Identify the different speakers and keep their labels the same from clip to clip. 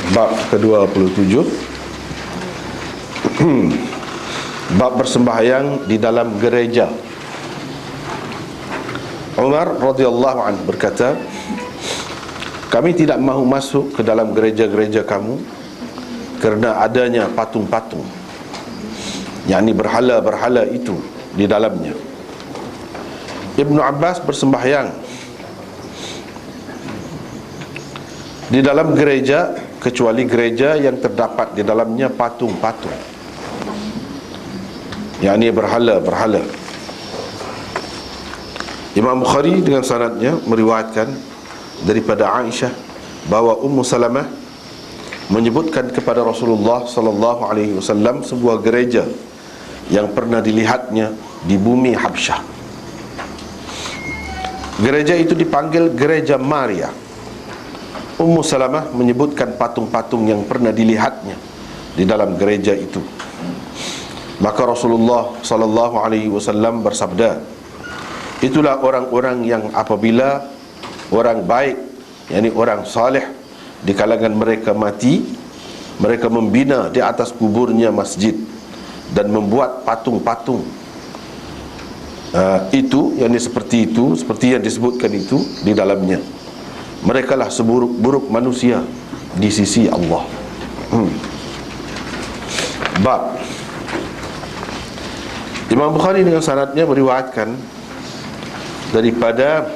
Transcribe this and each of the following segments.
Speaker 1: Bab ke-27 bab bersembahyang di dalam gereja. Umar radhiyallahu anhu berkata, kami tidak mahu masuk ke dalam gereja-gereja kamu kerana adanya patung-patung, yakni berhala-berhala itu di dalamnya. Ibnu Abbas bersembahyang di dalam gereja kecuali gereja yang terdapat di dalamnya patung-patung, yakni berhala-berhala. Imam Bukhari dengan sanadnya meriwayatkan daripada Aisyah bahawa Ummu Salamah menyebutkan kepada Rasulullah sallallahu alaihi wasallam sebuah gereja yang pernah dilihatnya di bumi Habsyah. Gereja itu dipanggil Gereja Maria. Ummu Salamah menyebutkan patung-patung yang pernah dilihatnya di dalam gereja itu. Maka Rasulullah sallallahu alaihi wasallam bersabda, itulah orang-orang yang apabila orang baik, yakni orang saleh di kalangan mereka mati, mereka membina di atas kuburnya masjid dan membuat patung-patung itu, yakni seperti itu, seperti yang disebutkan itu di dalamnya. Mereka lah seburuk-buruk manusia di sisi Allah. Bab. Imam Bukhari dengan sanadnya meriwayatkan daripada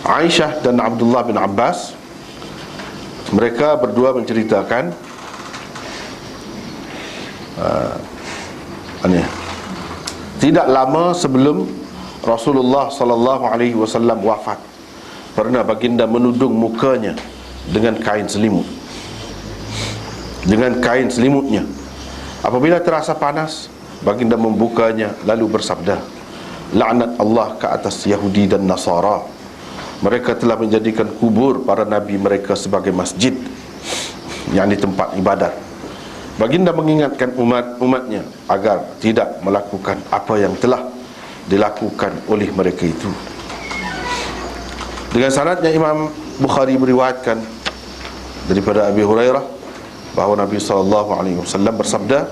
Speaker 1: Aisyah dan Abdullah bin Abbas. Mereka berdua menceritakan tidak lama sebelum Rasulullah sallallahu alaihi wasallam wafat, pernah baginda menudung mukanya dengan kain selimut, dengan kain selimutnya. Apabila terasa panas, baginda membukanya lalu bersabda, laknat Allah ke atas Yahudi dan Nasara, mereka telah menjadikan kubur para nabi mereka sebagai masjid, yakni tempat ibadat. Baginda mengingatkan umatnya agar tidak melakukan apa yang telah dilakukan oleh mereka itu. Dengan sanadnya Imam Bukhari meriwayatkan daripada Abi Hurairah bahawa Nabi SAW bersabda,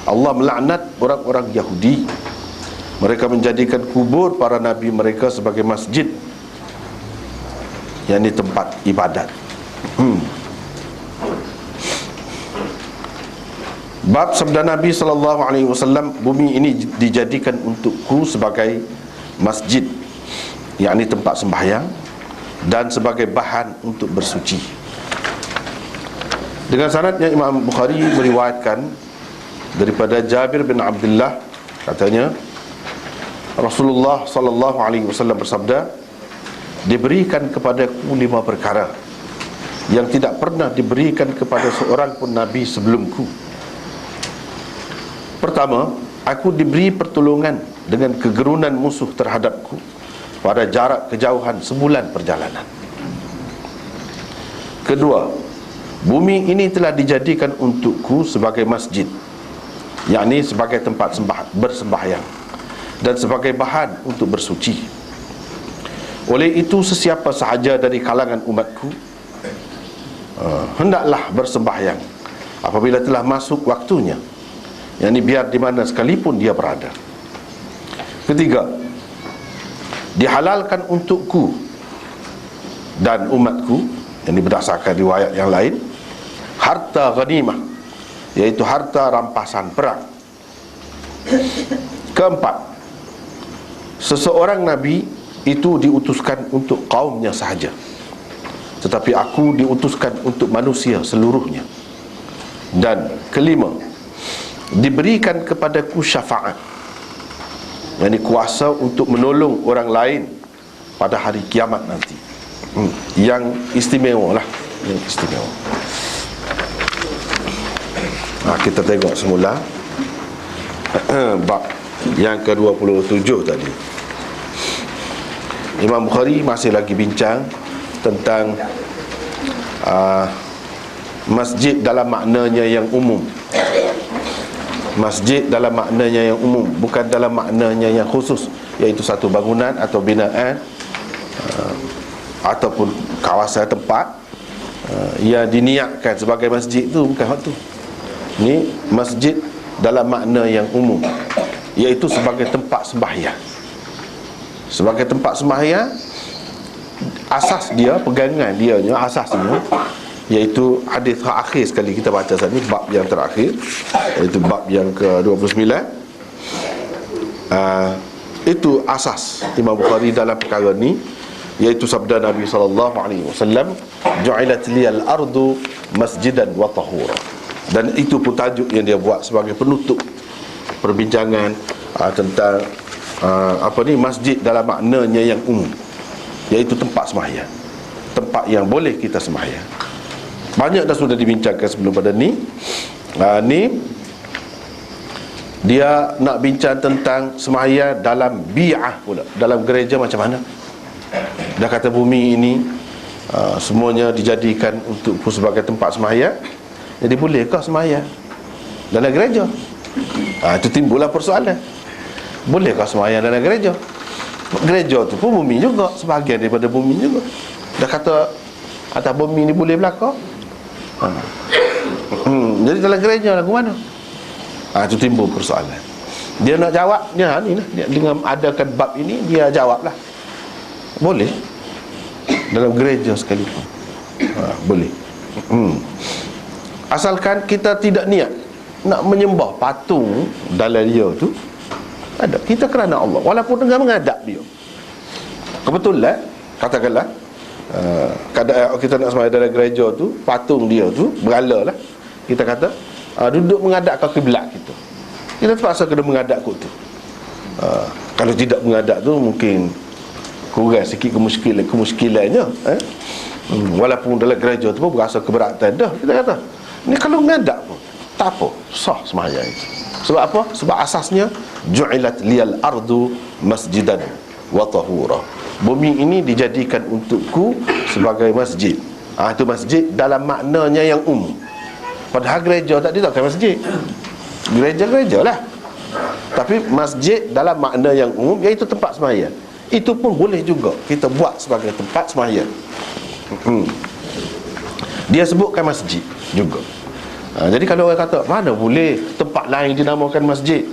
Speaker 1: Allah melaknat orang-orang Yahudi, mereka menjadikan kubur para nabi mereka sebagai masjid, yakni tempat ibadat. Bab sabda Nabi SAW, bumi ini dijadikan untukku sebagai masjid, yakni tempat sembahyang, dan sebagai bahan untuk bersuci. Dengan sanadnya Imam Bukhari meriwayatkan daripada Jabir bin Abdullah, katanya Rasulullah SAW bersabda, diberikan kepadaku 5 perkara yang tidak pernah diberikan kepada seorang pun nabi sebelumku. Pertama, aku diberi pertolongan dengan kegerunan musuh terhadapku pada jarak kejauhan sebulan perjalanan. Kedua, bumi ini telah dijadikan untukku sebagai masjid, yakni sebagai tempat bersembahyang dan sebagai bahan untuk bersuci. Oleh itu sesiapa sahaja dari kalangan umatku hendaklah bersembahyang apabila telah masuk waktunya, yakni biar di mana sekalipun dia berada. Ketiga, dihalalkan untukku dan umatku, yakni berdasarkan riwayat yang lain, harta ghanimah, iaitu harta rampasan perang. Keempat, seseorang nabi itu diutuskan untuk kaumnya sahaja, tetapi aku diutuskan untuk manusia seluruhnya. Dan kelima, diberikan kepadaku syafaat, yakni kuasa untuk menolong orang lain pada hari kiamat nanti. Yang istimewa lah, yang istimewa. Kita tengok semula bab yang ke-27 tadi. Imam Bukhari masih lagi bincang tentang masjid dalam maknanya yang umum. Masjid dalam maknanya yang umum, bukan dalam maknanya yang khusus, iaitu satu bangunan atau binaan ataupun kawasan tempat yang diniatkan sebagai masjid tu bukan hak tu. Ni masjid dalam makna yang umum, iaitu sebagai tempat sembahyang. Sebagai tempat sembahyang, asas dia, pegangan dia, asasnya iaitu hadis akhir sekali kita baca saat ni, bab yang terakhir, iaitu bab yang ke-29. Itu asas Imam Bukhari dalam perkara ni, iaitu sabda Nabi SAW, ju'ilat liyal ardu masjidan wa tahura. Dan itu pun tajuk yang dia buat sebagai penutup perbincangan tentang masjid dalam maknanya yang umum, iaitu tempat sembahyang, tempat yang boleh kita sembahyang. Banyak dah sudah dibincangkan sebelum pada ni. Ni dia nak bincang tentang sembahyang dalam bi'ah pula, dalam gereja macam mana. Dah kata bumi ini semuanya dijadikan untuk sebagai tempat sembahyang, jadi bolehkah sembahyang dalam gereja? Itu timbullah persoalan. Bolehkah sembahyang dalam gereja? Gereja tu pun bumi juga, sebahagian daripada bumi juga. Dah kata atas bumi ni boleh berlaku. Jadi dalam gereja lagu mana? Itu timbul persoalan. Dia nak jawab dia dengan adakan bab ini, dia jawablah boleh dalam gereja sekalipun. Boleh. Asalkan kita tidak niat nak menyembah patung dalam dia tu. Ada, kita kerana Allah, walaupun dengan menghadap dia. Kebetulan katakanlah kita nak sembahyang dalam gereja tu, patung dia tu berhala lah, kita kata duduk menghadap ke kiblat kita, kita terpaksa kena menghadap kot tu. Kalau tidak menghadap tu mungkin kurang sikit kemuskilannya. Walaupun dalam gereja tu pun berasa keberatan dah, kita kata ni kalau menghadap pun tak apa, sah sembahyang itu. Sebab apa? Sebab asasnya ju'ilat liyal ardu masjidan wa tahura. Bumi ini dijadikan untukku sebagai masjid. Itu masjid dalam maknanya yang umum. Padahal gereja tak ditakkan masjid. Gereja-gereja lah. Tapi masjid dalam makna yang umum, iaitu tempat sembahyang. Itu pun boleh juga kita buat sebagai tempat sembahyang. Dia sebutkan masjid juga. Jadi kalau orang kata mana boleh tempat lain dinamakan masjid,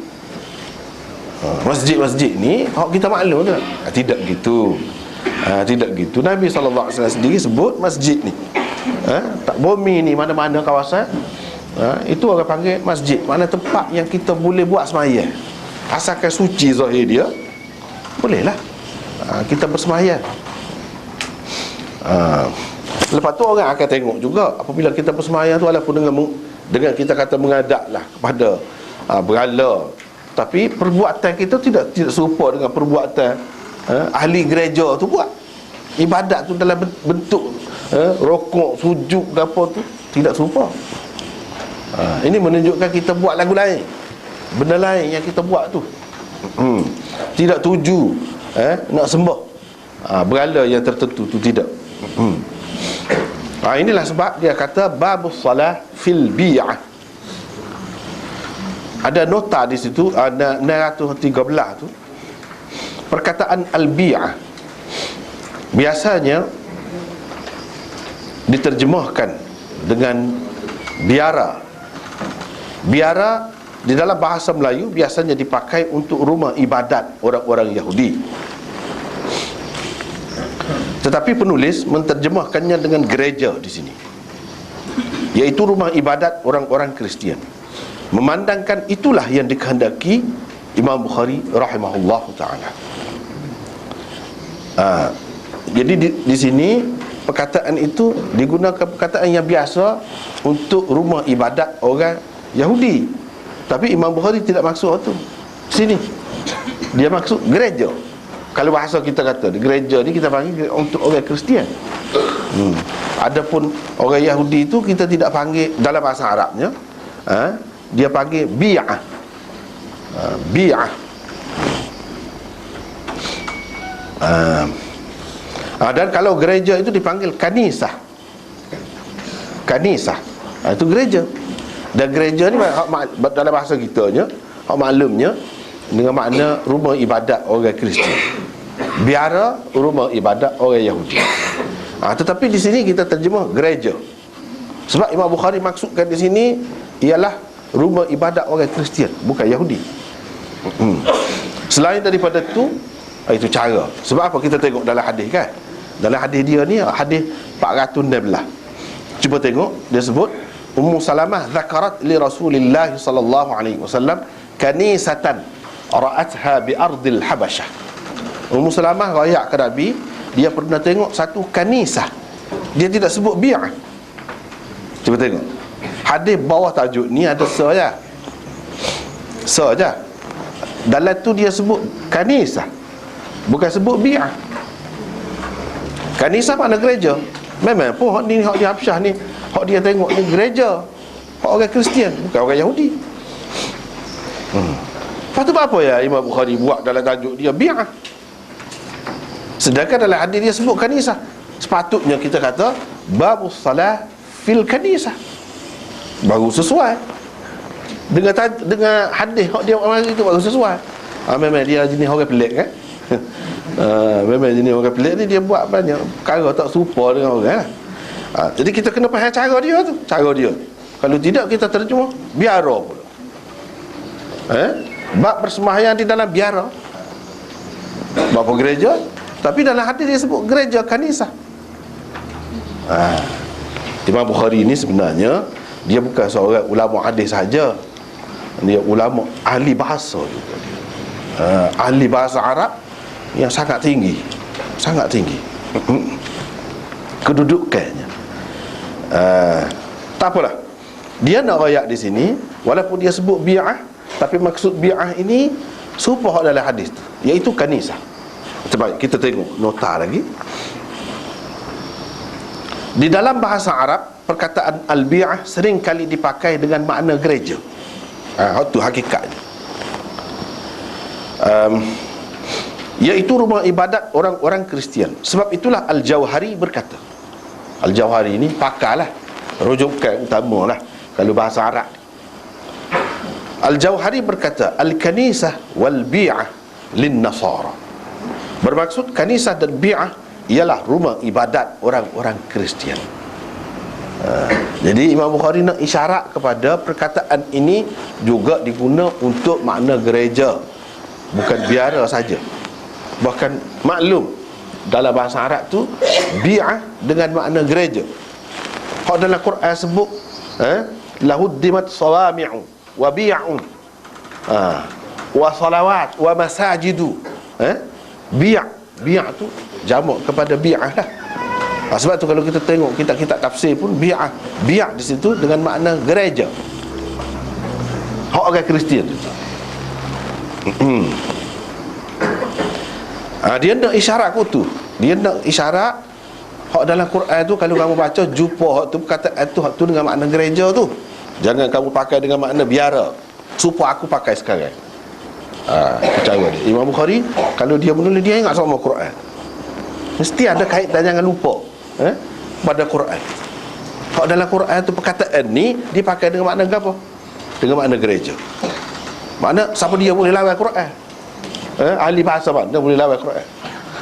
Speaker 1: masjid-masjid ni kita maklum tak? Tidak gitu. Tidak gitu. Nabi SAW sendiri sebut masjid ni, tak bumi ni, mana-mana kawasan, itu orang panggil masjid. Mana tempat yang kita boleh buat sembahyang, asalkan suci zahir dia, bolehlah kita bersembahyang. Lepas tu orang akan tengok juga apabila kita bersembahyang tu, walaupun dengan kita kata menghadaplah kepada berhala, tapi perbuatan kita tidak serupa dengan perbuatan ahli gereja tu buat. Ibadat tu dalam bentuk rokok, sujud ke apa tu tidak serupa. Ini menunjukkan kita buat lagu lain, benda lain yang kita buat tu tidak tuju nak sembah berhala yang tertentu tu, tidak. Inilah sebab dia kata babus salah fil bi'ah. Ada nota di situ, ada 613 tu, perkataan al-bi'ah biasanya diterjemahkan dengan biara. Biara di dalam bahasa Melayu biasanya dipakai untuk rumah ibadat orang-orang Yahudi. Tetapi penulis menterjemahkannya dengan gereja di sini, iaitu rumah ibadat orang-orang Kristian, memandangkan itulah yang dikehendaki Imam Bukhari rahimahullahu ta'ala. Jadi di sini perkataan itu digunakan perkataan yang biasa untuk rumah ibadat orang Yahudi, tapi Imam Bukhari tidak maksud itu. Sini dia maksud gereja. Kalau bahasa kita kata gereja ni kita panggil untuk orang Kristian. Adapun orang Yahudi itu kita tidak panggil dalam bahasa Arabnya, dia panggil bi'ah. Bi'ah. Dan kalau gereja itu dipanggil kanisah. Kanisah, itu gereja. Dan gereja ni dalam bahasa kitanya, maklumnya dengan makna rumah ibadat orang Kristian. Biara rumah ibadat orang Yahudi. Tetapi di sini kita terjemah gereja. Sebab Imam Bukhari maksudkan di sini ialah rumah ibadat orang Kristian, bukan Yahudi. Selain daripada itu cara. Sebab apa kita tengok dalam hadis kan? Dalam hadis dia ni, hadis 416. Cuba tengok, dia sebut Ummu Salamah zakarat li Rasulillah sallallahu alaihi wasallam kanisatan ra'atha bi ardil Habasyah. Ummu Salamah rayak ke Nabi, dia pernah tengok satu kanisah. Dia tidak sebut bi'ah. Cuba tengok. Hadis bawah tajuk ni ada saja. Saja. Dalam tu dia sebut kanisah, bukan sebut bi'ah. Kanisah mana gereja. Memang pun hak ni, hak di Habsyah ni, hak dia tengok ni gereja, hak orang Kristian, bukan orang Yahudi. Lepas tu apa ya Imam Bukhari buat dalam tajuk dia bi'ah, sedangkan dalam hadis dia sebut kanisah. Sepatutnya kita kata babus salah fil kanisah, baru sesuai dengan hadis hak dia orang itu, baru sesuai. Memang dia jenis orang pelik kan. Memang jenis orang pelik ni, dia buat banyak perkara tak serupa dengan orang. Jadi kita kena faham cara dia tu, cara dia. Kalau tidak kita terjemah biara pula. Bab persembahyang di dalam biara, bab gereja, tapi dalam hadis dia sebut gereja kanisah. Imam Bukhari ni sebenarnya dia bukan seorang ulama hadis saja, dia ulama ahli bahasa juga dia. Ahli bahasa Arab yang sangat tinggi, sangat tinggi kedudukannya. Tak apalah, dia nak rayak di sini walaupun dia sebut bi'ah, tapi maksud bi'ah ini serupa dalam hadis tu, iaitu kanisah. Coba kita tengok nota lagi. Di dalam bahasa Arab, perkataan al-bi'ah sering kali dipakai dengan makna gereja. Itu hakikatnya. Iaitu rumah ibadat orang-orang Kristian. Sebab itulah Al-Jauhari berkata, Al-Jauhari ini pakarlah, rujukan utama lah kalau bahasa Arab. Al-Jauhari berkata, Al-kanisah wal-bi'ah lin-nasara. Bermaksud kanisah dan bi'ah ialah rumah ibadat orang-orang Kristian. Jadi Imam Bukhari nak isyarat kepada perkataan ini juga diguna untuk makna gereja, bukan biara saja. Bahkan maklum dalam bahasa Arab tu bi'ah dengan makna gereja. Hak dalam Quran sebut lahuddimat sawami'u wa bi'un wa salawat wa masajidu. Bi'ah tu jamak kepada bi'ah lah. Sebab tu kalau kita tengok kitab-kitab tafsir pun bi'ah di situ dengan makna gereja, hak orang Kristian. Dia nak isyarat tu. Dia nak isyarat hak dalam Quran tu, kalau kamu baca jumpa hak tu, perkataan tu, hak tu dengan makna gereja tu. Jangan kamu pakai dengan makna biara, supaya aku pakai sekarang. Percaya dia Imam Bukhari kalau dia menulis, dia ingat sama Quran. Mesti ada kaitan, jangan lupa pada Quran. Hak dalam Quran tu perkataan ni dipakai dengan makna apa? Dengan makna gereja. Makna siapa dia boleh lawan Quran? Ahli bahasa mana boleh lawan Quran?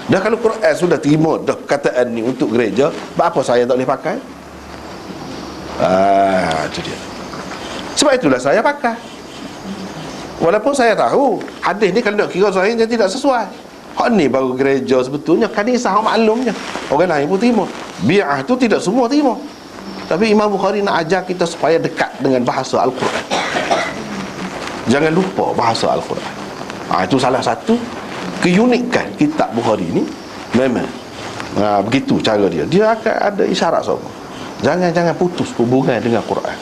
Speaker 1: Dah kalau Quran sudah terima dah perkataan ni untuk gereja, apa saya tak boleh pakai? Itu dia. Sebab itulah saya pakai. Walaupun saya tahu hadis ni kalau nak kira sahih dia tidak sesuai. Hak ni baru gereja sebetulnya, kanisah maklumnya. Orang lain pun terima. Bi'ah tu tidak semua terima. Tapi Imam Bukhari nak ajar kita supaya dekat dengan bahasa Al-Quran. Jangan lupa bahasa Al-Quran. Itu salah satu keunikan kitab Bukhari ni. Memang begitu cara dia. Dia akan ada isyarat semua. Jangan putus hubungan dengan Quran.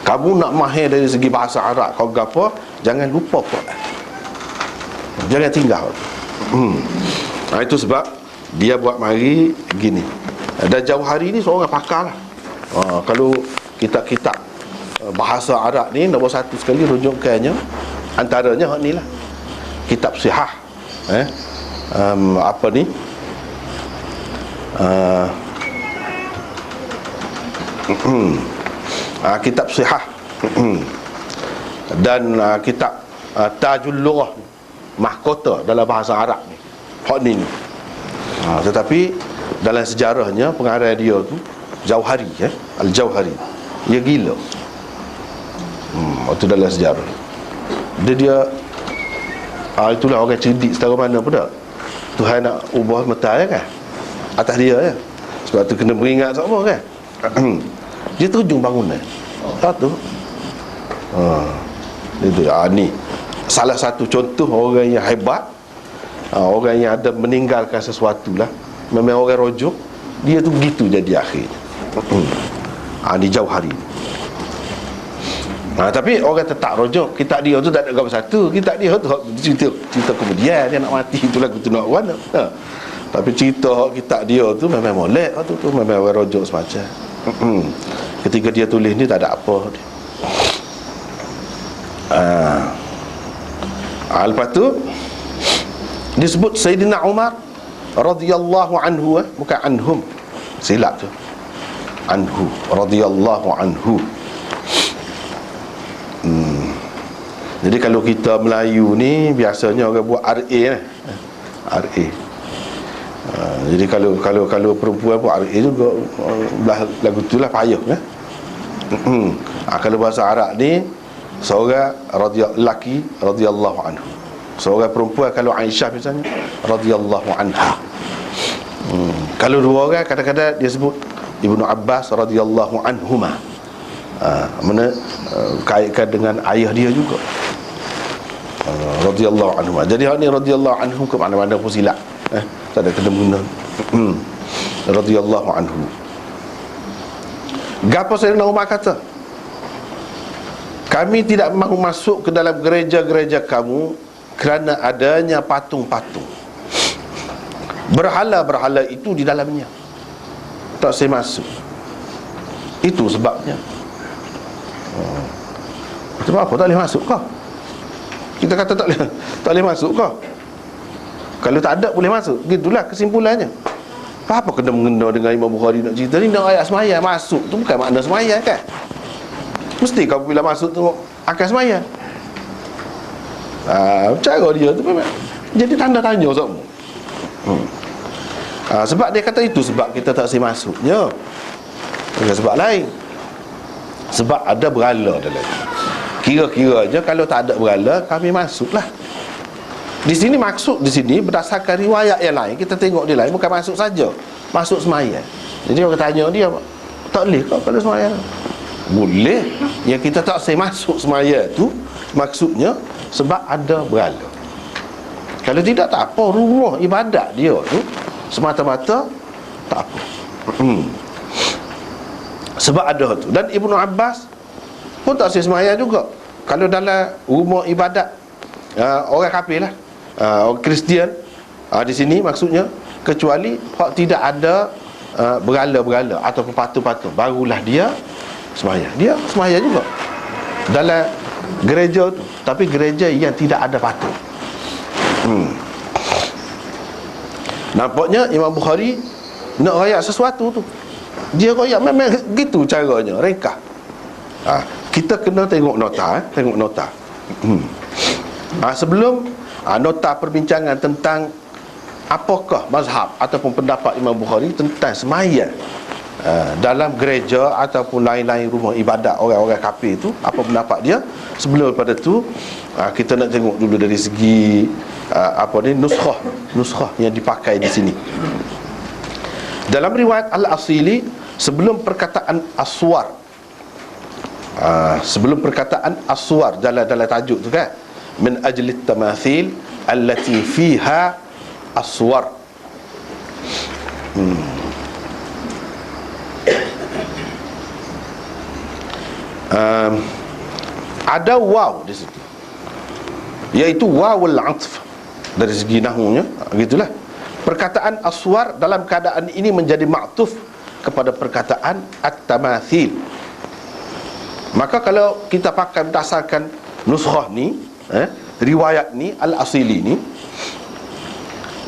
Speaker 1: Kamu nak mahir dari segi bahasa Arab kau apa, jangan lupa Quran. Jangan tinggal. Itu sebab dia buat mari gini. Dan Jauhari ni seorang pakar lah. Kalau kitab-kitab bahasa Arab ni, nombor satu sekali rujukannya, antaranya ni lah kitab Sihah. Apa ni? Kitab Sihah dan kitab Tajul Lughah, mahkota dalam bahasa Arab ni. Hak ni. Tetapi dalam sejarahnya pengarang dia tu Jauhari, Al-Jauhari, dia gila. Waktu dalam sejarah dia itulah orang cerdik setara mana pun tak. Tuhan nak ubah mata kan atas dia ya. Sebab tu kena beringat sama kan. Dia terjun bangunan. Satu. Itu ni salah satu contoh orang yang hebat, orang yang ada meninggalkan sesuatu lah. Memang orang rojok, dia tu begitu jadi akhirnya. Ni Jauhari. Tapi orang tetap rojok. Kitab dia tu tak ada gambar satu. Kitab dia tu cerita kemudian dia nak mati, itu lagu tu nak warna. Tapi cerita kitab dia tu memang molek. Tu memang orang rojok semacam. Ketika dia tulis ni tak ada apa dia. Lepas tu disebut Sayyidina Umar radhiyallahu anhu, bukan anhum, silap tu, anhu, radhiyallahu anhu. Jadi kalau kita Melayu ni biasanya orang buat RA lah. RA. Jadi kalau perempuan buat RA juga, lagu tu lah payah kan. Kalau bahasa Arab ni seorang lelaki radhiyallahu anhu, seorang perempuan kalau Aisyah misalnya radhiyallahu anha. Kalau dua orang kadang-kadang dia sebut Ibnu Abbas radhiyallahu anhuma. Mana kaitkan dengan ayah dia juga, radhiyallahu anhuma. Jadi hak ni radhiyallahu anhum ke mana-mana pun silap, tak ada kena guna. Radhiyallahu anhu. Gapo Sayyidina Umar kata, kami tidak mahu masuk ke dalam gereja-gereja kamu kerana adanya patung-patung. Berhala-berhala itu di dalamnya. Tak saya masuk. Itu sebabnya. Sebab apa tak boleh masuk kau? Kita kata tak boleh masuk kau. Kalau tak ada boleh masuk. Gitulah kesimpulannya. Apa kena mengena dengan Imam Bukhari nak cerita ni? Nak ayat semayang. Masuk tu bukan makna semayang kan? Mesti kau bila masuk tengok akan semayang. Cara dia tu memang jadi tanda tanya semua. Sebab dia kata itu sebab kita tak boleh masuknya. Bukan sebab lain. Sebab ada berhala dalam. Kira-kiranya kalau tak ada berhala, kami masuklah. Di sini maksud di sini berdasarkan riwayat yang lain, kita tengok dia lain, bukan masuk saja, masuk semayang. Jadi orang tanya dia, tak boleh kau kalau semayang? Boleh. Yang kita tak boleh masuk semayang tu maksudnya sebab ada berhala. Kalau tidak tak apa, rumah ibadat dia tu semata-mata tak apa. Sebab ada tu. Dan Ibnu Abbas pun tak boleh semayang juga kalau dalam rumah ibadat orang kafir lah, orang Kristian, di sini maksudnya, kecuali hak tidak ada berhala-berhala ataupun patung-patung, barulah dia semayang. Dia semayang juga dalam gereja tu, tapi gereja yang tidak ada patung. Nampaknya Imam Bukhari nak rayak sesuatu tu, dia rayak memang gitu caranya, ringkas. Kita kena tengok nota, tengok nota. Sebelum nota perbincangan tentang apakah mazhab ataupun pendapat Imam Bukhari tentang semayang dalam gereja ataupun lain-lain rumah ibadat orang-orang kafir itu, apa pendapat dia? Sebelum daripada tu, kita nak tengok dulu dari segi nuskhah yang dipakai di sini. Dalam riwayat Al-Asili, sebelum perkataan aswar, sebelum perkataan aswar dalam tajuk tu kan, min ajli tamathil allati fiha aswar. Ada waw di situ, iaitu wawul atf dari segi nahwunya, gitulah. Perkataan aswar dalam keadaan ini menjadi ma'tuf kepada perkataan at-tamathil. Maka kalau kita pakai berdasarkan nuskhah ni, riwayat ni, Al-Asili ni,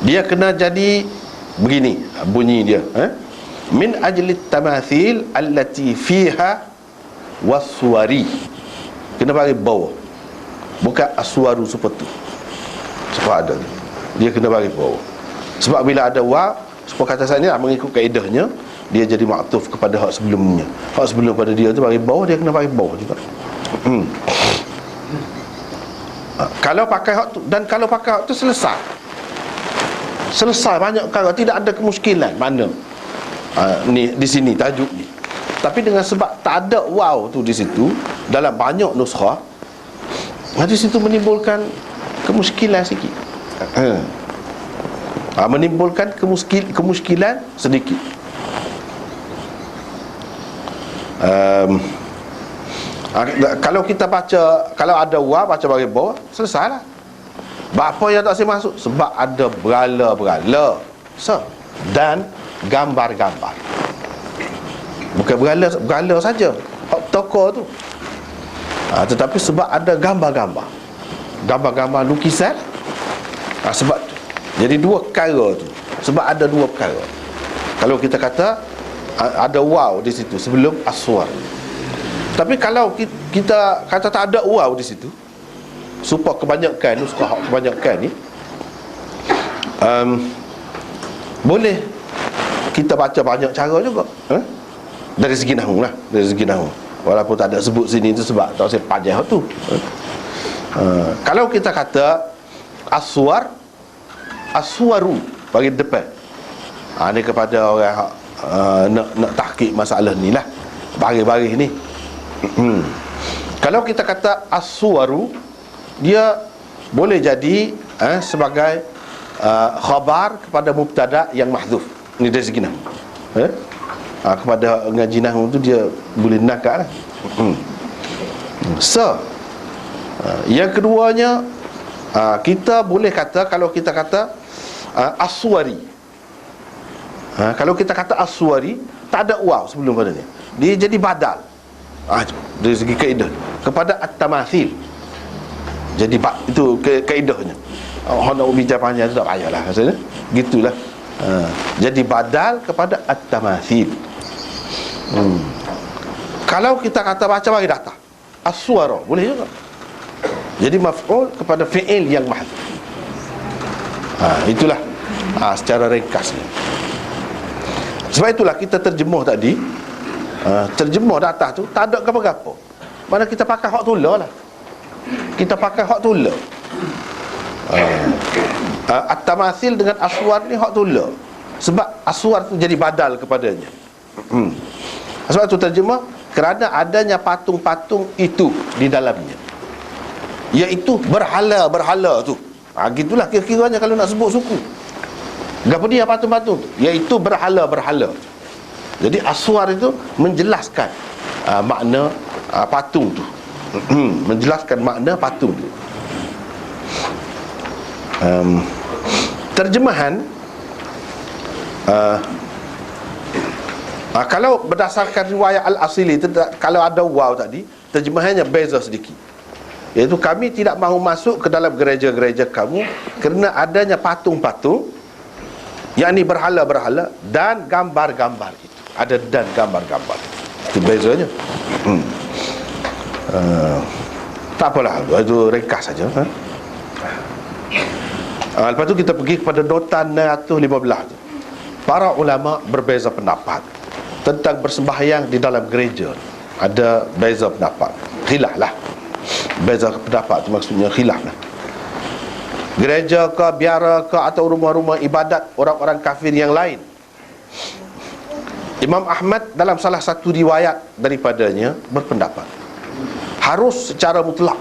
Speaker 1: dia kena jadi begini bunyi dia, min ajli tamathil allati fiha waswari. Kena bagi bawah, bukan aswaru seperti tu. Sebab ada dia kena bagi bawah. Sebab bila ada wa, Perkataan saya ni mengikut kaedahnya, dia jadi maktuf kepada hak sebelumnya. Hak sebelum pada dia tu bagi bawah, dia kena bagi bawah juga. Kalau pakai hak tu, dan kalau pakai hak tu selesai banyak perkara, tidak ada kemuskilan mana ni di sini tajuk ni. Tapi dengan sebab tak ada waw tu di situ dalam banyak nuskhah, di situ menimbulkan kemuskilan sikit. Menimbulkan kemuskilan sedikit. Kalau kita baca, kalau ada waw baca bagi bawah, selesailah. Apa yang tak boleh masuk? Sebab ada berala-berala dan gambar-gambar. Bukan berala saja toko tu, tetapi sebab ada gambar-gambar, gambar-gambar lukisan. Sebab tu. Jadi dua perkara tu. Sebab ada dua perkara. Kalau kita kata ada waw di situ sebelum aswar. Tapi kalau kita kata tak ada waw di situ, supaya kebanyakan nuskah kebanyakan ni boleh kita baca banyak cara juga, dari segi nahwu lah, dari segi nahwu. Walaupun tak ada sebut sini tu sebab tak saya pajah tu. Kalau kita kata aswaru bagi depan, ni kepada orang nak tahqiq masalah ni lah, baris-baris ni. Kalau kita kata aswaru, dia boleh jadi sebagai khabar kepada mubtada yang mahdzuf. Ini dari segi nahwu. Kepada ngaji nahwu tu dia boleh nakal lah. Yang keduanya, kita boleh kata, kalau kita kata aswari, kalau kita kata aswari tak ada waw sebelum pada ni, dia jadi badal. Dari segi kaedah kepada at-tamathil. Jadi itu kaedahnya. Orang nak bincang panjang tu tak payahlah rasanya. Gitulah. Jadi badal kepada at-tamathil. Kalau kita kata baca bagi data, aswara boleh juga. Jadi maf'ul kepada fi'il yang mahdhuf. Itulah secara ringkas. Sebab itulah kita terjemuh tadi, terjemuh data tu tak ada apa-apa. Mana kita pakai hak tula lah. Kita pakai hak tula. At-tamathil dengan aswar ni hak tula. Sebab aswar tu jadi badal kepadanya. Sebab tu terjemah kerana adanya patung-patung itu di dalamnya, iaitu berhala-berhala tu. Gitulah kira-kiranya kalau nak sebut suku. Gapo dia patung-patung tu? Iaitu berhala-berhala. Jadi aswar itu menjelaskan makna patung tu. Menjelaskan makna patung tu. Terjemahan kalau berdasarkan riwayat Al-Asili, kalau ada waw tadi, terjemahannya beza sedikit. Iaitu kami tidak mahu masuk ke dalam gereja-gereja kamu kerana adanya patung-patung, yakni berhala-berhala dan gambar-gambar itu. Ada dan gambar-gambar. Itu bezanya. Tak apalah, itu ringkas saja. Lepas tu kita pergi kepada nota 615 tu. Para ulama berbeza pendapat tentang bersembahyang di dalam gereja. Ada beza pendapat, khilaf lah. Beza pendapat tu maksudnya khilaf lah. Gereja ke, biara ke, atau rumah-rumah ibadat orang-orang kafir yang lain. Imam Ahmad dalam salah satu riwayat daripadanya berpendapat harus secara mutlak.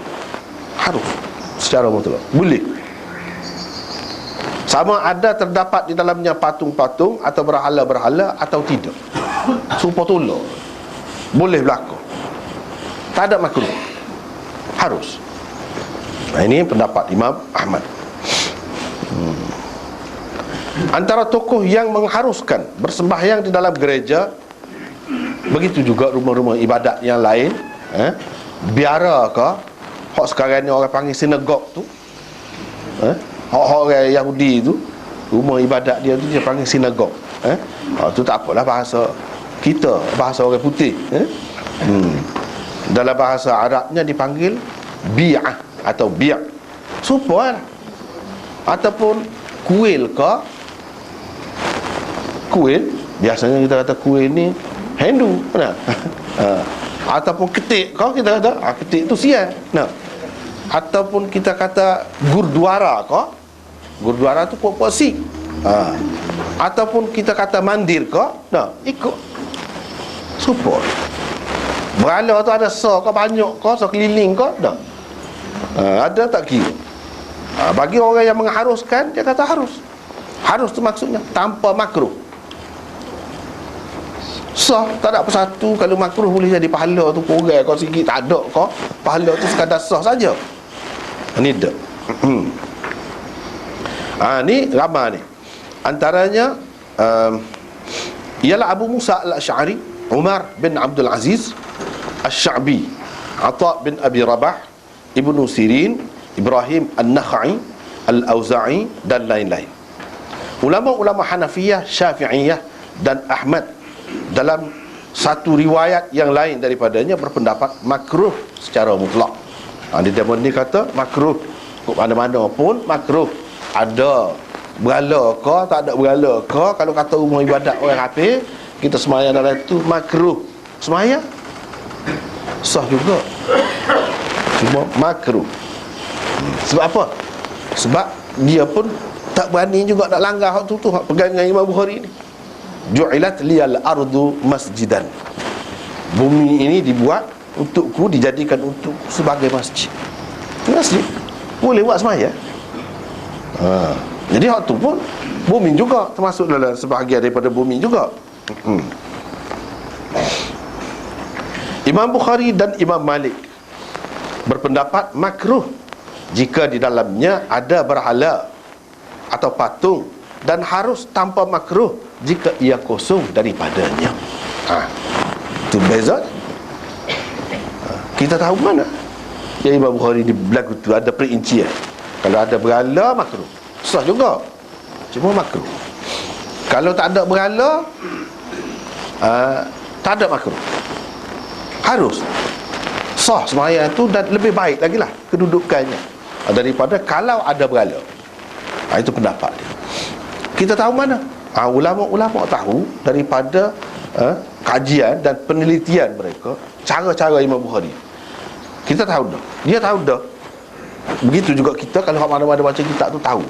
Speaker 1: Harus secara mutlak, boleh. Sama ada terdapat di dalamnya patung-patung atau berhala-berhala atau tidak. Sumpah tolak, boleh berlaku, tak ada makruh, harus. Ini pendapat Imam Ahmad. Antara tokoh yang mengharuskan bersembahyang di dalam gereja, begitu juga rumah-rumah ibadat yang lain, biara ke, hak sekarang ni orang panggil sinagog tu, hak orang Yahudi tu, rumah ibadat dia tu dia panggil sinagog. Tu tak apalah bahasa kita, bahasa orang putih. Dalam bahasa Arabnya dipanggil bi'ah atau bi'. Supaya ataupun kuil ke, kuil, biasanya kita kata kuil ni Hindu, nah. Ataupun ketik, kalau kita kata ketik tu Siam, nah. Ataupun kita kata gurdwara, gurdwara tu puak-puak Sikh. Ataupun kita kata mandir, nah, ikut support. Berhala tu ada so ke banyak ke, so keliling ke, dah. Ada tak kira. Bagi orang yang mengharuskan, dia kata harus. Harus tu maksudnya tanpa makruh. Sah, tak ada apa satu. Kalau makruh boleh jadi pahala tu kurang kau sikit, tak ada kau. Pahala tu sekadar sah saja. Ni dah. Ni ramai ni. Antaranya ialah Abu Musa al-Asy'ari, Umar bin Abdul Aziz Asy-Sya'bi, Atha bin Abi Rabah, Ibnu Sirin, Ibrahim An-Nakhai, Al-Auza'i dan lain-lain. Ulama-ulama Hanafiyah, Syafi'iyah dan Ahmad dalam satu riwayat yang lain daripadanya berpendapat makruh secara mutlak. Di zaman ni kata makruh, kok mana-mana pun makruh. Ada berhala ke, tak ada berhala ke, kalau kata rumah ibadat orang kafir, kita sembahyang dalam tu makruh. Sembahyang sah juga, cuma makruh. Sebab apa? Sebab dia pun tak berani juga nak langgar hak tu hak pegangan Imam Bukhari ni. Ju'ilat liyal ardu masjidan. Bumi ini dibuat untukku, dijadikan untukku sebagai masjid. Masjid boleh buat sembahyang. Jadi hak tu pun bumi juga, termasuk dalam sebahagian daripada bumi juga. Imam Bukhari dan Imam Malik berpendapat makruh jika di dalamnya ada berhala atau patung, dan harus tanpa makruh jika ia kosong daripadanya. Itu beza. Kita tahu mana yang Imam Bukhari di belakang tu ada perincian. Kalau ada berhala makruh, sah juga, cuma makruh. Kalau tak ada berhala, tak ada makruh, harus sah sembahyang tu, dan lebih baik lagi lah kedudukannya daripada kalau ada berhala. Itu pendapat dia. Kita tahu mana? Ulama-ulama tahu daripada kajian dan penelitian mereka, cara-cara Imam Bukhari. Kita tahu dah, dia tahu dah. Begitu juga kita, kalau mana-mana baca kitab tu tahu,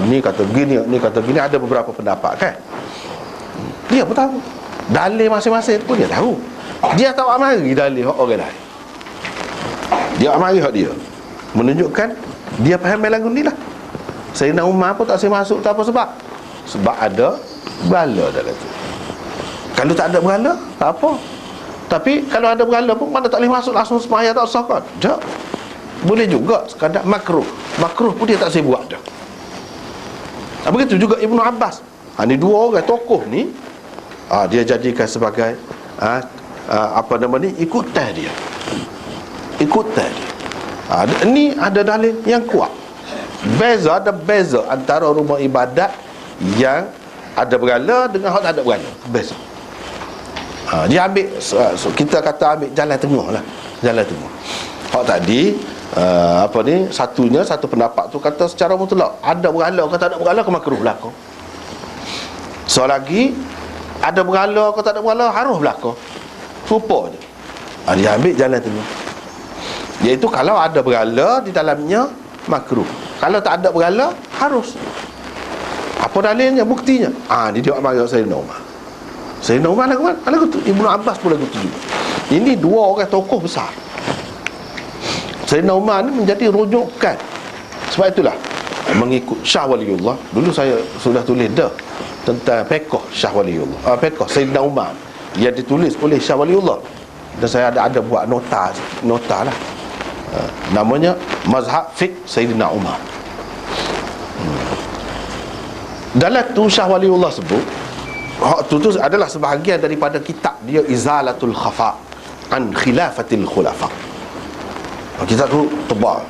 Speaker 1: ni kata gini, ni kata gini, ada beberapa pendapat kan. Dia pun tahu dalil masing-masing pun dia tahu. Dia tahu amari dalil orang lain, dia amari hak dia, menunjukkan dia faham lagu ni lah. Sayyidina Umar pun tak boleh masuk, tak apa sebab? Sebab ada berhala dalam tu. Kalau tak ada berhala, tak apa. Tapi kalau ada berhala pun mana tak boleh masuk langsung sembahyang, tak sah kan? Tak. Boleh juga sekadar makruh. Makruh pun dia tak boleh buat dah. Begitu juga Ibnu Abbas. Ni dua orang tokoh ni, dia jadikan sebagai apa nama ni, ikutan dia. Ikutan dia. Ini ada dalil yang kuat. Ada beza antara rumah ibadat yang ada berhala dengan hak tak ada berhala. Beza. Dia ambil, kita kata ambil jalan tengah lah. Jalan tengah. Hak tadi satu pendapat tu kata secara mutlak ada berhala ke tak ada berhala ke makruh berlaku. So lagi, ada berhala ke tak ada berhala harus berlaku. Rupa je. Dia ambil jalan tengah, iaitu kalau ada berhala di dalamnya makruh, kalau tak ada berhala harus. Apa dalilnya, buktinya? Ni dia ambil Sayyidina Umar. Sayyidina Umar lagu tu, Ibnu Abbas pun lagu tu juga. Ini dua orang tokoh besar. Sayyidina Umar ni menjadi rujukan. Sebab itulah mengikut Syah Waliullah. Dulu saya sudah tulis dah tentang fiqh Syah Waliullah, fiqh Sayyidina Umar yang ditulis oleh Syah Waliullah. Dan saya ada buat nota lah. Namanya Mazhab Fiqh Sayyidina Umar. Dalam tu Syah Waliullah sebut, tu adalah sebahagian daripada kitab dia, Izalatul Khafa an Khilafatil Khulafa. Kitab tu tebal,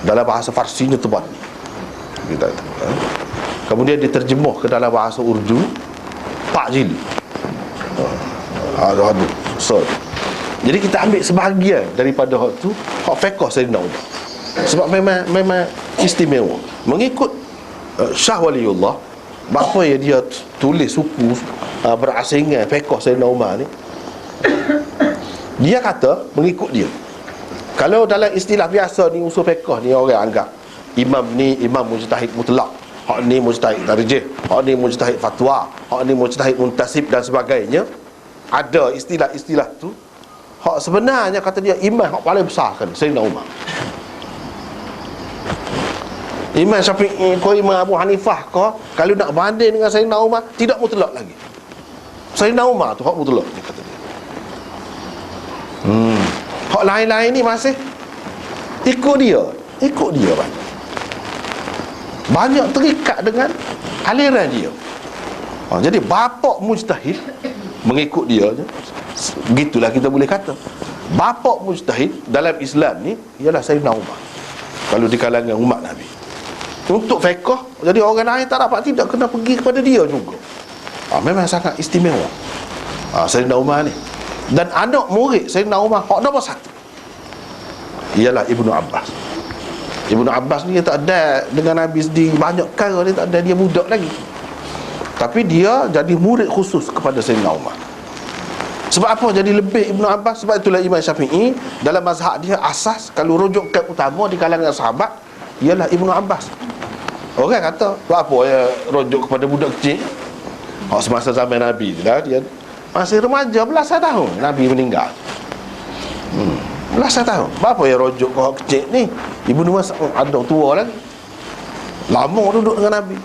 Speaker 1: dalam bahasa Farsinya tebal. Kemudian diterjemah ke dalam bahasa Urdu 4 jilid. So, jadi kita ambil sebahagian daripada hak tu, hak fiqh Sayyidina Umar. Sebab memang istimewa. Mengikut Syah Waliullah, Apa ya dia tulis suku berasingan fiqh Sayyidina Umar ni? Dia kata mengikut dia. Kalau dalam istilah biasa ni usul fiqh ni orang anggap imam ni imam mujtahid mutlak, hak ni mujtahid tarjih, hak ni mujtahid fatwa, hak ni mujtahid muntasib dan sebagainya. Ada istilah-istilah tu. Hak sebenarnya kata dia imam hak paling besar kan Sayyidina Umar. Imam Syafi'i ko Imam Abu Hanifah ko, kalau nak banding dengan Sayyidina Umar tidak mutlak lagi. Sayyidina Umar tu hak mutlak dia kata dia. Hak lain-lain ni masih ikut dia banyak terikat dengan aliran dia. Jadi bapak mujtahid mengikut dia je. Begitulah kita boleh kata bapak mujtahid dalam Islam ni ialah Sayyidina Umar kalau di kalangan umat Nabi. Untuk fiqh, jadi orang lain tak dapat tidak kena pergi kepada dia juga. Memang sangat istimewa Sayyidina Umar ni. Dan anak murid Sayyidina Umar hak nombor satu ialah Ibnu Abbas. Ibnu Abbas ni dia tak ada dengan Nabi sendiri, banyak perkara dia tak ada, dia budak lagi. Tapi dia jadi murid khusus kepada Sayyidina Umar. Sebab apa jadi lebih Ibnu Abbas? Sebab itulah Imam Syafi'i dalam mazhab dia asas, kalau rujukan utama di kalangan sahabat ialah Ibnu Abbas. Orang kata apa ya rujuk kepada budak kecil? Semasa zaman Nabi tu lah, dia masih remaja, belasan tahun Nabi meninggal. Belasan tahun. Berapa ya rujuk kau kecil ni? Ibnu Mas'ud ada tua lagi, lama duduk dengan Nabi.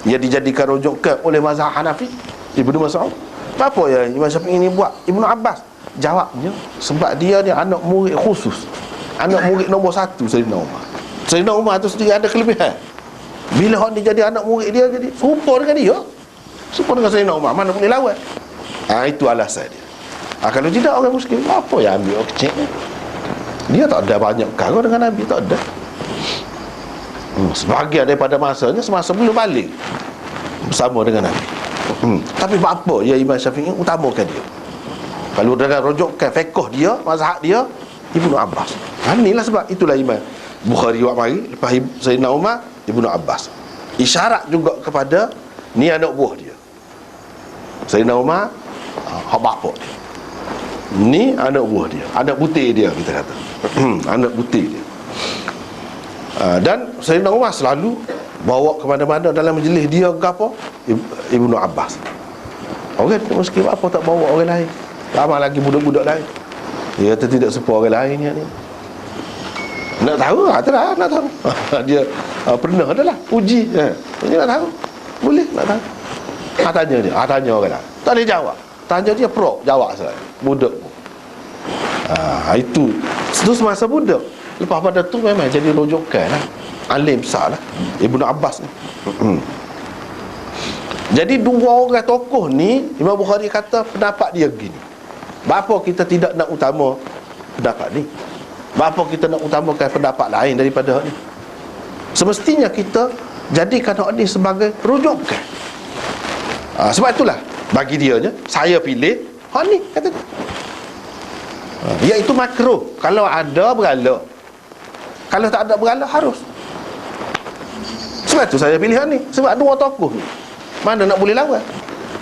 Speaker 1: Ia dijadikan rujukan oleh mazhab Hanafi, Ibnu Mas'ud. Berapa ya Imam Syafi'i ni buat Ibnu Abbas? Jawabnya sebab dia ni anak murid khusus, anak murid nombor satu Sayyidina Umar. Sayyidina Umar tu sendiri ada kelebihan. Bila orang dia jadi anak murid dia, jadi serupa dengan dia, serupa dengan Sayyidina Umar, mana boleh lawan. Itu alasan dia. Kalau tidak orang Muslim, apa yang ambil orang kecil ni? Dia tak ada banyak perkara dengan Nabi, tak ada. Sebahagian daripada masanya semasa belum balik bersama dengan Nabi. Tapi apa ya Imam Syafi'i utamakan dia? Kalau dalam rujukan fiqh dia, mazhab dia, Ibnu Abbas. Inilah sebab itulah Imam Bukhari buat mari lepas Sayyidina Umar, Ibnu Abbas. Isyarat juga kepada ni anak buah dia. Sayyidina Umar hak bapak dia. Ni anak buah dia, anak butir dia kita kata. Anak butir dia. Dan Sayyidina Umar selalu bawa ke mana-mana dalam majlis dia ke apa? Ibnu Abbas. Orang Muslim apa tak bawa orang lain? Lama lagi budak-budak lain. Dia kata tidak serupa orang lain ni. Nak tahu? Itulah nak tahu. Dia pernah adalah uji. Dia nak tahu. Boleh nak tahu. Tanya dia. Tanya orang lain. Tak boleh jawab. Tanya dia pro jawab saja. Budak. Itu semasa budak. Lepas pada tu memang jadi rujukan lah. Alim besar lah Ibnu Abbas ni. Jadi dua orang tokoh ni Imam Bukhari kata pendapat dia begini. Bapa kita tidak nak utama pendapat ni? Bapa kita nak utamakan pendapat lain daripada ni? Semestinya kita jadikan hak ni sebagai rujukan. Sebab itulah bagi dia je saya pilih hak ni kata dia. Iaitu makruh kalau ada berhala. Kalau tak ada berhala harus. Sebab tu saya pilih hak ni. Sebab dua tokoh ni mana nak boleh lawan.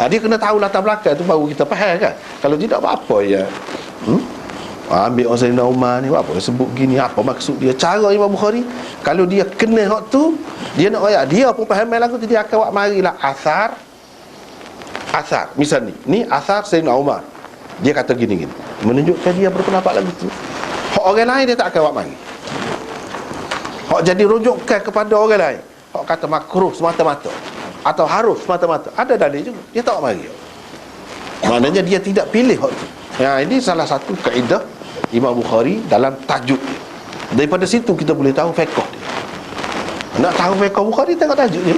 Speaker 1: Dia kena tahu latar belakang tu baru kita faham kan. Kalau tidak apa ya ambil orang Sayyidina Umar ni apa sebut gini, apa maksud dia. Cara Imam Bukhari kalau dia kena hak tu, dia nak ayat dia pun faham lagu tu, dia akan buat marilah asar. Misal ni asar Sayyidina Umar, dia kata gini menunjukkan dia berpendapat lagu tu. Hak orang lain dia tak akan buat mari. Hak jadi rujukan kepada orang lain, hak kata makruh semata-mata atau harus semata-mata, ada dalil juga, dia tak buat mari. Maknanya dia tidak pilih hak tu. Ini salah satu kaedah Imam Bukhari dalam tajuk dia. Daripada situ kita boleh tahu fiqh dia. Nak tahu fiqh Bukhari, tengok tajuk dia.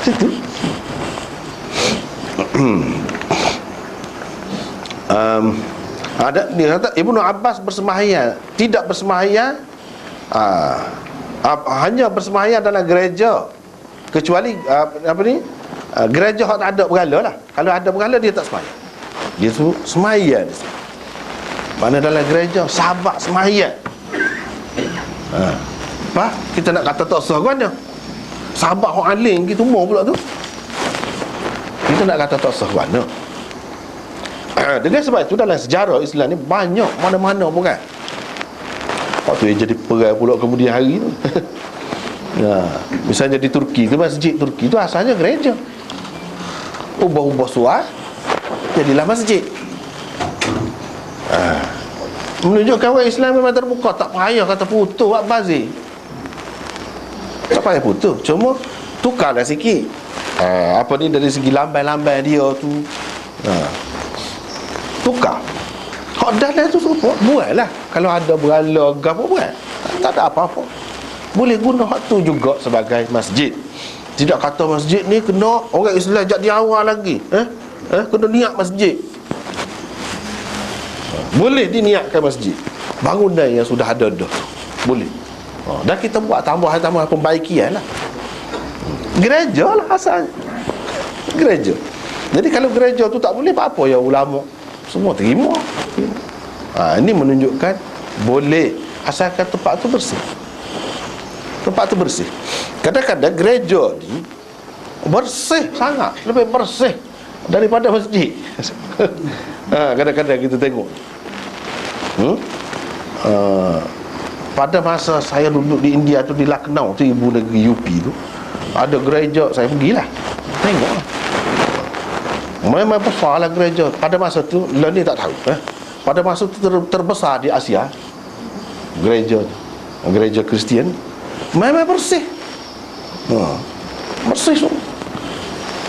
Speaker 1: Situ. Ada dia kata Ibnu Abbas bersembahyang, tidak bersembahyang hanya bersembahyang dalam gereja, kecuali gereja hak tak ada berhala lah. Kalau ada berhala dia tak sembahyang. Dia tu sembahyang. Mana dalam gereja sahabat sembahyang. Kita nak kata tak sah kan dia. Sahabat hak alim gitu umur pula tu. Kita nak kata tak sah mana. Dengan sebab itu dalam sejarah Islam ni banyak mana-mana pun kan. Lepas tu jadi perang pula kemudian hari tu. Misalnya di Turki tu, masjid Turki tu asalnya gereja. Ubah-ubah suar jadilah masjid. Menunjukkan orang Islam memang terbuka. Tak payah kata putus buat bazir. Tak payah putus, cuma tukarlah sikit. Apa ni dari segi lambai-lambai dia tu, tukar. Hak dah tu semua buatlah. Kalau ada berhala ke apa buat, tak ada apa-apa. Boleh guna hak tu juga sebagai masjid. Tidak kata masjid ni kena orang Islam jak di awal lagi. Kena niat masjid. Boleh diniatkan masjid. Bangunan yang sudah ada dah boleh. Dan kita buat tambahan-tambahan pembaikian lah. Gereja lah asalnya. Gereja. Jadi kalau gereja tu tak boleh, apa ya ulama semua terima. Ini menunjukkan boleh, asalkan tempat tu bersih. Tempat tu bersih. Kadang-kadang gereja ni bersih sangat, lebih bersih daripada masjid. Kadang-kadang kita tengok. Pada masa saya duduk di India tu, di Lucknow tu, ibu negeri UP tu, ada gereja, saya pergilah tengoklah. Memang besar lah gereja. Pada masa tu, lah ni tak tahu pada masa tu terbesar di Asia gereja Kristian. Memang bersih. Bersih semua.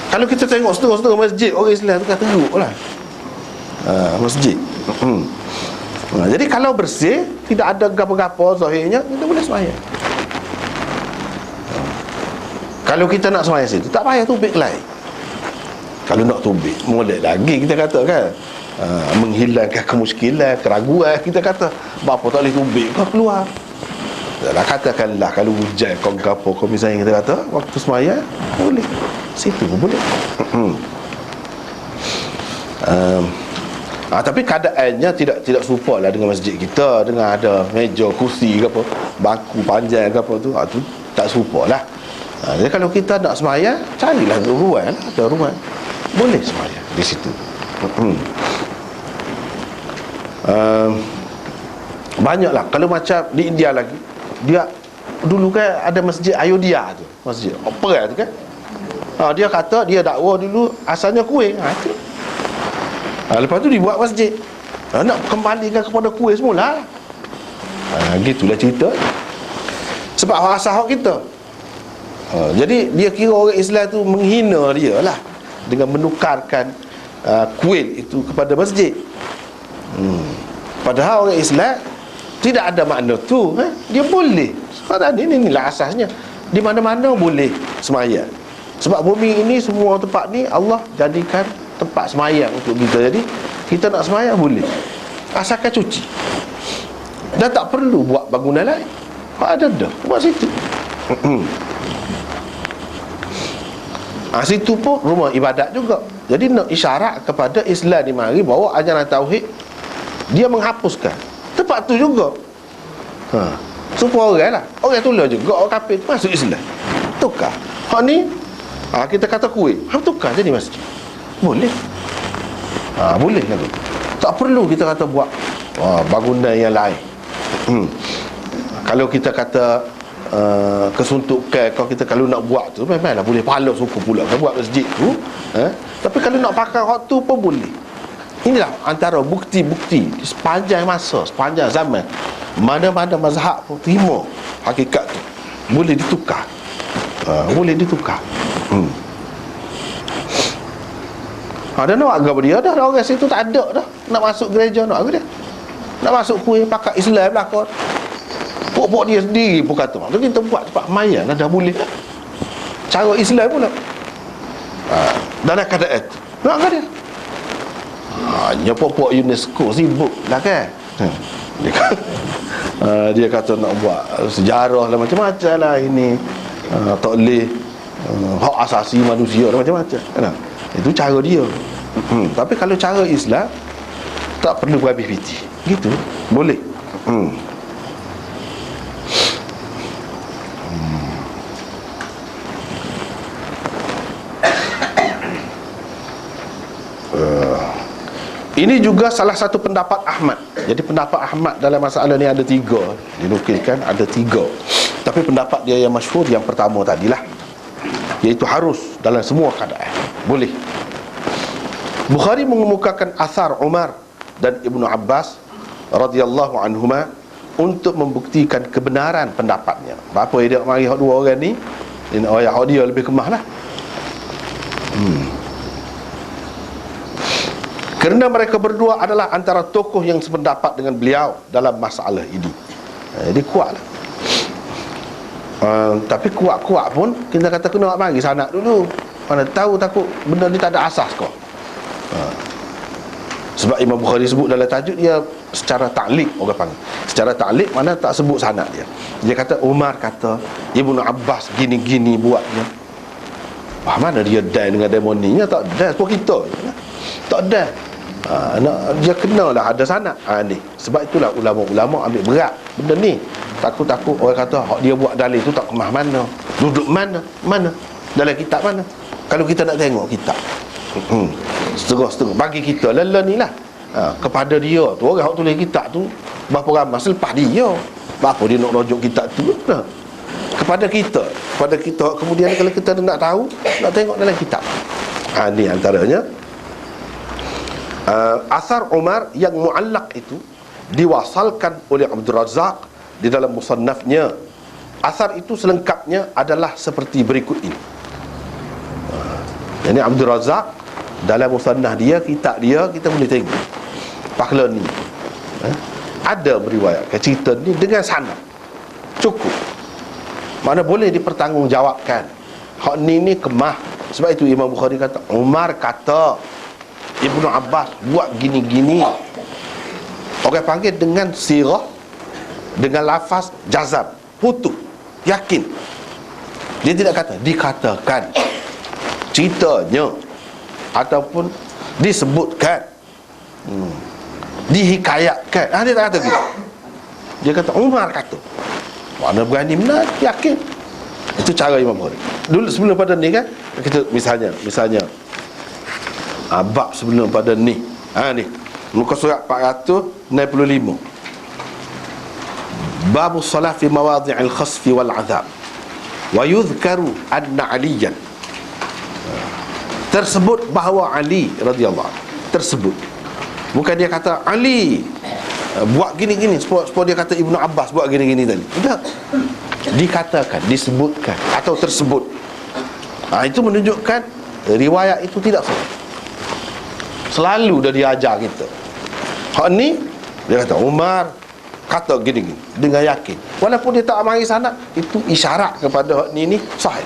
Speaker 1: Kalau kita tengok setengah-setengah masjid orang Islam tu kata teruk lah masjid. Jadi kalau bersih, tidak ada gapo-gapo zahirnya, kita boleh sembahyang. Kalau kita nak sembahyang situ, tak payah tubik lain. Kalau nak tubik, molek lagi kita kata kan, menghilangkan kemuskilan, keraguan. Kita kata bapa tak boleh tubik, kau keluar. Katakanlah kalau hujan kau gapo, kau misalnya kita kata waktu sembahyang boleh, situ pun boleh. Tapi keadaannya tidak serupa lah dengan masjid kita, dengan ada meja, kursi ke apa, bangku panjang ke apa tu, tu tak serupa lah. Jadi kalau kita nak sembahyang, carilah ruang lah, ada ruang, boleh sembahyang di situ. Banyaklah. Kalau macam di India lagi, dia dulu kan ada masjid Ayodhya tu, masjid opera tu kan. Dia kata dia dakwa dulu asalnya kuih. Lepas tu dibuat masjid. Nak kembalikan kepada kuih semula. Gitulah cerita. Sebab hak asal hak kita. Jadi dia kira orang Islam tu menghina dia lah dengan menukarkan kuil itu kepada masjid. Padahal orang Islam tidak ada makna tu. Dia boleh. Sekarang inilah asasnya. Di mana-mana boleh sembahyang. Sebab bumi ini, semua tempat ni Allah jadikan tempat sembahyang untuk kita. Jadi kita nak sembahyang boleh, asalkan cuci. Dan tak perlu buat bangunan lain. Ada dah buat situ. Situ pun rumah ibadat juga. Jadi nak isyarat kepada Islam di mari bawa ajaran tauhid. Dia menghapuskan tempat tu juga. Supaya orang lah, orang tolong juga orang kafir masuk Islam, tukar. Hak ni kita kata kuih, tukar jadi masjid. Boleh. Boleh lagu. Tak perlu kita kata buat bangunan yang lain. Kalau kita kata kesuntukan, kalau nak buat tu memanglah boleh pahala suku pula kan buat masjid tu. Tapi kalau nak pakai hak tu pun boleh. Inilah antara bukti-bukti sepanjang masa, sepanjang zaman, mana-mana mazhab pun terima hakikat tu. Boleh ditukar. Boleh ditukar. Dan nak agak dia dah, orang situ tak ada dah. Nak masuk gereja nak agak dia. Nak masuk kuih pakai Islam belakang. Pok-pok dia sendiri pun kata, jadi kita buat cepat mayan dah boleh. Cara Islam pula. Dalam keadaan itu nak agak dia. Hanya pok-pok UNESCO sibuk lah kan. Dia kata nak buat sejarah lah, macam-macam lah ini. Tak boleh hak asasi manusia lah, macam-macam kan? Itu cara dia. Tapi kalau cara Islam, tak perlu berhabis piti. Gitu, boleh. Ini juga salah satu pendapat Ahmad. Jadi pendapat Ahmad dalam masalah ni ada 3, dinukilkan ada 3. Tapi pendapat dia yang masyhur yang pertama tadilah, iaitu harus dalam semua keadaan boleh. Bukhari mengemukakan asar Umar dan Ibnu Abbas radhiyallahu anhuma untuk membuktikan kebenaran pendapatnya. Apa dia mari hak dua orang ni, hak dia lebih kemahlah. Kerana mereka berdua adalah antara tokoh yang sependapat dengan beliau dalam masalah ini. Jadi kuatlah. Tapi kuat-kuat pun kita kata kena bagi sanak dulu. Mana tahu takut benda ni tak ada asas kau. Sebab Imam Bukhari sebut dalam tajuk dia secara ta'liq, orang panggil. Secara ta'liq mana tak sebut sanad dia. Dia kata Umar kata, Ibnu Abbas gini-gini buatnya. Wah, mana dia dan dengan demoninya? Tak ada, sebab kita tak ada. Dia kenalah ada sanad. Ni. Sebab itulah ulama-ulama ambil berat benda ni. Takut-takut orang kata hak dia buat dalil tu tak kemah mana. Duduk mana? Dalam kitab mana? Kalau kita nak tengok kitab, setengah-setengah bagi kita lala ni lah, kepada dia tu orang yang tulis kitab tu berapa ramai selepas dia, berapa dia nak rujuk kitab tu, kepada kita kemudian kalau kita nak tahu, nak tengok dalam kitab. Ni antaranya asar Umar yang muallak itu diwasalkan oleh Abdul Razak di dalam musannafnya. Asar itu selengkapnya adalah seperti berikut ini. Jadi Abdul Razak dalam musannaf dia, kitab dia, kita boleh tengok pakhla ni ada beriwayatkan cerita ni dengan sanad cukup, mana boleh dipertanggungjawabkan hak ni kemah. Sebab itu Imam Bukhari kata Umar kata Ibnu Abbas buat gini-gini. Orang panggil dengan sirah, dengan lafaz jazam, putus, yakin. Dia tidak kata dikatakan, ceritanya, ataupun disebutkan, dihikayatkan. Dia tak kata gitu. Dia kata Umar kata. Mana berani benar, yakin. Itu cara Imam Bukhari. Dulu sebelum pada ni kan, kita misalnya bab sebelum pada ni, ni muka surat 465, bab salat fi mawadhi'il khasfi wal 'adhab wa yudhkaru anna aliyan, tersebut bahawa Ali radhiyallahu anhu, tersebut, bukan dia kata Ali buat gini-gini supaya dia kata Ibnu Abbas buat gini-gini tadi. Tidak, dikatakan, disebutkan atau tersebut. Itu menunjukkan riwayat itu tidak salah. Selalu dah diajar kita. Hak ni dia kata Umar kata gini-gini dengan yakin, walaupun dia tak mari sanad, itu isyarat kepada hak ni sahih.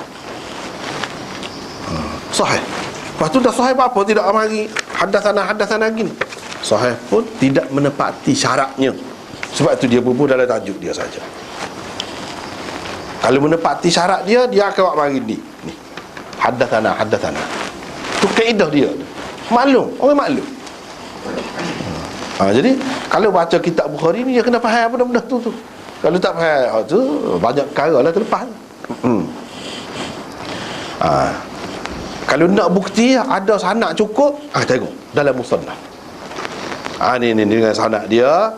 Speaker 1: Sahih. Lepas tu dah sahih apa tidak mari hadatsana gini. Sahih pun tidak menepati syaratnya. Sebab itu dia bubuh dalam tajuk dia saja. Kalau menepati syarat dia akan buat mari ni. Hadatsana. Itu kaedah dia. Maklum, orang maklum. Jadi kalau baca kitab Bukhari ni dia kena faham benda-benda tu. Kalau tak faham tu banyak perkara lah terlepas. Kalau nak bukti ada sanad cukup, tengok dalam musannaf. Ni dengan sanad dia,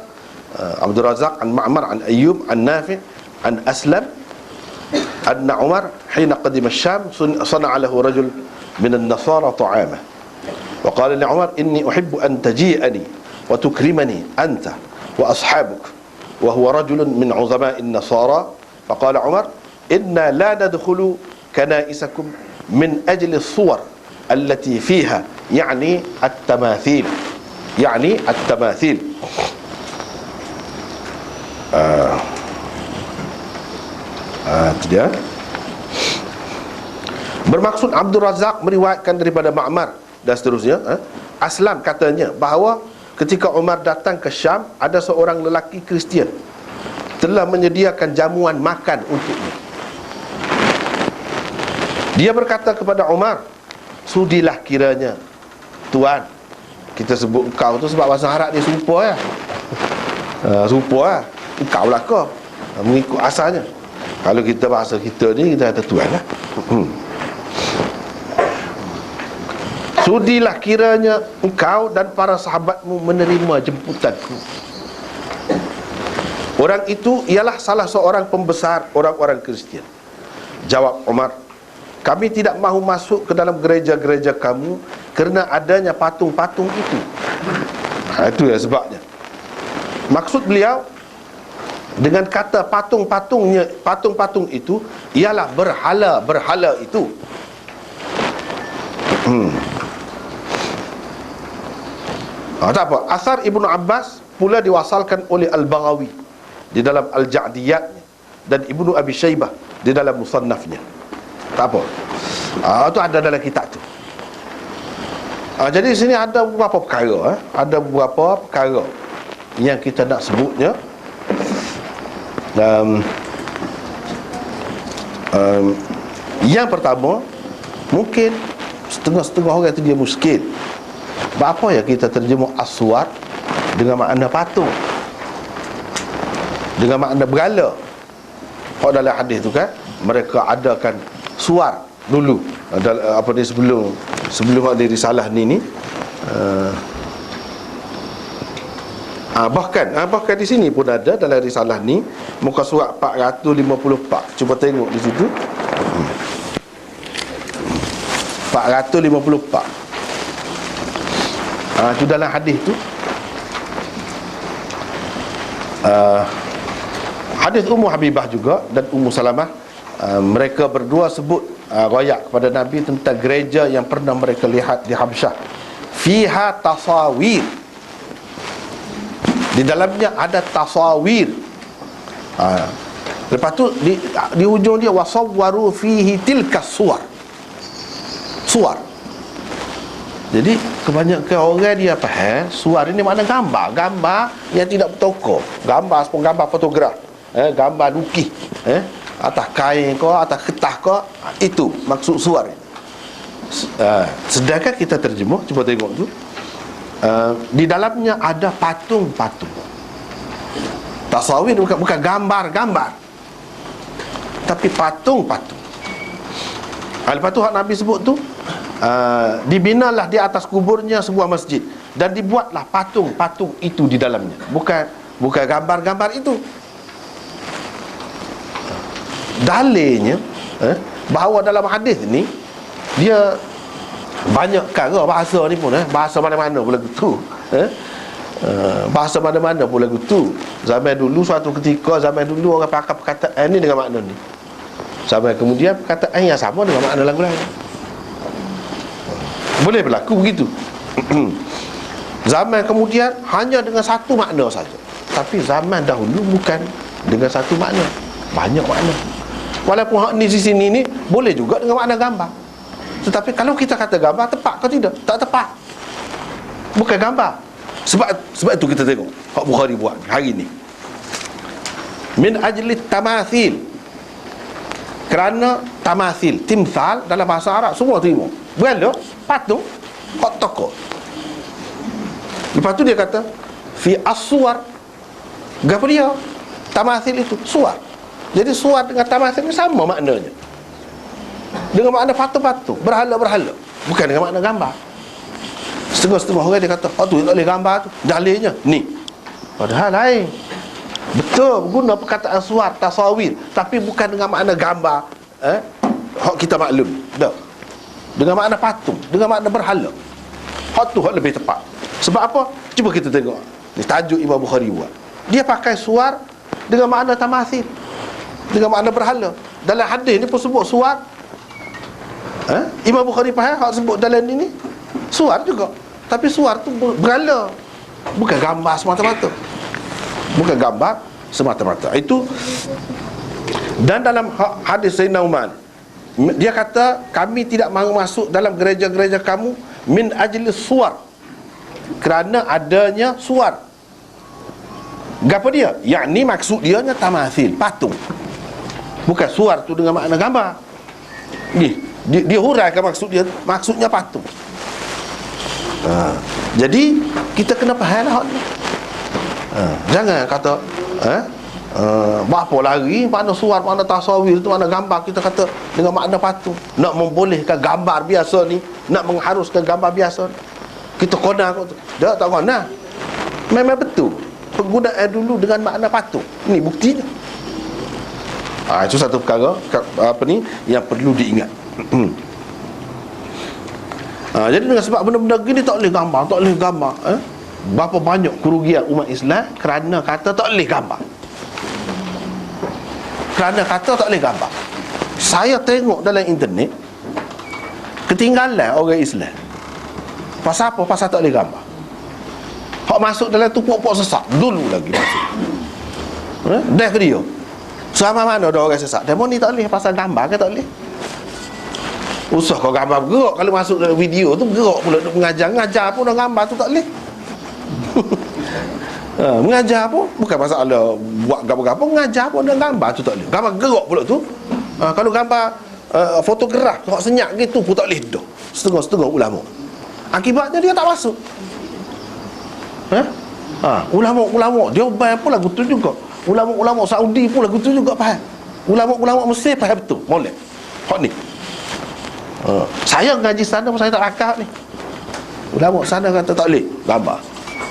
Speaker 1: Abdul Razak an Ma'mar an Ayyub an Nafi' an Aslam anna Umar hina qadima Syam sana'a lahu rajul min an-nasara ta'ama wa qala li Umar inni uhibbu an taji'ani wa tukrimani anta wa ashabuk wa huwa rajulun min 'uzama'i an-nasara faqala Umar inna la nadkhulu kanaisakum min ajli as-suwar allati fiha yani at-tamathil, yani at-tamathil. Itu dia. Bermaksud Abdul Razak meriwayatkan daripada Ma'mar dan seterusnya. Aslam katanya bahawa ketika Umar datang ke Syam, ada seorang lelaki Kristian telah menyediakan jamuan makan untuknya. Dia berkata kepada Umar, sudilah kiranya Tuan, kita sebut engkau tu sebab bahasa Arab dia serupa serupa engkau lah kau, mengikut asalnya. Kalau kita bahasa kita ni, kita kata Tuan lah. sudilah kiranya engkau dan para sahabatmu menerima jemputanku. Orang itu ialah salah seorang pembesar orang-orang Kristian. Jawab Umar, kami tidak mahu masuk ke dalam gereja-gereja kamu kerana adanya patung-patung itu. Itu ya sebabnya. Maksud beliau dengan kata patung-patung itu ialah berhala-berhala itu. Tak apa. Asar Ibnu Abbas pula diwasalkan oleh Al-Baghawi di dalam Al-Ja'diyatnya dan Ibnu Abi Syaibah di dalam Musannafnya. Tak apa. Itu ada dalam kitab tu. Jadi di sini ada beberapa perkara, ada beberapa perkara yang kita nak sebutnya. Yang pertama, mungkin setengah-setengah orang tu dia muskil. Apa ya kita terjemah aswar dengan makna patung, dengan makna berhala. Kalau dalam hadis tu kan, mereka adakan suar dulu. Apa ni sebelum ada risalah ni bahkan di sini pun ada dalam risalah ni, muka surat 454. Cuba tengok di situ. 454. Itu dalam hadis tu. Hadis Ummu Habibah juga dan Ummu Salamah, mereka berdua sebut royak kepada Nabi tentang gereja yang pernah mereka lihat di Habsyah. Fiha tasawir, di dalamnya ada tasawir. Lepas tu di ujung dia wasawwaru fihi tilka suwar. Jadi kebanyakan orang dia faham suar ini makna gambar yang tidak bertokok, gambar fotograf, gambar lukis, atas kain ke, atas kertas ke, itu maksud suar. Sedangkan kita terjemah, cuba tengok tu, di dalamnya ada patung-patung. Tasawir bukan gambar-gambar, tapi patung-patung. Lepas tu hak Nabi sebut tu, dibinalah di atas kuburnya sebuah masjid dan dibuatlah patung-patung itu di dalamnya. Bukan gambar-gambar itu. Dalilnya bahawa dalam hadis ni dia banyak perkara bahasa ni pun bahasa mana-mana pun lagu tu. Bahasa mana-mana pun lagu tu. Zaman dulu, suatu ketika zaman dulu orang pakai perkataan ni dengan makna ni. Sampai kemudian perkataan yang sama dengan makna lagu lain. Boleh berlaku begitu. Zaman kemudian hanya dengan satu makna saja. Tapi zaman dahulu bukan dengan satu makna, banyak makna. Walaupun hak ni di sini ni boleh juga dengan makna gambar. Tetapi kalau kita kata gambar, tepat ke tidak? Tak tepat. Bukan gambar. Sebab itu kita tengok hak Bukhari buat hari ni. Min ajli tamathil. Kerana tamathil, timsal dalam bahasa Arab semua terima. Berhala, patung, hak tokoh. Lepas tu dia kata fi aswar. Apa dia? Tamathil itu suar. Jadi suar dengan tamathil ni sama maknanya. Dengan makna patung-patung, berhala-berhala, bukan dengan makna gambar. Setengah-setengah orang dia kata, tu tak boleh gambar tu. Dalilnya ni. Padahal lain. Betul guna perkataan suar, tasawir, tapi bukan dengan makna gambar. Hak kita maklum. Dah. Dengan makna patung, dengan makna berhala. Hak tu hak lebih tepat. Sebab apa? Cuba kita tengok. Ni tajuk Imam Bukhari buat. Dia pakai suar dengan makna tamathil, dengan makna berhala. Dalam hadis ni pun sebut suar. Imam Bukhari faham hak sebut dalam ni suar juga. Tapi suar tu berhala, bukan gambar semata-mata. Bukan gambar semata-mata. Itu. Dan dalam hadis Sayyidina Umar, dia kata kami tidak mahu masuk dalam gereja-gereja kamu min ajli suar, kerana adanya suar. Apa dia? Yakni maksud dia nya tamathil, patung. Bukan suar tu dengan makna gambar. Dia huraikan maksud dia, maksudnya patung. Jadi kita kena faham lah. Jangan kata Berapa lagi mana surat, mana tasawir tu, mana gambar, kita kata dengan makna patung. Nak membolehkan gambar biasa ni, nak mengharuskan gambar biasa ni, kita kona kot tu. Dah tak kona. Memang betul penggunaan dulu dengan makna patung. Ini buktinya. Itu satu perkara yang perlu diingat. Jadi dengan sebab benda-benda gini tak boleh gambar, tak boleh gambar. Berapa banyak kerugian umat Islam kerana kata tak boleh gambar. Kerana kata tak boleh gambar. Saya tengok dalam internet ketinggalan orang Islam. Pasal apa? Pasal tak boleh gambar. Hak masuk dalam tu puak-puak sesat dulu lagi masuk. Dah ke dia. Selama mana ada orang sesat? Demo ni tak boleh pasal gambar ke tak boleh? Usah kau gambar gerak. Kalau masuk dalam video tu gerak pula duk mengajar pun dah gambar tu tak boleh. Mengajar pun bukan masalah buat gambar-gambar, mengajar pun dah gambar tu tak boleh. Gambar gerak pula tu. Kalau gambar fotograf hak senyap gitu pun tak boleh dah. Setengah-setengah ulama. Akibatnya dia tak masuk. Ulama-ulama dia ubah pun lagu tu juga. Ulama-ulama Saudi pun lagu tu juga faham. Ulama-ulama Mesir faham betul. Molek. Hak ni. Saya ngaji sana pun saya tak rakam ni. Ulama sana kata tak boleh gambar.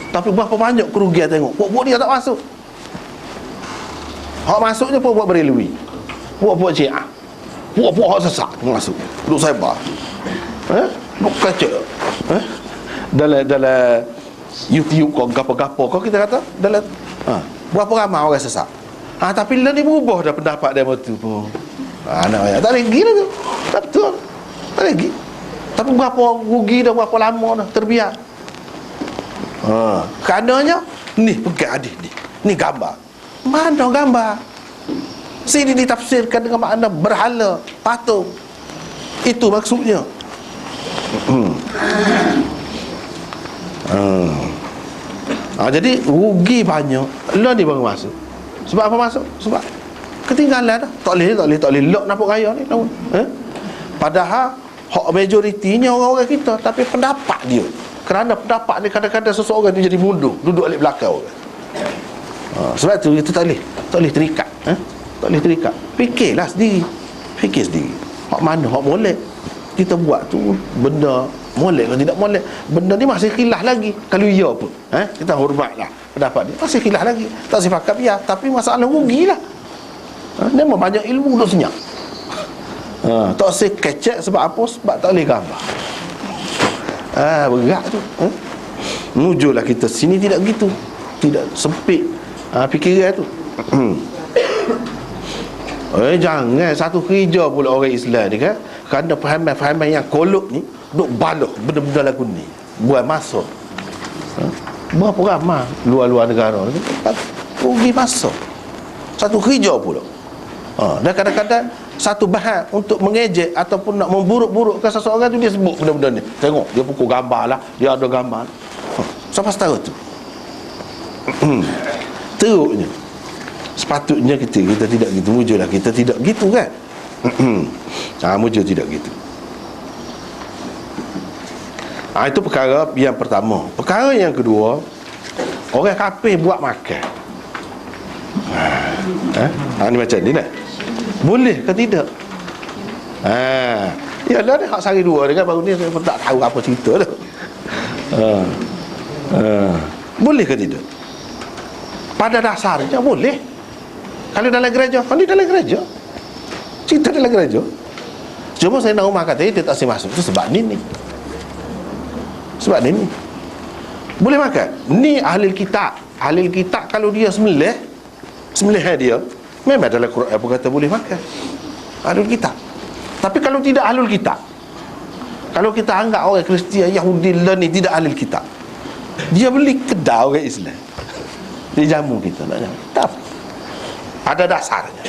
Speaker 1: Tapi berapa banyak kerugian tengok. Buat dia tak masuk. Hak masuknya pun buat berelui. Buat Syiah. Buat hak sesat masuk. Duk sebar. Duk kacau. Dalam YouTube kau gapo-gapo kau kita kata dalam berapa ramai orang sesat. Tapi lah ni berubah dah pendapat dia betul pun. Nak tak lagi lah tu. Tak betul. Tak lagi. Tapi berapa rugi dah, berapa lama dah terbiar. Keadaannya ni pegang hadis ni gambar. Mana gambar? Sini ditafsirkan dengan makna berhala, patung. Itu maksudnya. Jadi rugi banyak. Lah ni baru masuk. Sebab apa masuk? Sebab ketinggalan dah. Tak boleh lock nampak raya ni. Padahal hak majoritinya orang-orang kita, tapi pendapat dia. Kerana pendapat ni kadang-kadang seseorang dia jadi mundur, duduk alik belakang orang. Sebab tu itu tak boleh terikat. Tak boleh terikat. Fikirlah sendiri. Fikir sendiri. Hak mana hak molek kita buat tu benda molek atau tidak molek. Benda ni masih khilaf lagi. Kalau ya pun kita hormatlah pendapat dia. Masih khilaf lagi. Tak sepakat biar, tapi masalah rugilah. Dia banyak ilmu duk senyap. Tak usah kecek sebab apa? Sebab tak boleh gambar. Berat tu. Menujulah kita sini tidak gitu. Tidak sempit fikiran tu. Jangan satu kerja pula orang Islam ni kan. Kerana fahaman yang kolok ni duk baloh benda-benda lagu ni. Buat masa. Berapa ramai luar-luar negara ni rugi masa. Satu kerja pula. Dan kadang-kadang satu bahan untuk mengejek ataupun nak memburuk-burukkan seseorang tu dia sebut benda-benda ni. Tengok dia pukul gambar lah, dia ada gambar. Siapa tahu tu? Teruknya. Sepatutnya kita tidak gitu. Mujurlah kita tidak gitu kan. Mujur tidak gitu. Itu perkara yang pertama. Perkara yang kedua, orang kafir buat makan. Ini macam ni lah. Boleh ke tidak? Yalah dia hak sehari dua dia kan, baru ni saya pun tak tahu apa cerita tu. Boleh ke tidak? Pada dasarnya boleh. Kalau dalam gereja, kalau dalam gereja, cerita dalam gereja. Cuma saya nak rumah kata dia tak boleh masuk tu sebab ni. Sebab ni. Boleh makan. Ni ahli kitab. Ahli kitab kalau dia sembelih dia memang dalam Quran apa kata boleh makan. Ahlul kitab. Tapi kalau tidak ahlul kitab, kalau kita anggap orang Kristian, Yahudi ni tidak ahlul kitab, dia beli kedai orang Islam, dia jamu kita nak jamu. Tak. Ada dasarnya.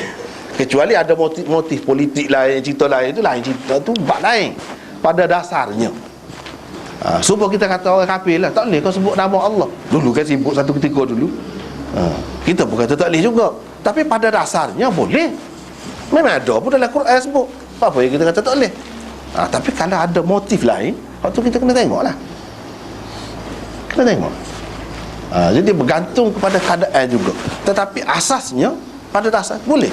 Speaker 1: Kecuali ada motif politik lain, cerita lain, itu lain cerita, tu bab lain. Pada dasarnya supaya kita kata orang kafir lah, tak boleh kau sebut nama Allah. Dulu kan sibuk satu ketika dulu. Kita bukan tak boleh juga. Tapi pada dasarnya boleh. Memang ada pun dalam Quran sebut. Apa yang kita kata tak boleh. Tapi kalau ada motif lain, waktu kita kena tengok lah. Kena tengok. Jadi bergantung kepada keadaan juga. Tetapi asasnya, pada dasar boleh.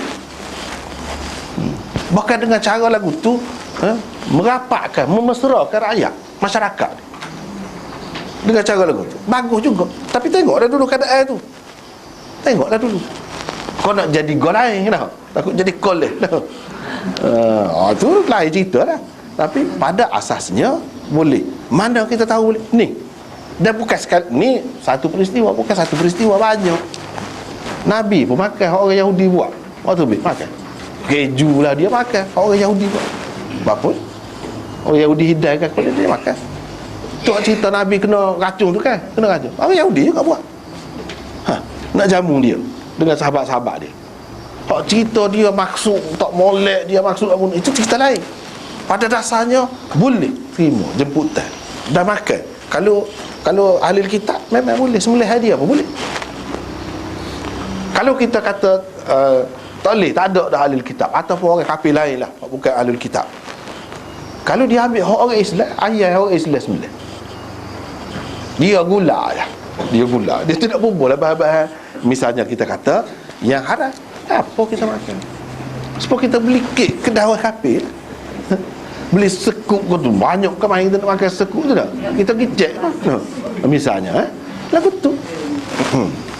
Speaker 1: Bahkan dengan cara lagu tu merapatkan, memesrakan rakyat, masyarakat dengan cara lagu tu. Bagus juga. Tapi tengoklah dulu keadaan tu. Tengoklah dulu. Kau nak jadi gol lain dah. Takut jadi gol dah. Tu lain cerita lah. Tapi pada asasnya boleh. Mana kita tahu boleh? Ni. Dan bukan sekali ni satu peristiwa, bukan satu peristiwa, banyak. Nabi pun makan orang Yahudi buat. Waktu tu makan. Keju lah dia makan orang Yahudi buat. Apa? Orang Yahudi hidayah kan dia makan. Tu cerita Nabi kena racun tu kan? Kena racun. Orang Yahudi juga buat. Nak jamu dia dengan sahabat-sahabat dia. Hak cerita dia maksud tak molek, dia maksud apa, itu cerita lain. Pada dasarnya boleh terima jemputan dan makan. Kalau ahli kitab memang boleh sembelih hadiah apa boleh. Kalau kita kata tak boleh, tak ada dah ahli kitab ataupun orang kafir lain lah, bukan ahli kitab. Kalau dia ambil hak orang Islam, ayah orang Islam sembelih, dia gula lah. Dia tidak bubuh lah bahan-bahan. Misalnya kita kata yang haram, apa kita makan? Sebab kita beli kek kedai orang kafir, beli sekuk tu banyak ke main kita nak makan sekuk tu dah. Kita pergi cek misalnya lagu tu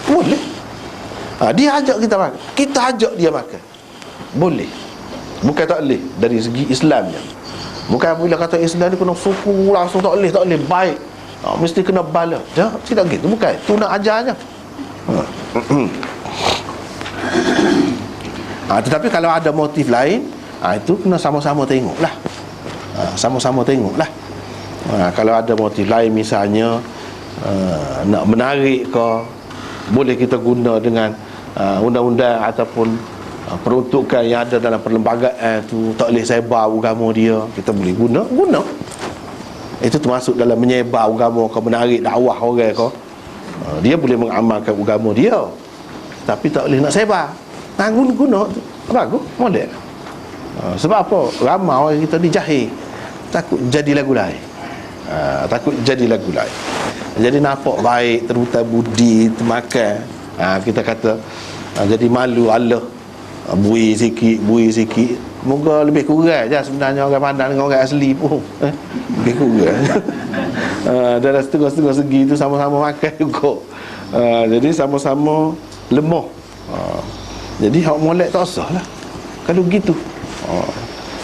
Speaker 1: boleh. Dia ajak kita makan, kita ajak dia makan, boleh. Bukan tak boleh dari segi Islamnya. Bukan bila kata Islam ni kena suku langsung tak boleh baik, mesti kena bala. Tidak gitu, bukan. Tu nak ajarnya. Tetapi kalau ada motif lain, itu kena sama-sama tengoklah. Sama-sama tengoklah. Kalau ada motif lain, misalnya nak menarik ke, boleh kita guna dengan undang-undang ataupun peruntukan yang ada dalam perlembagaan tu, tak boleh sebar agama dia, kita boleh guna. Itu termasuk dalam menyebar agama ke, menarik dakwah orang ke. Dia boleh mengamalkan agama dia, tapi tak boleh nak sebar. Guna tu bagus, model. Sebab apa? Ramai orang kita ni jahil, takut jadi lagu lain. Takut jadi lagu lain. Jadi nampak baik, terutam budi, termakan. Kita kata jadi malu Allah, bui sikit. Moga lebih kurang je sebenarnya orang pandang dengan orang asli pun. Lebih kurang. Dalam setengah-setengah segi tu sama-sama makan juga. Jadi sama-sama lemah. Jadi hak molek tak usah lah kalau gitu.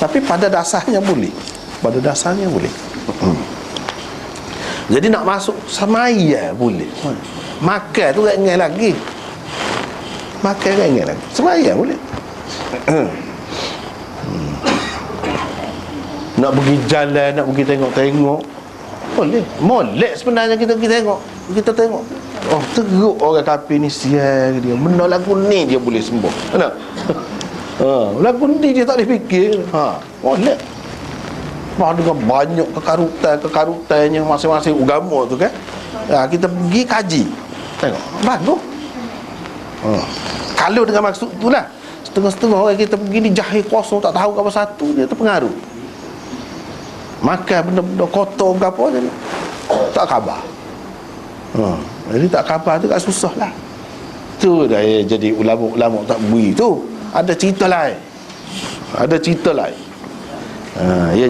Speaker 1: Tapi pada dasarnya boleh. Pada dasarnya boleh. Jadi nak masuk semaya boleh. Makan tu tak ingat lagi. Makan tak ingat lagi. Semaya boleh. Nak pergi jalan, nak pergi tengok-tengok, boleh. Molek sebenarnya kita pergi tengok. Kita tengok, oh teruk orang kafir ni, sial dia. Benda lagu ni dia boleh sembuh. Kenapa? Lagu ni dia tak boleh fikir. Molek. Dengan banyak kekarutannya masing-masing agama tu kan. Kita pergi kaji, tengok, bagus. Kalau dengan maksud itulah, setengah-setengah orang kita pergi ni jahil kosong, tak tahu apa satu, dia terpengaruh. Makan benda-benda kotor ke apa, jadi tak khabar. Jadi tak khabar tu kan susah lah. Tu dah jadi ulama-ulama tak bui tu. Ada cerita lain. Ia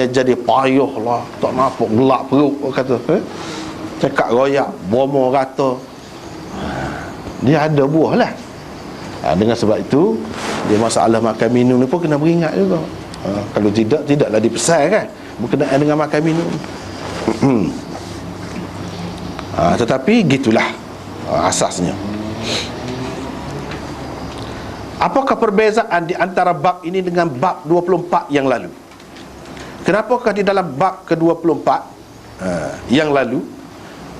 Speaker 1: jadi payah lah, tak nampak, gelap perut kata. Cakap royak, bomo kata. Dia ada buah lah. Dengan sebab itu, dia masalah makan minum ni pun kena beringat juga. Kalau tidaklah dipesan kan, berkenaan dengan makan minum. Tetapi gitulah asasnya. Apakah perbezaan di antara bab ini dengan bab 24 yang lalu? Kenapakah di dalam bab ke-24 yang lalu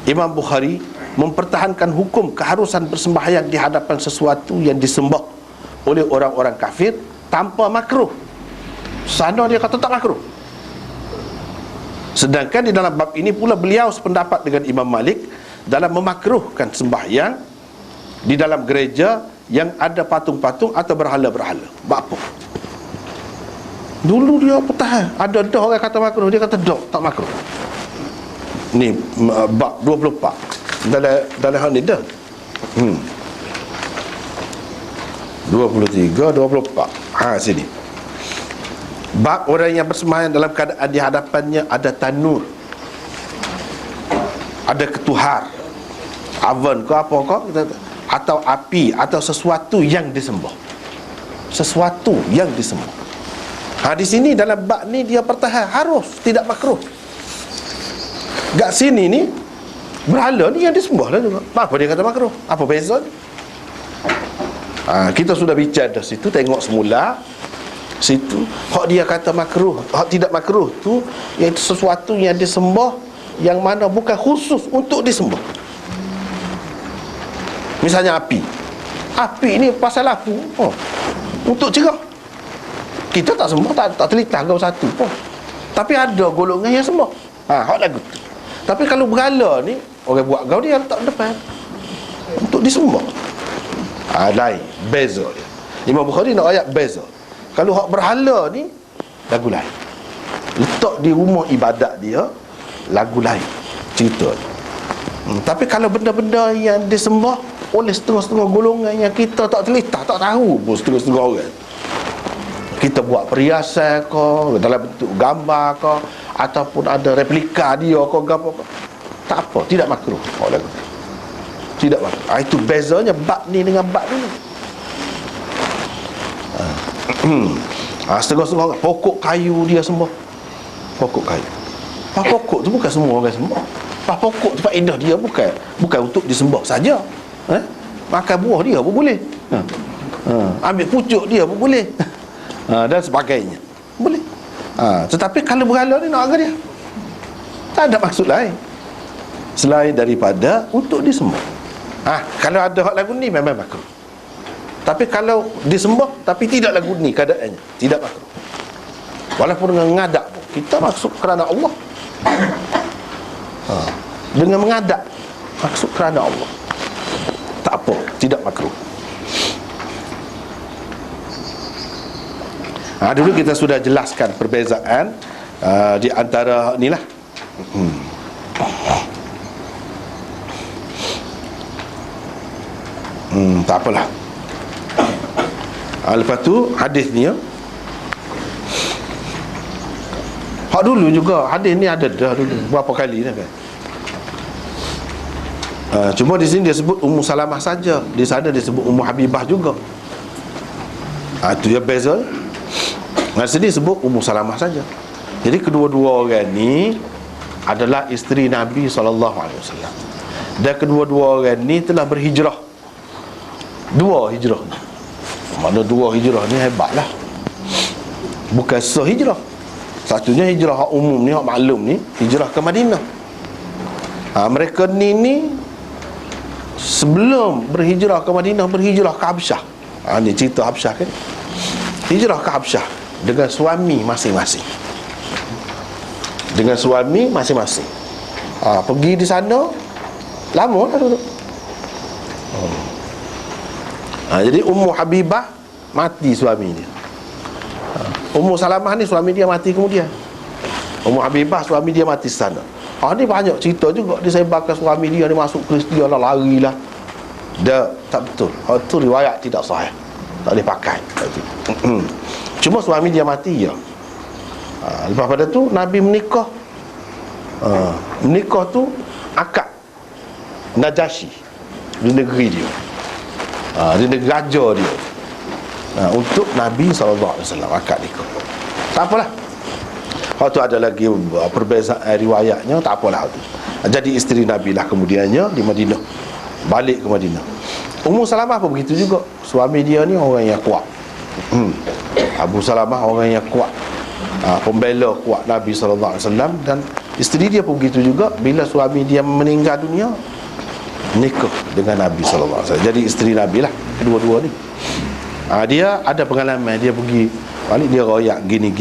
Speaker 1: Imam Bukhari mempertahankan hukum keharusan bersembahyang di hadapan sesuatu yang disembah oleh orang-orang kafir tanpa makruh? Sana dia kata tak makruh. Sedangkan di dalam bab ini pula beliau sependapat dengan Imam Malik dalam memakruhkan sembahyang di dalam gereja yang ada patung-patung atau berhala-berhala. Bab apa? Dulu dia pertahan, ada orang kata makruh, dia kata tak makruh. Ni bab 24. dalam hal ni dah. 23, 24. Sini. Bab orang yang bersembahyang dalam keadaan di hadapannya ada tanur, ada ketuhar, oven ke apa ke, atau api, atau sesuatu yang disembah. Sesuatu yang disembah. Di sini dalam bab ni dia pertahan harus tidak makruh. Gak sini ni berhala ni yang disembah lah juga. Apa dia kata makruh? Apa beza ni? Kita sudah bicara dah situ, tengok semula situ hak dia kata makruh, hak tidak makruh tu iaitu sesuatu yang disembah yang mana bukan khusus untuk disembah. Misalnya api ni pasal lampu, untuk cerah. Kita tak sembah, tak telitah kau satu pun, tapi ada golongan yang sembah. Hak lagu tu. Tapi kalau berhala ni orang buat kau dia letak depan untuk disembah. Lain, beza dia. Imam Bukhari nak ayat beza. Kalau hak berhala ni lagu lain, letak di rumah ibadat dia lagu lain cerita ni. Tapi kalau benda-benda yang disembah oleh setengah-setengah golongan yang kita tak telitah, tak tahu pun setengah-setengah orang, kita buat perhiasan ke dalam bentuk gambar ke, ataupun ada replika dia ke apa, tak apa, tidak makruh. Lagu tidak makruh. Itu bezanya bab ni dengan bab ni. Setengah-setengah pokok kayu dia sembah. Pokok kayu. Pokok tu bukan semua orang sembah. Pokok tu faedah dia bukan untuk disembah saja. Makan buah dia pun boleh. Ambil pucuk dia pun boleh. Dan sebagainya. Boleh. Tetapi kalau berhala ni nak agak dia, tak ada maksud lain selain daripada untuk disembah. Kalau ada hak lagu ni memang makruh. Tapi kalau disembah tapi tidak lagu ni keadaannya, tidak makruh. Walaupun dengan mengadap pun, kita maksud kerana Allah. Dengan mengadap maksud kerana Allah, tak apa, tidak makruh. Dulu kita sudah jelaskan perbezaan di antara ni lah. Tak apalah. Lepas tu hadis ni hak dulu juga, hadis ni ada dah dulu berapa kali dah kan. Cuma di sini dia sebut Ummu Salamah saja, di sana dia sebut Ummu Habibah juga. Itu dia beza. Di sini sebut Ummu Salamah saja. Jadi kedua-dua orang ni adalah isteri Nabi SAW. Dan kedua-dua orang ni telah berhijrah. Dua hijrah. Mana dua hijrah ni hebatlah. Bukan sehijrah. Satunya hijrah hak umum ni, hak maklum ni, hijrah ke Madinah. Mereka ni sebelum berhijrah ke Madinah, berhijrah ke Habsyah. Ni cerita Habsyah kan. Hijrah ke Habsyah dengan suami masing-masing. Dengan suami masing-masing. Pergi di sana lama dah duduk. Jadi Ummu Habibah mati suami dia. Ummu Salamah ni suami dia mati kemudian. Ummu Habibah suami dia mati sana. Ni banyak cerita juga. Dia sebarkan suami dia ni masuk Kristian lah, larilah. Dia tak betul. Itu riwayat tidak sahih, tak boleh pakai. Cuma suami dia mati ya. Lepas pada tu Nabi menikah. Menikah tu akad Najasyi di negeri dia, di negeri raja dia, untuk Nabi SAW akad nikah. Tak apalah. Waktu ada lagi perbezaan riwayatnya, tak apalah tu. Jadi isteri Nabi lah kemudiannya di Madinah, balik ke Madinah. Ummu Salamah pun begitu juga. Suami dia ni orang yang kuat. Abu Salamah orang yang kuat, pembela kuat Nabi SAW. Dan isteri dia pun begitu juga. Bila suami dia meninggal dunia, nikah dengan Nabi SAW. Jadi isteri Nabi lah kedua-dua ni. Dia ada pengalaman. Dia pergi balik, dia royak gini.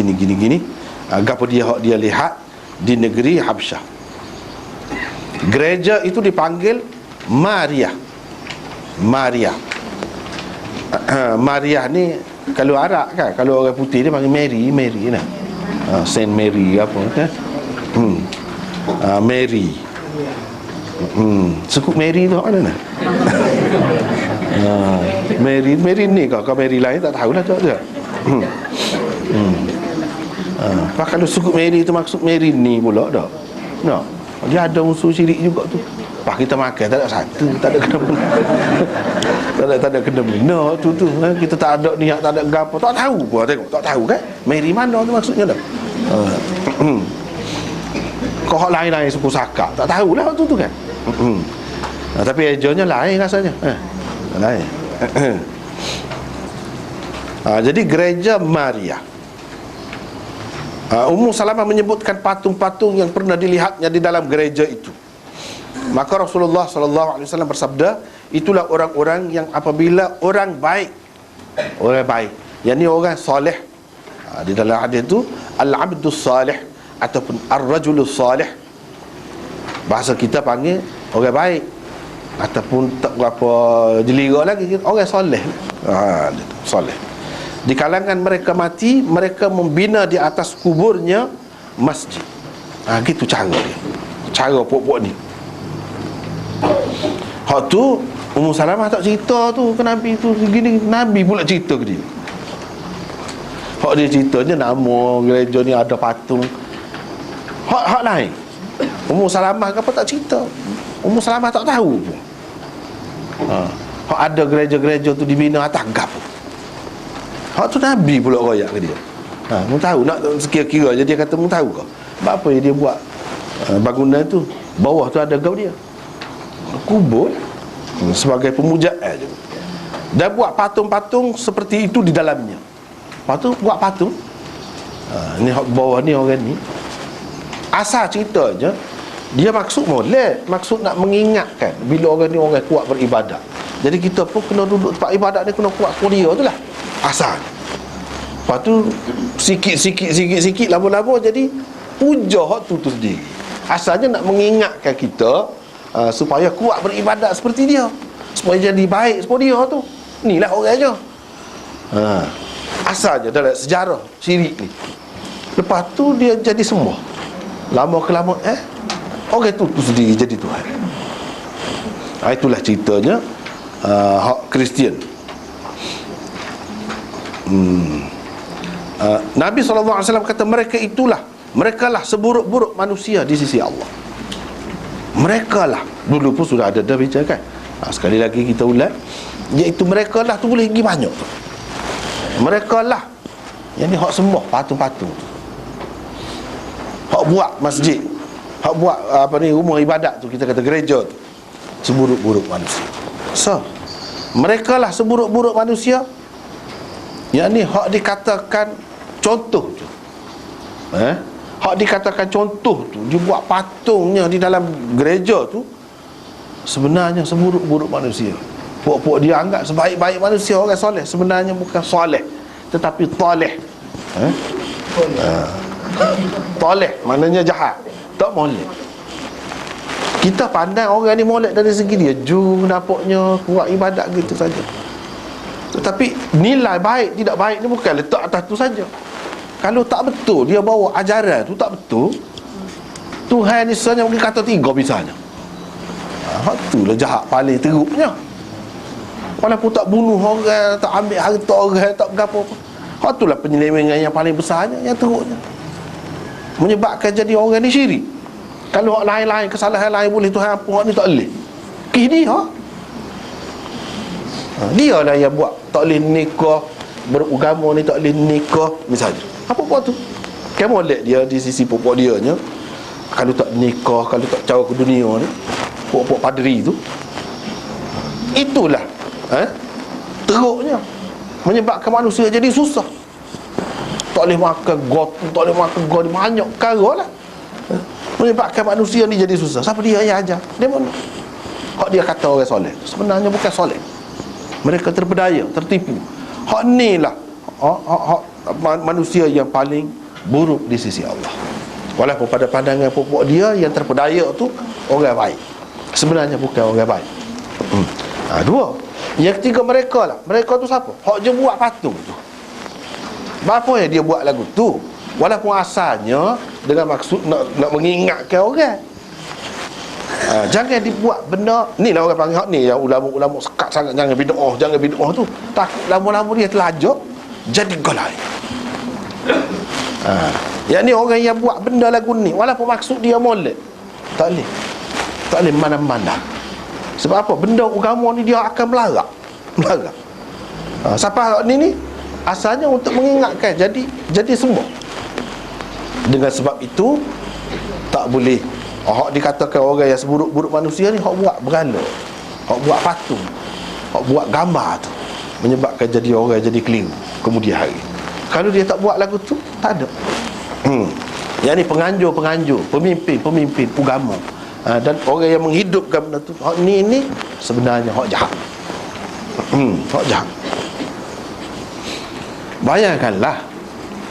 Speaker 1: Apa dia lihat di negeri Habsyah. Gereja itu dipanggil Maria. Maria ni kalau Arab kan, kalau orang putih dia panggil Mary nah. Saint Mary apa kan? Mary. Suku Mary tu mana nak? Mary ni kau Mary lain tak tahulah tu. Kalau suku Mary tu maksud Mary ni pula dah. No. Dia ada unsur syirik juga tu. Pak kita makan tak ada satu, tak ada kena tak ada kena bina tu. Kita tak ada niat, tak ada gapo, tak tahu pun tengok, tak tahu kan? Mary mana tu maksudnya dah. Kau hak lain-lain suku Sakak, tak tahulah tu kan. Tapi ejonya lain rasanya. Lain. Jadi gereja Maria. Ummu Salamah menyebutkan patung-patung yang pernah dilihatnya di dalam gereja itu. Maka Rasulullah SAW bersabda, itulah orang-orang yang apabila orang baik, yang ni orang soleh, di dalam hadis itu al-abdus salih ataupun ar-rajulus salih, bahasa kita panggil orang baik, ataupun tak berapa jelira lagi, orang soleh. Soleh. Di kalangan mereka mati, mereka membina di atas kuburnya masjid. Gitu cara dia, cara puak-puak ni. Hak tu Ummu Salamah tak cerita tu ke Nabi tu gini, Nabi pula cerita ke dia. Hak dia ceritanya nama gereja ni ada patung. Hak lain. Ummu Salamah ke apa tak cerita. Ummu Salamah tak tahu pun. Hak ada gereja-gereja tu dibina atas gap. Hak tu Nabi pula royak ke dia. Mu tahu nak sekira-kira je dia kata mu tahu ke? Apa yang dia buat bangunan tu bawah tu ada gap dia. Kubur sebagai pemujaan je. Dan buat patung-patung seperti itu di dalamnya. Buat patung. Ni hak bawah ni orang ni. Asal cerita je dia maksud molek, maksud nak mengingatkan bila orang ni orang kuat beribadat. Jadi kita pun kena duduk tempat ibadat ni kena kuat dia tu lah. Asal. Lepas tu sikit lama-lama jadi puja hak tu sendiri. Asalnya nak mengingatkan kita supaya kuat beribadat seperti dia, supaya jadi baik seperti dia tu. Inilah orangnya. Asalnya dalam sejarah syirik ni. Lepas tu dia jadi sembah. Lama kelama orang tu sendiri jadi Tuhan. Itulah ceritanya hak Kristian. Nabi SAW kata mereka lah seburuk-buruk manusia di sisi Allah. Mereka lah, dulu pun sudah ada dah bincang kan. Sekali lagi kita ulang, iaitu mereka lah tu boleh pergi banyak tu. Mereka lah yang ni hak sembah patung-patung, hak buat masjid, hak buat rumah ibadat tu, kita kata gereja tu, seburuk-buruk manusia. So mereka lah seburuk-buruk manusia. Yang ni hak dikatakan contoh tu. Hak dikatakan contoh tu, dia buat patungnya di dalam gereja tu, sebenarnya seburuk-buruk manusia. Puak-puak dia anggap sebaik-baik manusia, orang soleh, sebenarnya bukan soleh tetapi taleh. Taleh maknanya jahat, tak molek. Kita pandang orang ni molek dari segi dia nampaknya kuat ibadat gitu saja. Tetapi nilai baik tidak baik ni bukan letak atas tu saja. Kalau tak betul dia bawa ajaran tu tak betul, Tuhan ni sebenarnya mungkin kata 3 misalnya. Hak itulah jahat paling teruknya. Walaupun tak bunuh orang, tak ambil harta orang, tak apa-apa. Hak itulah penyelewengan yang paling besarnya, yang teruknya, menyebabkan jadi orang ni syirik. Kalau hak lain-lain, kesalahan lain boleh Tuhan ampun, hak ni tak boleh. Dia lah yang buat tak boleh nikah, beragama ni tak boleh nikah misalnya. Apa buat tu? Kamu lihat dia di sisi pokok dia nya, kalau tak nikah, kalau tak cawa ke dunia ni, pokok padri tu, itulah teruknya, menyebabkan manusia jadi susah. Tak boleh makan gotu, tak boleh makan gor, banyak perkara lah menyebabkan manusia ni jadi susah. Siapa dia yang ajar? Dia mana? Hak dia kata orang soleh, sebenarnya bukan soleh. Mereka terpedaya, tertipu. Hak ni lah hak manusia yang paling buruk di sisi Allah. Walaupun pada pandangan pokok dia yang terpedaya tu orang baik, sebenarnya bukan orang baik. Dua. Yang ketiga mereka lah. Mereka tu siapa? Hak je buat patung tu. Apa yang dia buat lagu tu? Walaupun asalnya dengan maksud nak mengingatkan orang. Jangan dibuat benda ni lah orang panggil ni yang ulama-ulama sekat sangat, jangan bid'ah tu. Takut lama-lama dia telajak jadi golai. Yang ni orang yang buat benda lagu ni walaupun maksud dia molek, tak boleh mana-mana. Sebab apa? Benda agama ni dia akan melarak. Siapa ni asalnya untuk mengingatkan, jadi semua. Dengan sebab itu tak boleh hak dikatakan orang yang seburuk-buruk manusia ni hak buat berhala, hak buat patung, hak buat gambar tu, menyebabkan jadi orang jadi keliru kemudian hari. Kalau dia tak buat lagu tu, tak ada. Yang ni penganjur, pemimpin agama, dan orang yang menghidupkan benda tu, hak ni sebenarnya hak jahat. Hak jahat. Bayangkanlah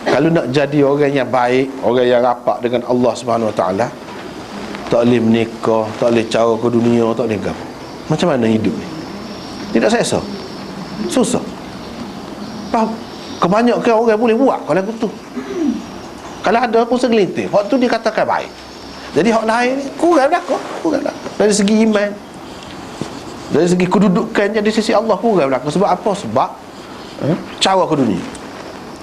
Speaker 1: kalau nak jadi orang yang baik, orang yang rapat dengan Allah Subhanahu Wa Taala, tak boleh menikah, tak boleh cara ke dunia, tak boleh apa. Macam mana hidup ni? Tidak selesa, susah. Kebanyakan orang boleh buat kalau lagu tu. Kalau ada pun segelintir, hak tu dikatakan baik. Jadi hak lain ni kurang dah. Dari segi iman, dari segi kedudukannya di sisi Allah kurang dah. Sebab apa? Sebab cara ke dunia.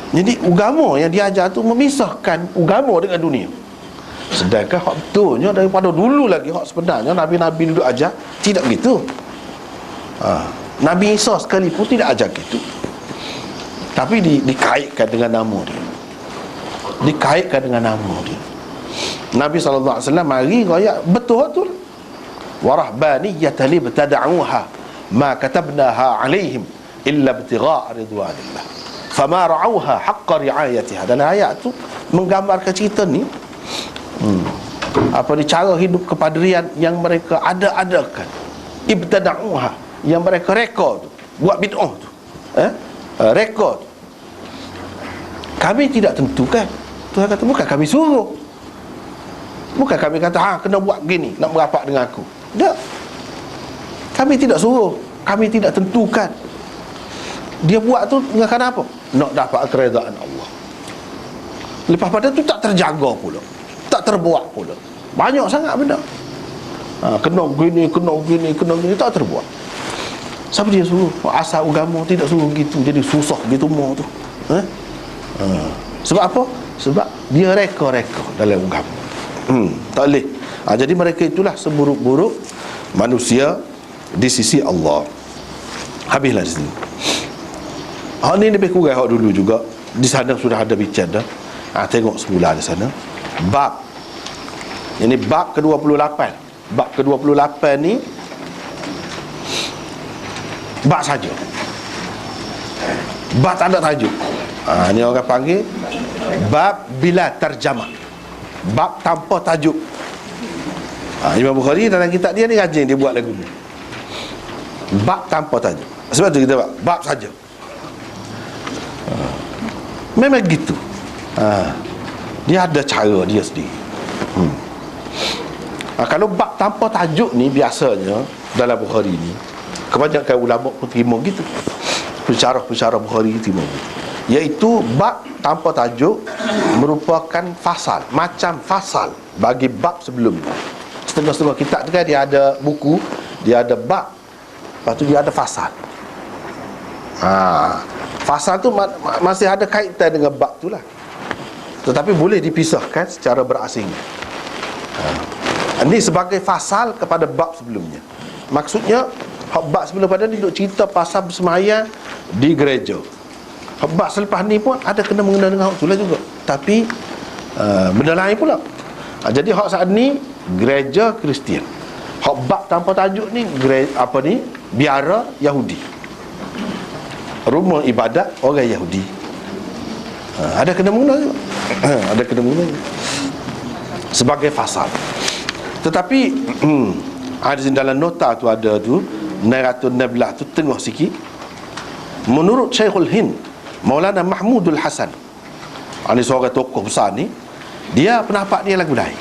Speaker 1: Jadi agama yang diajar tu memisahkan agama dengan dunia. Sedangkan hak betulnya daripada dulu lagi, hak sebenarnya Nabi-Nabi dulu ajar tidak begitu. Nabi Isa sekalipun tidak ajar gitu. Tapi dikaitkan dengan nama dia. Nabi SAW mari raya betul-betul. Warahbaniyatan ibtada'uha ma katabnaha alaihim illa ibtigha'a ridwanillah fama ra'auha haqqa ri'ayatiha. Dan ayat tu menggambarkan cerita ni, apa ni, cara hidup kepadrian yang mereka ada-adakan, ibtada'uha, yang mereka reka tu, buat bid'ah tu, reka tu. Kami tidak tentukan. Tuhan kata bukan kami suruh, bukan kami kata kena buat begini nak merapat dengan aku. Tak, kami tidak suruh, kami tidak tentukan. Dia buat tu dengan kerana apa? Nak dapat keredaan Allah. Lepas pada tu tak terjaga pula, tak terbuat pula. Banyak sangat benda, kena gini, tak terbuat. Siapa dia suruh? Asal agama tidak suruh gitu, jadi susah gitu mau tu. Sebab apa? Sebab dia reka-reka dalam agama. Tak boleh. Jadi mereka itulah seburuk-buruk manusia di sisi Allah. Habislah di sini. Hak ni lebih kurang hak dulu juga. Di sana sudah ada bicara. Tengok semula di sana. Bab, ini bab ke-28. Bab ke-28 ni bab saja. Bab tak ada tajuk. Ni orang panggil bab bila terjemah. Bab tanpa tajuk. Imam Bukhari dalam kitab dia ni rajin dia buat lagu ni. Bab tanpa tajuk. Sebab tu kita buat bab saja. Memang gitu. Dia ada cara dia sendiri. Kalau bab tanpa tajuk ni biasanya dalam Bukhari ni kebanyakan ulama pun terima gitu. Pensyarah Bukhari terima gitu. Iaitu bab tanpa tajuk merupakan fasal, macam fasal bagi bab sebelumnya. Setengah-setengah kitab tu kan dia ada buku, dia ada bab, lepas tu dia ada fasal. Fasal tu masih ada kaitan dengan bab tu lah, tetapi boleh dipisahkan secara berasing. Ini sebagai fasal kepada bab sebelumnya. Maksudnya bab sebelum pada ni duk cerita pasal bersemayam di gereja. Bab selepas ni pun ada kena mengena dengan hak tu lah juga, tapi benda lain pula. Jadi hak saat ni gereja Kristian. Hak bab tanpa tajuk ni biara Yahudi, rumah ibadat orang Yahudi. Ada kena mengena juga. Ada kena mengena sebagai fasal. Tetapi ada dalam nota tu, ada tu 916 tu tengah sikit. Menurut Syekhul Hind Maulana Mahmudul Hasan, ini seorang tokoh besar ni, dia pendapat dia lagu lain.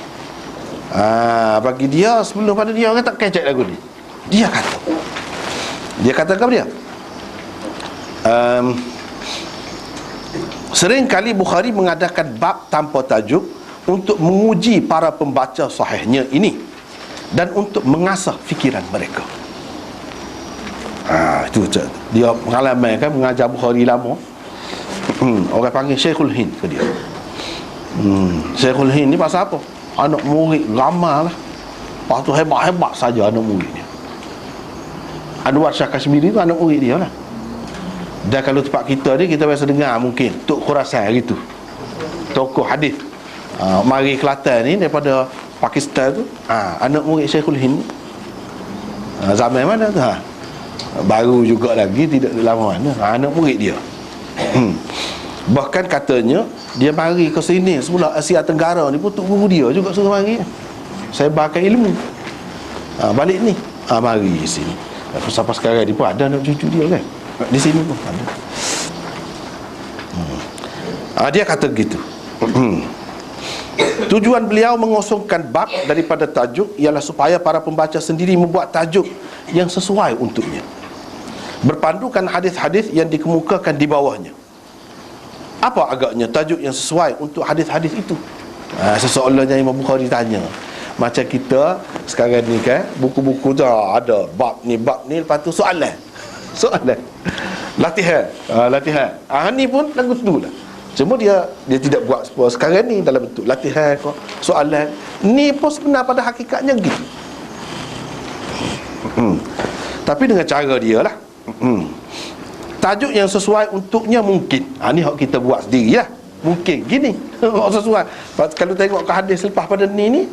Speaker 1: Bagi dia sebelum pada dia orang tak kecek lagu ni. Dia kata apa dia? Sering kali Bukhari mengadakan bab tanpa tajuk untuk menguji para pembaca sahihnya ini dan untuk mengasah fikiran mereka. Itu dia pengalaman kan, mengajar Bukhari lama. Orang panggil Syekhul Hind ke dia. Syekhul Hind ni pasal apa? Anak murid ramai lah. Lepas tu hebat-hebat saja anak murid dia. Anwar Shah Kashmiri tu anak murid dia lah. Dan kalau tempat kita ni, kita biasa dengar mungkin Tok Khurasan gitu, tokoh hadis. Mari Kelantan ni daripada Pakistan tu, anak murid Syekhul Hind. Zaman mana tu? Baru juga lagi, tidak lama mana. Anak murid dia. Bahkan katanya dia mari ke sini semula Asia Tenggara ni pun tok guru dia juga suruh mari. Saya bakal ilmu. Balik ni, mari sini. Sampai sekarang ni pun ada anak cucu dia kan. Di sini pun ada. Dia kata gitu. Tujuan beliau mengosongkan bab daripada tajuk ialah supaya para pembaca sendiri membuat tajuk yang sesuai untuknya, berpandukan hadis-hadis yang dikemukakan di bawahnya. Apa agaknya tajuk yang sesuai untuk hadis-hadis itu? Seseorangnya Imam Bukhari tanya. Macam kita sekarang ni kan, buku-buku tu ada bab ni, lepas tu soalan. Latihan. Ni pun lagu tu lah. Cuma dia tidak buat sekarang ni dalam bentuk latihan kau, soalan. Ni pun sebenar pada hakikatnya gitu. Tapi dengan cara dia lah. Tajuk yang sesuai untuknya mungkin. Ni hak kita buat sendiri lah. Mungkin gini. Hak sesuai. Kalau tengok ke hadis lepas pada ni,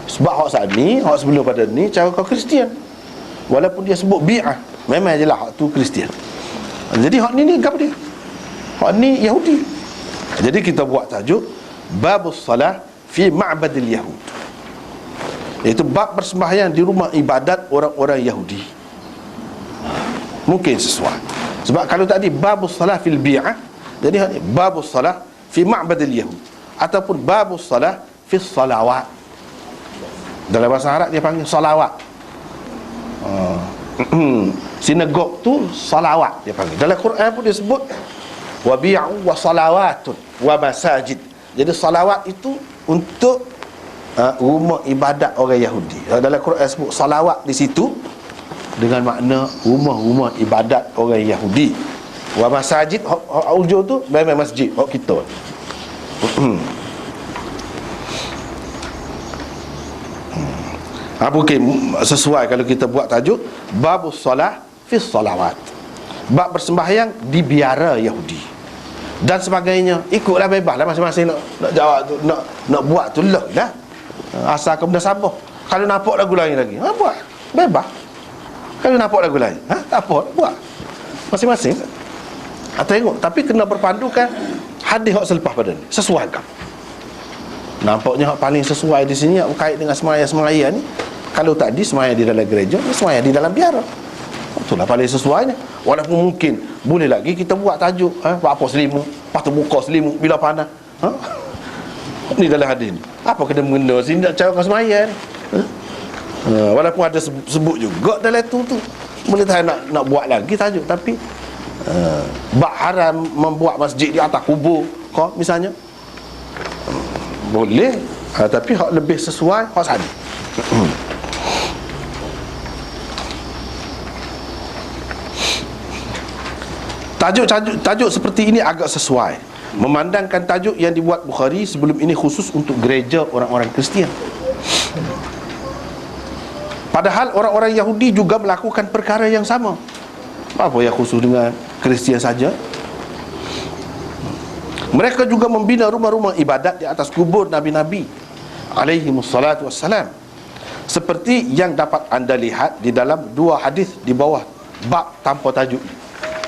Speaker 1: sebab hak saat ni, hak sebelum pada ni, cara kau Kristian. Walaupun dia sebut bi'ah, memang je lah hak tu Kristian. Jadi hak ni apa dia? Hak ni Yahudi. Jadi kita buat tajuk Babus Salah fi Ma'badil Yahud, iaitu bab persembahyang di rumah ibadat orang-orang Yahudi. Mungkin sesuai. Sebab kalau tadi Babus Salah fil bi'ah, jadi hak ni Babus Salah fi Ma'badil Yahud, ataupun Babus Salah fi salawat. Dalam bahasa Arab dia panggil salawat. Sinagog tu salawat dia panggil. Dalam Quran pun dia sebut wa bi'u wa salawatun wa masajid. Jadi salawat itu untuk rumah ibadat orang Yahudi. Dalam Quran sebut salawat di situ dengan makna rumah-rumah ibadat orang Yahudi. Wa masajid, ujung tu memang masjid hak kita. Mungkin sesuai kalau kita buat tajuk Babus Salah fi salawat, bab bersembahyang di biara Yahudi dan sebagainya. Ikutlah, bebas lah masing-masing nak jawab tu, nak buat tu lah. Asal kau benda sabar. Kalau nampak lagu lain lagi, buat, bebas. Kalau nampak lagu lain, tak apa, buat masing-masing. Tengok, tapi kena berpandukan hadis hak selepas pada ni, sesuaikan. Nampaknya hak paling sesuai di sini berkait dengan semaya ni. Kalau tadi semaya di dalam gereja, semaya di dalam biara. Itulah paling sesuainya. Walaupun mungkin boleh lagi kita buat tajuk apa selimut, lepas tu buka selimut bila panas. Ni dalam hadis ni. Apa kena mengena sini nak cara semaya ni? Walaupun ada sebut juga dalam tu boleh tahu nak buat lagi tajuk, tapi bab haram membuat masjid di atas kubur kau misalnya, boleh, tapi hak lebih sesuai hak sana. Tajuk seperti ini agak sesuai, memandangkan tajuk yang dibuat Bukhari sebelum ini khusus untuk gereja orang-orang Kristian. Padahal orang-orang Yahudi juga melakukan perkara yang sama. Apa yang khusus dengan Kristian saja? Mereka juga membina rumah-rumah ibadat di atas kubur Nabi-Nabi alaihimussalatu wassalam, seperti yang dapat anda lihat di dalam dua hadis di bawah bab tanpa tajuk.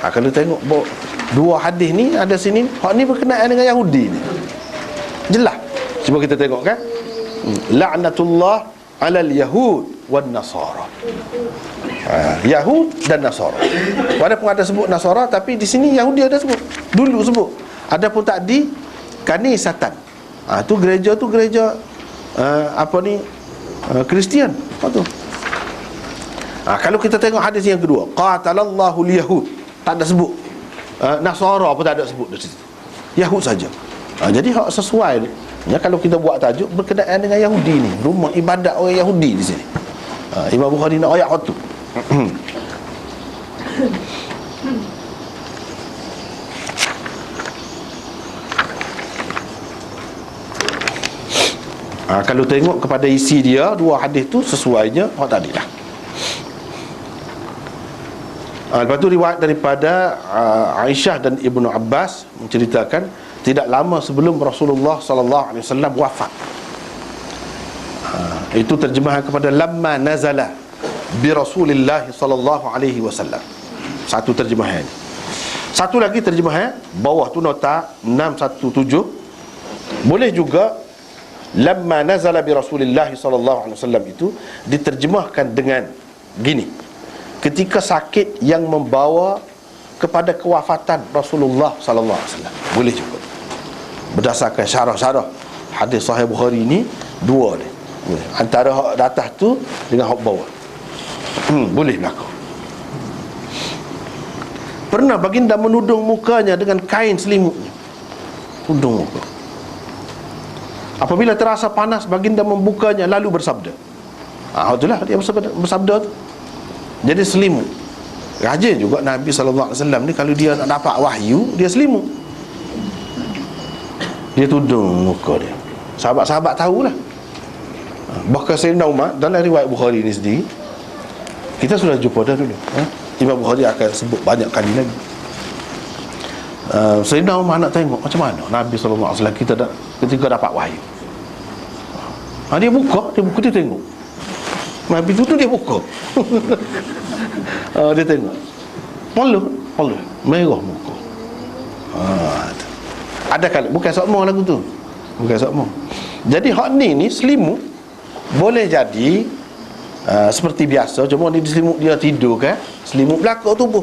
Speaker 1: Kalau tengok dua hadis ni ada sini, hak ni berkenaan dengan Yahudi ni, jelas. Cuba kita tengok kan, la'natullah alal yahud wan nasara. Yahud dan Nasara. Walaupun ada sebut Nasara, tapi di sini Yahudi ada sebut, dulu sebut. Adapun tadi kanisatan, tu gereja Kristian. Apa tu? Kalau kita tengok hadis yang kedua, qatalallahu al-yahud, tak ada sebut Nasara pun tak ada sebut di situ, Yahud saja. Jadi hak sesuai Ya, kalau kita buat tajuk berkenaan dengan Yahudi ni, rumah ibadat orang Yahudi di sini. Imam Bukhari nak ayat tu. Kalau tengok kepada isi dia, dua hadis tu sesuainya hak tadi lah. Lepas tu riwayat daripada Aisyah dan Ibnu Abbas menceritakan tidak lama sebelum Rasulullah sallallahu alaihi wasallam wafat. Itu terjemahan kepada lamma nazala bi Rasulillah sallallahu alaihi wasallam. Satu terjemahan. Satu lagi terjemahan bawah tu nota 617. Boleh juga lamma nazala bi Rasulillah sallallahu alaihi wasallam itu diterjemahkan dengan gini: ketika sakit yang membawa kepada kewafatan Rasulullah sallallahu alaihi wasallam. Boleh juga. Berdasarkan syarah-syarah hadis Sahih Bukhari ni dua ni. Antara hak atas tu dengan hak bawah. Boleh berlaku. Pernah baginda menudung mukanya dengan kain selimutnya. Tudung muka. Apabila terasa panas, baginda membukanya lalu bersabda. Itulah dia bersabda tu. Jadi selimut. Rajin juga Nabi SAW ni, kalau dia nak dapat wahyu, dia selimut. Dia tudung muka dia. Sahabat-sahabat tahulah. Bahkan Sayyidina Umar dalam riwayat Bukhari ni sendiri, kita sudah jumpa dah dulu. Imam Bukhari akan sebut banyak kali lagi. Sayyidina Umar nak tengok macam mana Nabi SAW ketika dapat wahyu. Dia buka, dia tengok. Nabi tu dia buka. Dia tengok. Malu, merah muka. Ada kali bukan sokmo lagu tu. Bukan sokmo. Jadi hak ni selimut boleh jadi seperti biasa, cuma di selimut dia tidur kan, selimut belakang tubuh.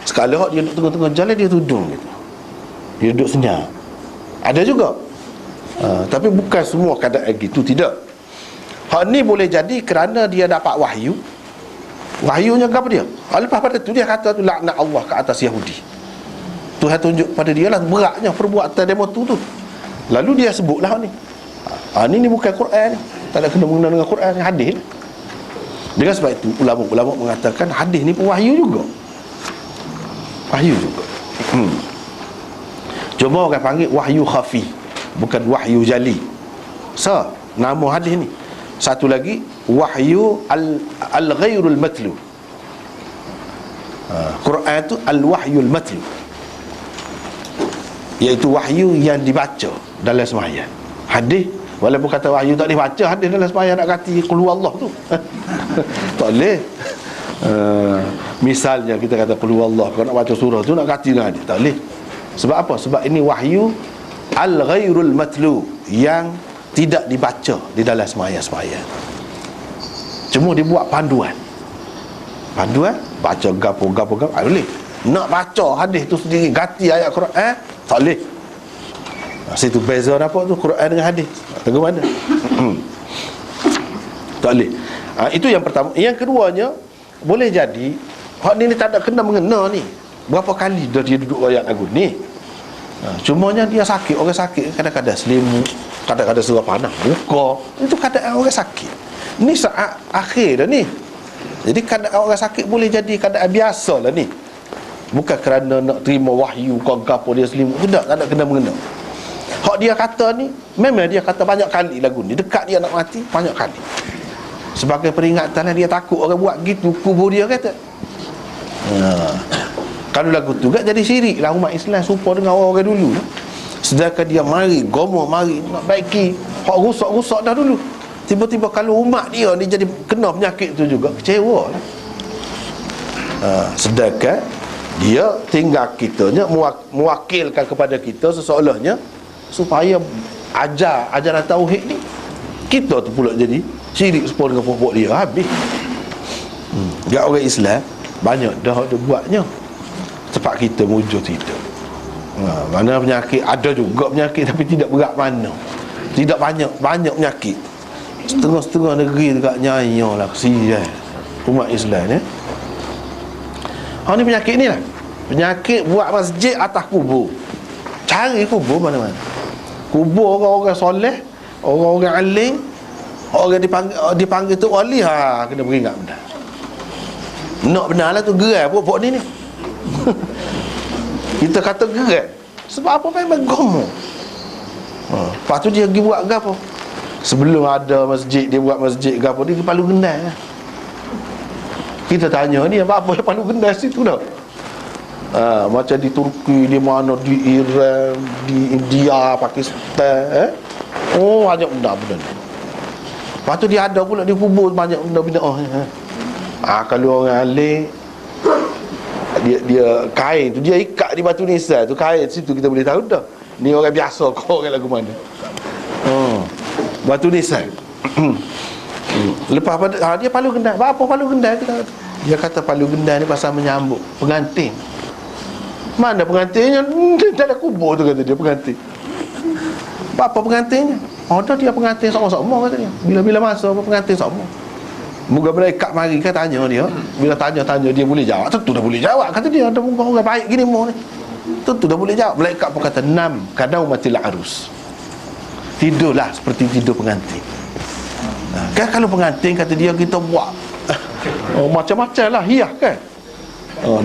Speaker 1: Sekali hak dia duduk tengah-tengah jalan, dia tudung gitu. Dia duduk senyap. Ada juga. Tapi bukan semua keadaan gitu, tidak. Hak ni boleh jadi kerana dia dapat wahyu. Wahyunya apa dia? Lepas pada tu dia kata tu laknat Allah ke atas Yahudi. Tuhan tunjuk pada dia lah beratnya perbuatan demo tu. Lalu dia sebutlah ni. Ni bukan Quran ni. Tak ada kena mengenal dengan Quran ni, hadis. Dengan sebab itu ulama-ulama mengatakan hadis ni pun wahyu juga. Wahyu juga. Cuma orang panggil wahyu khafi, bukan wahyu jali. Nama hadis ni. Satu lagi wahyu al-ghairul matlu. Quran tu al-wahyul matlu, iaitu wahyu yang dibaca dalam sembahyang. Hadis walaupun kata wahyu tak boleh baca, hadis dalam sembahyang nak kata qul huwallah tu. Tak boleh. Misalnya kita kata qul huwallah, kalau nak baca surah tu nak kata dengan hadis, tak boleh. Sebab apa? Sebab ini wahyu al-ghairul matlu, yang tidak dibaca di dalam sembahyang. Cuma dia buat panduan. Baca gapo boleh. Nak baca hadis tu sendiri, ganti ayat Quran, tak boleh. Situ beza apa tu Quran dengan hadis. Tengok mana. Tak boleh. Itu yang pertama. Yang keduanya, boleh jadi hak ni tak ada kena mengena ni. Berapa kali dah dia duduk ayat lagu ni. Cumanya dia sakit. Orang sakit kadang-kadang selimut, kadang-kadang surah panas buka. Itu keadaan orang sakit. Ni saat akhir dah ni. Jadi keadaan orang sakit boleh jadi keadaan biasa lah ni. Bukan kerana nak terima wahyu kau gapo dia selimut. Tidak, tak ada kena mengena. Hak dia kata ni, memang dia kata banyak kali lagu ni, dekat dia nak mati banyak kali. Sebagai peringatan, dia takut orang buat gitu, kubur dia kata. Kalau lagu tu kan jadi syirik lah umat Islam serupa dengan orang dulu. Sedangkan dia mari nak baiki hak rusak-rusak dah dulu. Tiba-tiba kalau umat dia ni jadi kena penyakit tu juga, kecewa lah. Sedangkan dia tinggal kitanya mewakilkan kepada kita seseolahnya supaya ajaran tauhid ni, kita tu pula jadi syirik serupa dengan pokok dia, habis. Dia orang Islam banyak dah ada buatnya. Sebab kita wujud kita. Mana penyakit, ada juga penyakit tapi tidak berat mana. Tidak banyak penyakit. Setengah-setengah negeri dekat Nyayo lah, kesian umat Islam ni. Ni penyakit ni lah. Penyakit buat masjid atas kubur. Cari kubur mana-mana. kubur orang-orang soleh, orang-orang alim, orang dipanggil tu wali, kena beringat benar. Nak benar lah tu, gerai pokok ni ni. Kita kata gerai sebab apa? Memang gomo. Lepas tu dia pergi buat apa? Sebelum ada masjid, dia buat masjid ke apa, dia pergi Palu Gendai. Kita tanya ni, apa Palu Gendai situ dah? Macam di Turki, di mana, di Iran, di India, Pakistan, banyak benda-benda ni. Lepas tu dia ada pula di kubur banyak benda-benda. Kalau orang alim, dia kain tu dia ikat di batu nisan tu, kain situ kita boleh tahu dah ni orang biasa kau orang lagu mana. Batu nisan. Lepas pada dia Palu Gendai. Apa Palu Gendai kita kata? Dia kata Palu Gendai ni pasal menyambut pengantin. Mana pengantinnya? Dalam kubur tu kata dia pengantin. Apa pengantinnya? Ada dia pengantin sama-sama kata dia. Bila-bila masa apa pengantin sama. Moga malaikat mari kan tanya dia. Bila tanya-tanya dia boleh jawab. Tentu dah boleh jawab kata dia. Ada muka orang baik gini mu ni. Tentu dah boleh jawab. Malaikat pun kata nam kadang matil arus. Tidurlah seperti tidur pengantin. Kan kalau pengantin kata dia kita buat macam-macam lah hias kan.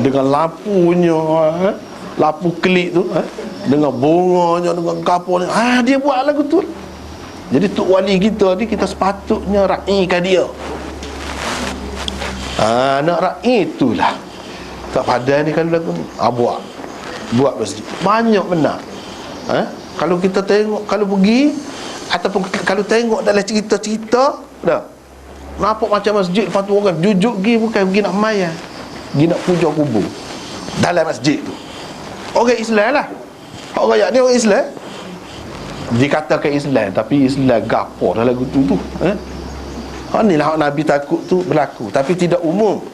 Speaker 1: Dengan lampunya, lampu kelip tu, dengan bunganya, dengan kapur ni, dia buat lagu tu. Jadi tok wali kita ni, kita sepatutnya raikan dia. Nak rai itulah. Tak padan ni kalau lagu ni, buat masjid banyak benar. Kalau kita tengok, kalau pergi ataupun kalau tengok dalam cerita-cerita dah nampak macam masjid, lepas tu orang jujur pergi, bukan pergi nak mayat, pergi nak puja kubur dalam masjid tu. Orang Islam lah, orang rakyat ni orang Islam, dikatakan Islam tapi Islam gapo dalam lagu tu ni lah Nabi takut tu berlaku, tapi tidak umum,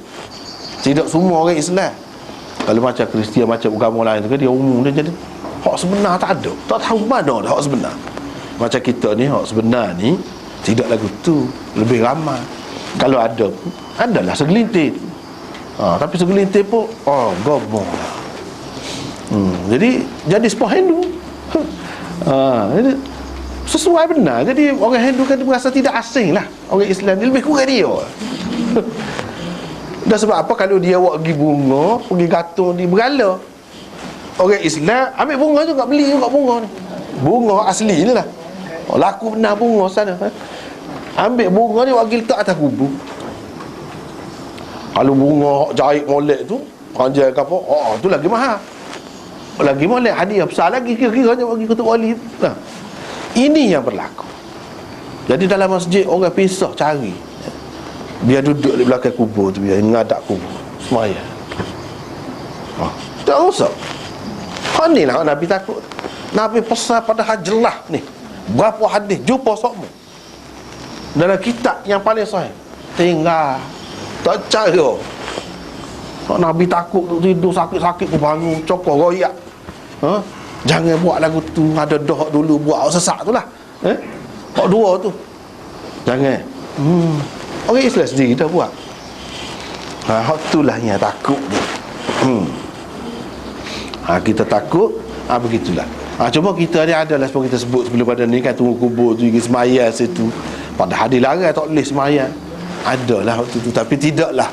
Speaker 1: tidak semua orang Islam. Kalau macam Kristian, macam agama lain tu kan dia umum, dia jadi hak sebenar tak ada, tak tahu mana dah hak sebenar. Macam kita ni, hak sebenar ni tidak lagu tu, lebih ramai. Kalau ada pun, adalah segelintir. Tapi segelintir pun gomong lah. Jadi sebuah Hindu. Jadi sesuai benar. Jadi orang Hindu kan merasa tidak asing lah. Orang Islam ni lebih kurang dia. Dan sebab apa? Kalau dia buat pergi bunga, pergi gantung di berala, orang Islam ambil bunga juga, beli juga bunga ni. Bunga asli ni lah. Laku benar bunga sana. Ambil bunga ni pergi letak atas kubur. Kalau bunga jahit molek tu, panjang ke apa, tu lagi mahal. Lagi molek, hadiah besar lagi, kira-kira bagi ketua wali. Ini yang berlaku. Jadi dalam masjid orang pisah cari, biar duduk di belakang kubur tu, biar mengadap kubur semaya. Tak usah. Ni lah Nabi takut. Nabi pesan pada jelas ni. Berapa hadis jumpa sokmu dalam kitab yang paling sahih, tinggal tak cara. Nabi takut tu tidur sakit-sakit pun bangun cokor royak. Jangan buat lagu tu, ada doh dulu buat sesak tu lah. Hak dua tu jangan. Orang Islam sendiri dah buat. Hak tu lah yang takut dia. Kita takut, begitulah. Cuma kita ni adalah seperti kita sebut sebelum pada ni kan, tunggu kubur tu pergi semayang situ. Pada hadis larang tak boleh semayang. Adalah waktu tu, tapi tidaklah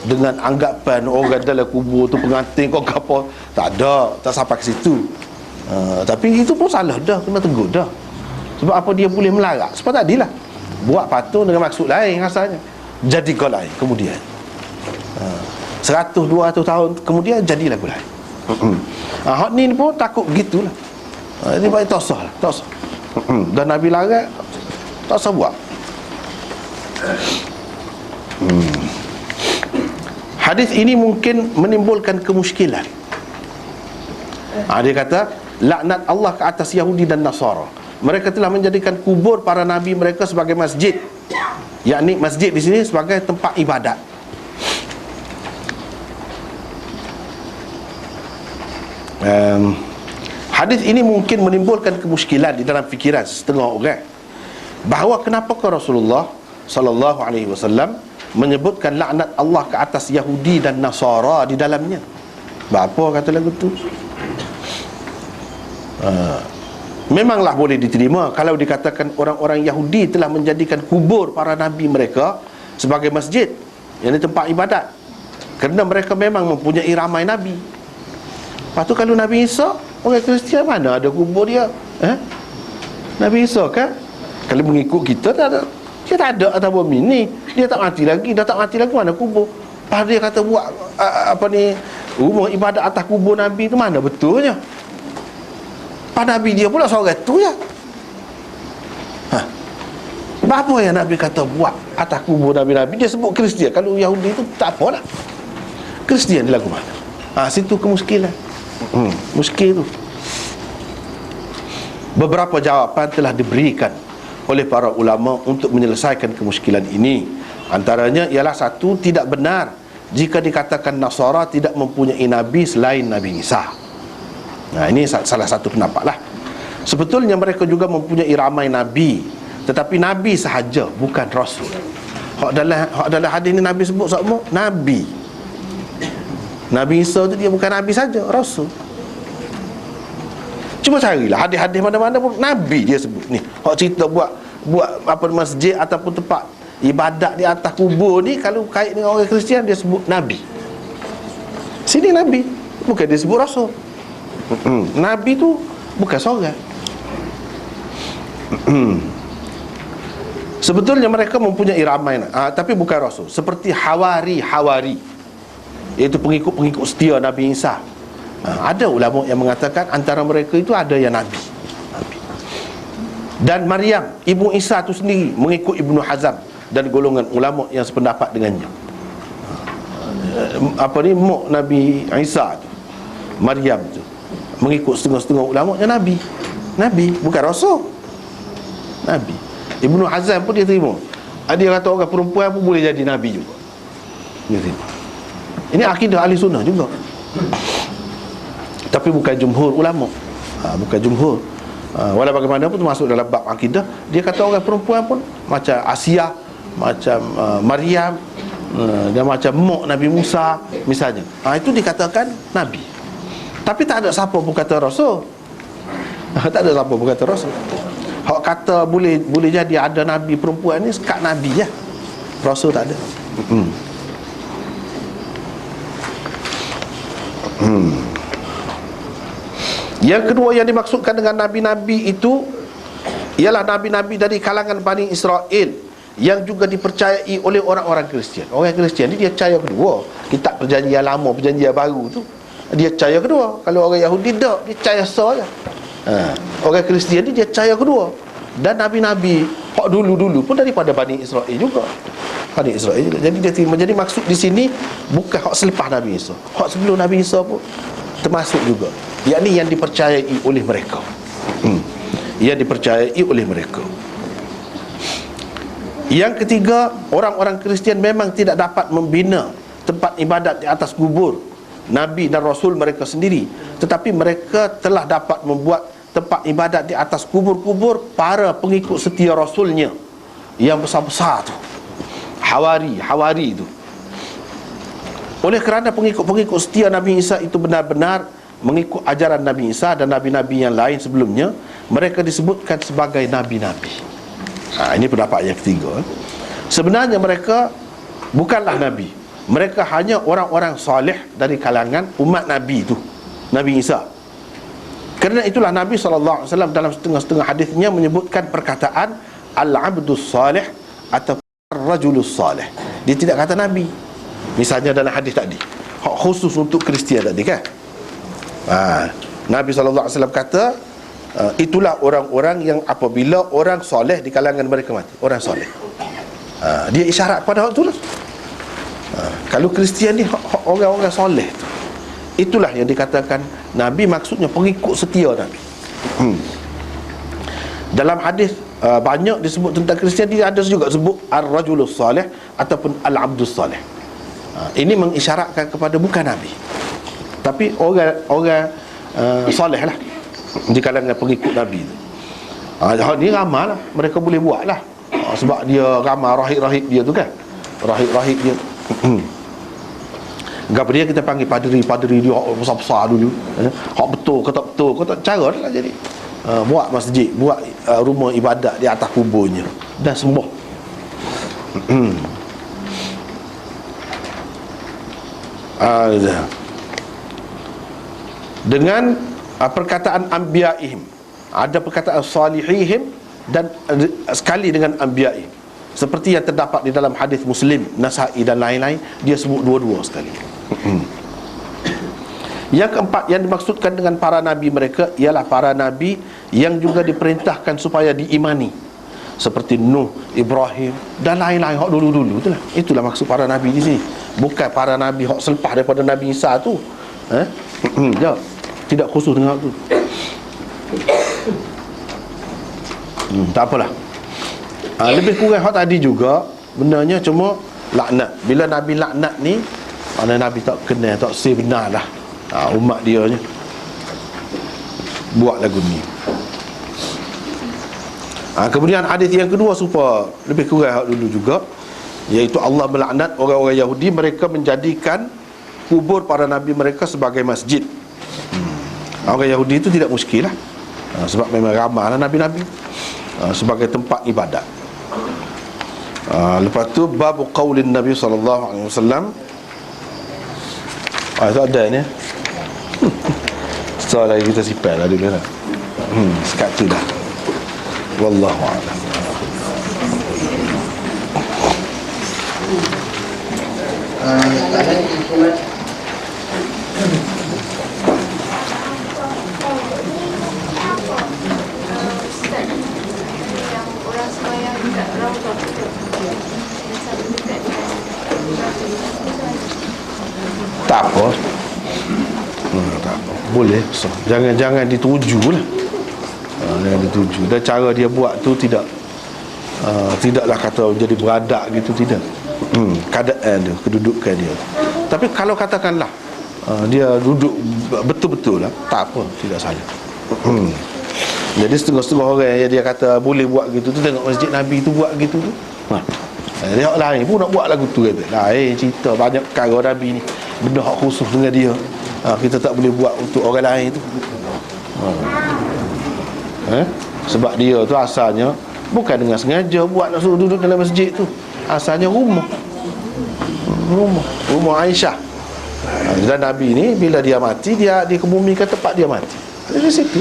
Speaker 1: dengan anggapan orang dalam kubur tu pengantin kau apa. Tak ada, tak sampai ke situ. Tapi itu pun salah dah, kena tegur dah. Sebab apa dia boleh melarat? Sebab tadilah buat patung dengan maksud lain asalnya, jadi kau lain kemudian 100-200 tahun kemudian jadi lagu lain. Hak ni pun takut gitulah. Ini baik tak sah lah, tak sah. Dan Nabi larang, tak sah buat. Hadis ini mungkin menimbulkan kemusykilan. Dia kata laknat Allah ke atas Yahudi dan Nasara. Mereka telah menjadikan kubur para nabi mereka sebagai masjid. Yakni masjid di sini sebagai tempat ibadat. Hadis ini mungkin menimbulkan kemusykilan di dalam fikiran setengah orang, bahawa kenapakah Rasulullah sallallahu alaihi wasallam menyebutkan laknat Allah ke atas Yahudi dan Nasara di dalamnya. Apa kata lagu tu? memanglah boleh diterima kalau dikatakan orang-orang Yahudi telah menjadikan kubur para nabi mereka sebagai masjid, yang tempat ibadat, kerana mereka memang mempunyai ramai nabi. Lepas tu kalau Nabi Isa, orang Kristian mana ada kubur dia? Nabi Isa kan, kalau mengikut kita tak ada, dia tak ada atas bumi ni, dia tak mati lagi, dah tak mati lagi, mana kubur? Lepas dia kata buat rumah ibadat atas kubur Nabi tu, mana betulnya? Pada Nabi dia pula seorang tu ya. Apa yang Nabi kata buat atas kubur Nabi-Nabi? Dia sebut Kristian. Kalau Yahudi tu tak apa lah, Kristian dia lagu mana? Situ kemuskilan. Muskil tu. Beberapa jawapan telah diberikan oleh para ulama untuk menyelesaikan kemuskilan ini. Antaranya ialah satu, tidak benar jika dikatakan Nasara tidak mempunyai Nabi selain Nabi Isa. Ini salah satu pendapat lah. Sebetulnya mereka juga mempunyai ramai Nabi, tetapi Nabi sahaja, bukan Rasul. Hak dalam hadis ni Nabi sebut semua Nabi. Nabi Isa tu dia bukan Nabi saja, Rasul. Cuma carilah hadis-hadis mana-mana pun Nabi dia sebut. Ni hak cerita buat masjid ataupun tempat ibadat di atas kubur ni, kalau kait dengan orang Kristian dia sebut Nabi. Sini Nabi, bukan dia sebut Rasul. Nabi tu bukan seorang. Sebetulnya mereka mempunyai ramai tapi bukan Rasul. Seperti Hawari, iaitu pengikut setia Nabi Isa. Ada ulama yang mengatakan antara mereka itu ada yang Nabi. Dan Maryam, ibu Isa tu sendiri mengikut Ibnu Hazm dan golongan ulama yang sependapat dengannya. Mak Nabi Isa tu, Maryam tu, mengikut setengah-setengah ulama yang Nabi, bukan Rasul. Nabi. Ibnu Hazm pun dia terima. Dia kata orang perempuan pun boleh jadi Nabi juga. Dia terima. Ini akidah ahli sunnah juga. Tapi bukan jumhur ulama. Bukan jumhur. Walau bagaimanapun termasuk dalam bab akidah, dia kata orang perempuan pun macam Asia, macam Maryam, dan macam mak Nabi Musa misalnya, itu dikatakan Nabi. Tapi tak ada siapa pun kata Rasul. Tak ada siapa pun kata Rasul. Hak kata boleh jadi ada Nabi perempuan ni sekat Nabi je, Rasul tak ada. Yang kedua yang dimaksudkan dengan Nabi-Nabi itu ialah Nabi-Nabi dari kalangan Bani Israel yang juga dipercayai oleh orang-orang Kristian. Orang Kristian ni dia percaya kedua, kitab perjanjian lama, perjanjian baru tu dia percaya kedua. Kalau orang Yahudi tak, dia percaya sah je. Orang Kristian ni dia percaya kedua. Dan Nabi-Nabi hak dulu-dulu pun daripada Bani Israel juga. Bani Israel juga. Jadi dia terima. Jadi maksud di sini bukan hak selepas Nabi Isa, hak sebelum Nabi Isa pun termasuk juga, yakni yang dipercayai oleh mereka. Yang dipercayai oleh mereka. Yang ketiga, orang-orang Kristian memang tidak dapat membina tempat ibadat di atas kubur Nabi dan Rasul mereka sendiri, tetapi mereka telah dapat membuat tempat ibadat di atas kubur-kubur para pengikut setia Rasulnya yang besar-besar tu, Hawari tu. Oleh kerana pengikut-pengikut setia Nabi Isa itu benar-benar mengikut ajaran Nabi Isa dan Nabi-Nabi yang lain sebelumnya, mereka disebutkan sebagai Nabi-Nabi. Ini pendapat yang ketiga. Sebenarnya mereka bukanlah Nabi, mereka hanya orang-orang soleh dari kalangan umat Nabi itu, Nabi Isa. Kerana itulah Nabi SAW dalam setengah-setengah hadisnya menyebutkan perkataan Al-Abdus Salih atau Ar-Rajulus Salih. Dia tidak kata Nabi. Misalnya dalam hadis tadi, khusus untuk Kristian tadi kan, Nabi SAW kata itulah orang-orang yang apabila orang soleh di kalangan mereka mati, orang soleh. Dia isyarat pada hak itulah. Kalau Kristian ni orang-orang soleh tu, itulah yang dikatakan Nabi, maksudnya pengikut setia Nabi. Dalam hadis banyak disebut tentang Kristian, dia ada juga sebut Ar-Rajulus Salih ataupun Al-Abdus Salih. Ini mengisyaratkan kepada bukan Nabi, tapi orang soleh lah di kalangan pengikut Nabi tu. Ni ramai lah, mereka boleh buat lah, sebab dia ramai rahib-rahib dia tu kan, rahib-rahib dia. Gapa dia kita panggil padri dia besar-besar dulu. Hak betul ke tak betul, kau tak cara lah jadi. buat masjid, buat rumah ibadat di atas kuburnya dan sembah. Dengan perkataan anbiya'ihim, ada perkataan salihihim, dan sekali dengan anbiya'ihim, seperti yang terdapat di dalam hadis Muslim, Nasa'i dan lain-lain. Dia sebut dua-dua sekali. Yang keempat yang dimaksudkan dengan para nabi mereka ialah para nabi yang juga diperintahkan supaya diimani, seperti Nuh, Ibrahim dan lain-lain hak dulu-dulu itulah. Itulah maksud para nabi di sini. Bukan para nabi hak selepas daripada Nabi Isa tu. Jawab. Tidak khusus dengan tu. Tak apalah. Lebih kurang hak tadi juga benarnya, cuma laknat. Bila Nabi laknat ni, mana Nabi tak kenal, tak say benar dah. Umat dia je buat lagu ni. Kemudian hadis yang kedua supaya lebih kurang hak dulu juga, iaitu Allah melaknat orang-orang Yahudi, mereka menjadikan kubur para nabi mereka sebagai masjid. Orang Yahudi itu tidak muskil lah, sebab memang ramai lah nabi-nabi, sebagai tempat ibadat. Lepas tu bab qaulin Nabi SAW. Itu ada ni. So lagi kita simpan lah dulu lah. Sekat tu dah. Wallahu a'lam. Tak apa. Tak apa. Boleh. So, jangan dituju lah. Jangan dituju. Dan cara dia buat tu tidaklah kata jadi beradak gitu, tidak. Keadaan dia, kedudukan dia. Tapi kalau katakanlah dia duduk betul-betul lah, tak apa, tidak salah. Jadi setengah-setengah orang yang dia kata boleh buat gitu tu, tengok masjid Nabi tu buat gitu tu. Dia lain pun nak buat lagu tu kata. Lain cerita, banyak perkara Nabi ni benda hak khusus dengan dia. Kita tak boleh buat untuk orang lain tu. Sebab dia tu asalnya bukan dengan sengaja buat nak suruh duduk dalam masjid tu. Asalnya rumah Aisyah. Dan Nabi ni bila dia mati, dia dikebumikan tempat dia mati dari situ.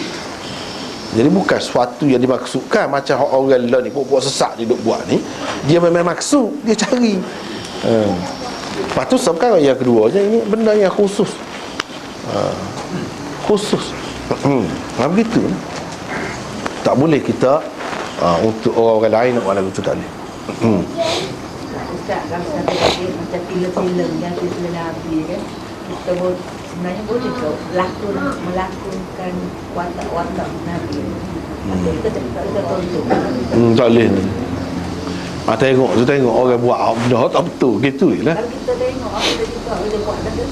Speaker 1: Jadi bukan sesuatu yang dimaksudkan macam orang lain ni buat sesak dia duk buat ni. Dia memang maksud, dia cari. Lepas tu sekarang yang kedua je, ini benda yang khusus. Khusus. Begitu. Tak boleh kita untuk orang lain nak buat lagu tu, tak boleh.
Speaker 2: Ustaz, kalau satu lagi macam filem-filem yang cerita Nabi kan, kita sebenarnya boleh ke melakonkan watak-watak Nabi. Kita tonton.
Speaker 1: Tak boleh. Tengok orang buat benda tak betul gitu je lah.
Speaker 2: Kalau kita tengok apa dia buat tadi,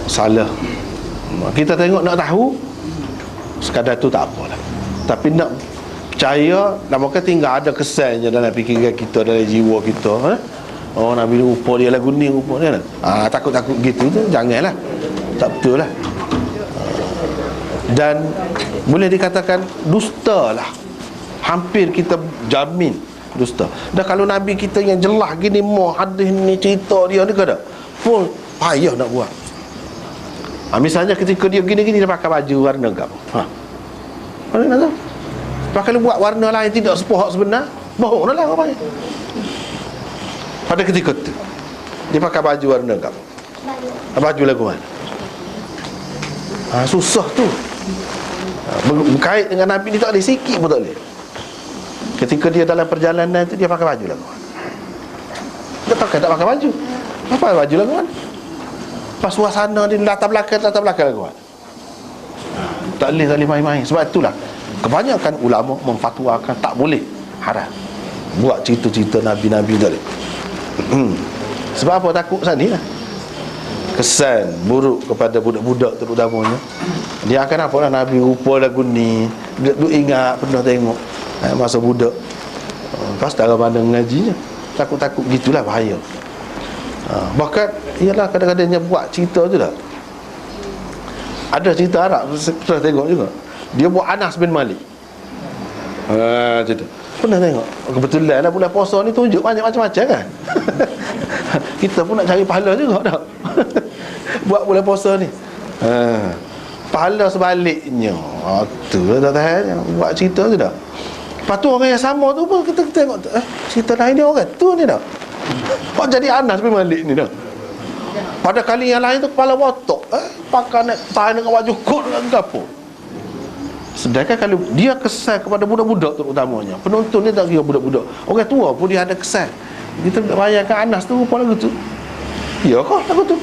Speaker 1: salah. Kita tengok nak tahu, sekadar tu tak apalah. Tapi nak percaya, namanya tinggal ada kesannya dalam fikiran kita, dalam jiwa kita. Oh, Nabi rupa dia lagu ni, rupa dia lah. Takut-takut gitu tu janganlah. Tak betul lah. Dan boleh dikatakan dusta lah. Hampir kita jamin dusta. Dan kalau Nabi kita yang jelas gini, mau hadis ni, cerita dia ni kada pun payah nak buat. Misalnya ketika dia gini-gini, dia pakai baju warna ke apa? Mana nak tahu? Kalau buat warna lain tidak sepuh sebenar, bohong dah lah apa. Pada ketika tu dia pakai baju warna ke apa? Baju lagu mana? Susah tu. Berkait dengan Nabi ni tak boleh, sikit pun tak boleh. Ketika dia dalam perjalanan tu, dia pakai baju lagu mana? Dia tak pakai baju. Apa baju lagu mana? Pas suasana dia latar belakang lagu mana? Tak boleh main-main. Sebab itulah kebanyakan ulama memfatwakan tak boleh, haram buat cerita-cerita Nabi-Nabi tadi. Sebab apa? Takut sana lah kesan buruk kepada budak-budak terutamanya. Dia akan apa lah, Nabi rupa lagu ni, duk ingat, pernah tengok masa budak. Pas tak ada pandang mengajinya, takut-takut gitulah, bahaya. Bahkan ialah kadang-kadang dia buat cerita tu lah. Ada cerita Arab pernah tengok juga, dia buat Anas bin Malik. Macam tu. Pernah tengok? Kebetulan lah bulan puasa ni tunjuk banyak macam-macam kan. Kita pun nak cari pahala juga tak? Buat bulan puasa ni. Pahala sebaliknya. Tu lah tak tahan. Buat cerita tu dah. Lepas tu orang yang sama tu pun kita tengok cerita lain dia orang tu ni dah. Kau jadi Anas bin Malik ni dah. Pada kali yang lain tu kepala botok, pakai nak tahan dengan baju kot dengan apa. Sedangkan kalau dia kesal kepada budak-budak terutamanya, penonton ni tak kira budak-budak, orang tua pun dia ada kesal. Kita nak bayangkan Anas tu rupa lagu tu. Ya kah lagu tu?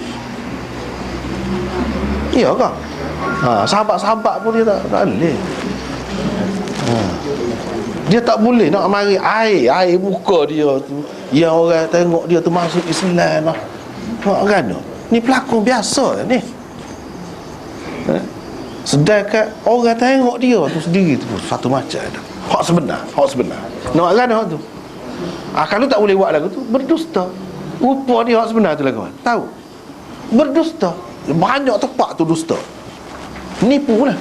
Speaker 1: Ya kah? Sahabat-sahabat pun dia tak boleh. Dia tak boleh nak mari air muka dia tu. Yang orang tengok dia tu masuk Islam lah. Kan? Ni pelakon biasa ni. Sedangkan orang tengok dia tu sendiri tu satu macam dah. Hak sebenar. Nak kan hak tu. Kalau tak boleh buat lagu tu, berdusta. Rupa dia hak sebenar tu lagu. Tahu? Berdusta. Banyak tepat tu dusta. Nipu orang.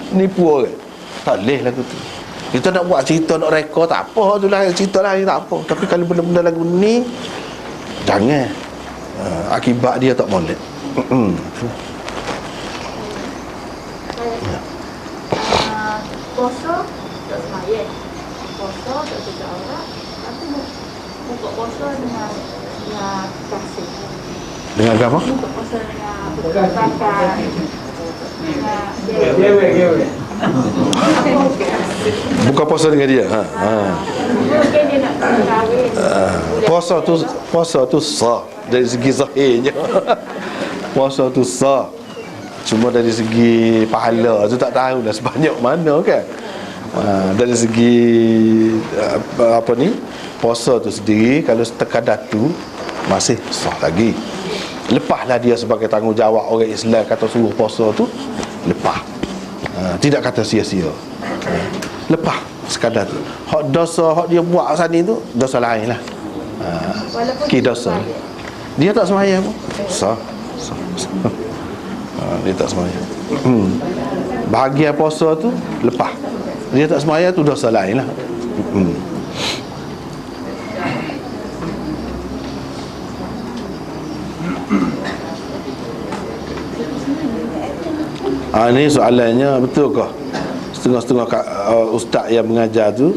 Speaker 1: Tak boleh lagu tu. Kita nak buat cerita, nak rekod, tak apa tu lah, cerita lain tak apa. Tapi kalau benda-benda lagu ni, jangan. Akibat dia tak molek.
Speaker 3: Puasa tak semayang, puasa tak tutup aurat, tapi buka puasa dengan kasih.
Speaker 1: Dengan apa?
Speaker 3: Buka puasa dengan bakar,
Speaker 1: Buka puasa dengan dia.
Speaker 3: Mungkin dia nak kahwin.
Speaker 1: Puasa tu sah dari segi zahirnya. Puasa tu sah. Cuma dari segi pahala tu tak tahulah sebanyak mana kan. Dari segi puasa tu sendiri, kalau sekadar tu masih sah lagi. Lepaslah dia sebagai tanggungjawab orang Islam kata suruh puasa tu, lepas. Tidak kata sia-sia. Lepas sekadar tu. Hak dosa hak dia buat sana tu dosa lain lah. Dosa. Dia tak sembahyang pun. Sah. Dia tak sembahyang. Bahagian puasa tu lepas. Dia tak sembahyang tu dosa lain lah. Ini soalannya betulkah setengah-setengah ustaz yang mengajar tu,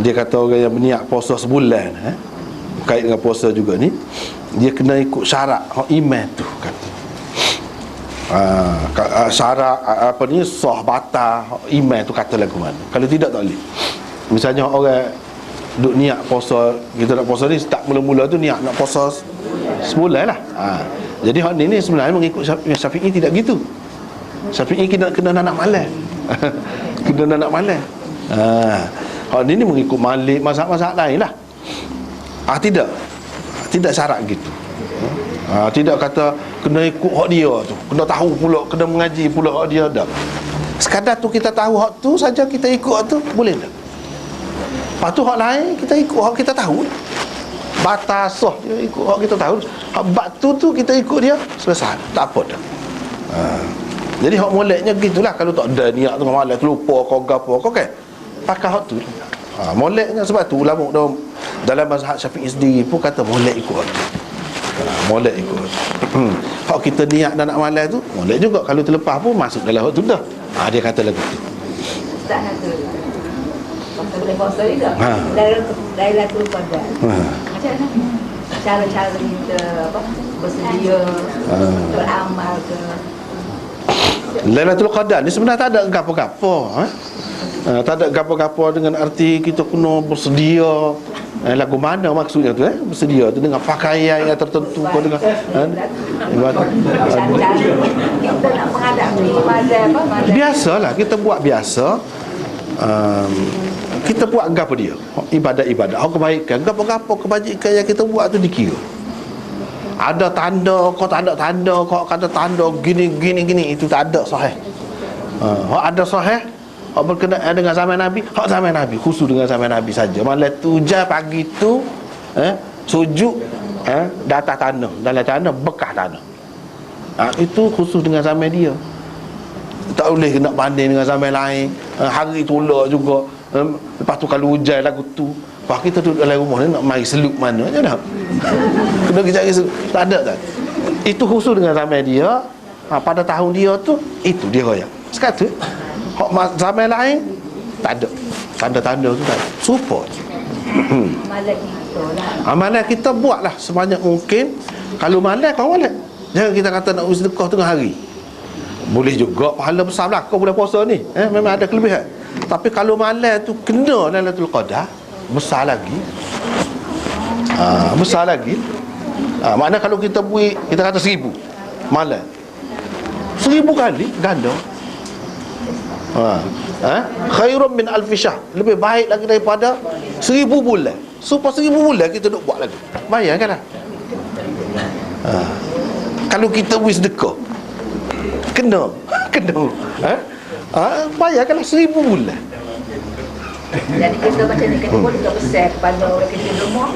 Speaker 1: dia kata orang yang berniat puasa sebulan berkait dengan puasa juga ni, dia kena ikut syarat iman tu kata. Syarat sah batal iman tu kata lagu mana. Kalau tidak tak boleh. Misalnya orang duk niat puasa, kita nak puasa ni start mula-mula tu niat nak puasa sebulan lah. Jadi hak ni sebenarnya mengikut Syafi'i tidak gitu. Syafi'i kena nak malam. Kena nak malam. Hak ni mengikut Malik, mazhab-mazhab lain lah. Tidak syarat gitu. Tidak kata kena ikut hak dia tu, kena tahu pula, kena mengaji pula hak dia dah. Sekadar tu kita tahu hak tu saja, kita ikut hak tu boleh tak? Lepas tu hak lain kita ikut hak kita tahu. Batasah dia ikut hak kita tahu. Hak batu tu kita ikut dia, selesai. Tak apa dah. Jadi hak moleknya gitulah. Kalau tak ada niat tengah malam terlupa kau gapo kau kan, pakai hak tu. Moleknya sebab tu ulama dalam mazhab Syafi'i sendiri pun kata molek ikut hak tu. Molek ikut. Hak kita niat dan nak malam tu molek juga. Kalau terlepas pun masuk dalam hak tu dah. Dia kata lagu tu.
Speaker 2: Ustaz kata masa boleh puasa juga. Dalam lagu pada. Macam mana? Cara-cara kita bersedia beramal ke.
Speaker 1: Lailatul Qadar ni sebenarnya tak ada gapo-gapo. Tak ada gapo-gapo dengan arti kita kena bersedia. Lagu mana maksudnya tu bersedia tu dengan pakaian yang tertentu kau dengan
Speaker 2: kita nak menghadapi
Speaker 1: biasalah kita buat biasa. Kita buat gapo dia ibadat-ibadat kebaikan, gapo-gapo kebajikan yang kita buat tu dikira. Ada tanda, kau tak ada tanda, kau kata tanda gini, itu tak ada sahih. Ada sahih, berkenaan dengan zaman Nabi, zaman Nabi, khusus dengan zaman Nabi saja. Malam tu hujan pagi tu sujud di atas tanah, dalam tanah bekas tanah. Itu khusus dengan zaman dia. Tak boleh nak banding dengan zaman lain. Hari tolak juga Lepas tu kalau hujan lagu tu, lepas kita duduk dalam rumah ni nak mari selup mana je dah. Kena pergi cari selup. Tak ada tak. Itu khusus dengan zaman dia. Pada tahun dia tu, itu dia royak. Sekata hak zaman lain tak ada. Tanda-tanda tu tak ada. Super.
Speaker 2: Malam kita lah.
Speaker 1: Amalan kita buatlah sebanyak mungkin. Kalau malam kau malam. Jangan kita kata nak usaha sedekah tengah hari. Boleh juga pahala besar belakang bulan puasa ni. Memang ada kelebihan. Tapi kalau malam tu kena Lailatul Qadar, besar lagi. Besar lagi. Makna kalau kita buat, kita kata 1000 malam, 1000 kali ganda. Khairun min alfi syahr, lebih baik lagi daripada 1000 bulan. Supaya 1000 bulan kita duk buat lagi. Bayangkanlah. Kalau kita buat sedekah kena bayarkanlah 1000 bulan.
Speaker 2: Jadi kita macam ni, kita boleh besar kepada orang kerja rumah.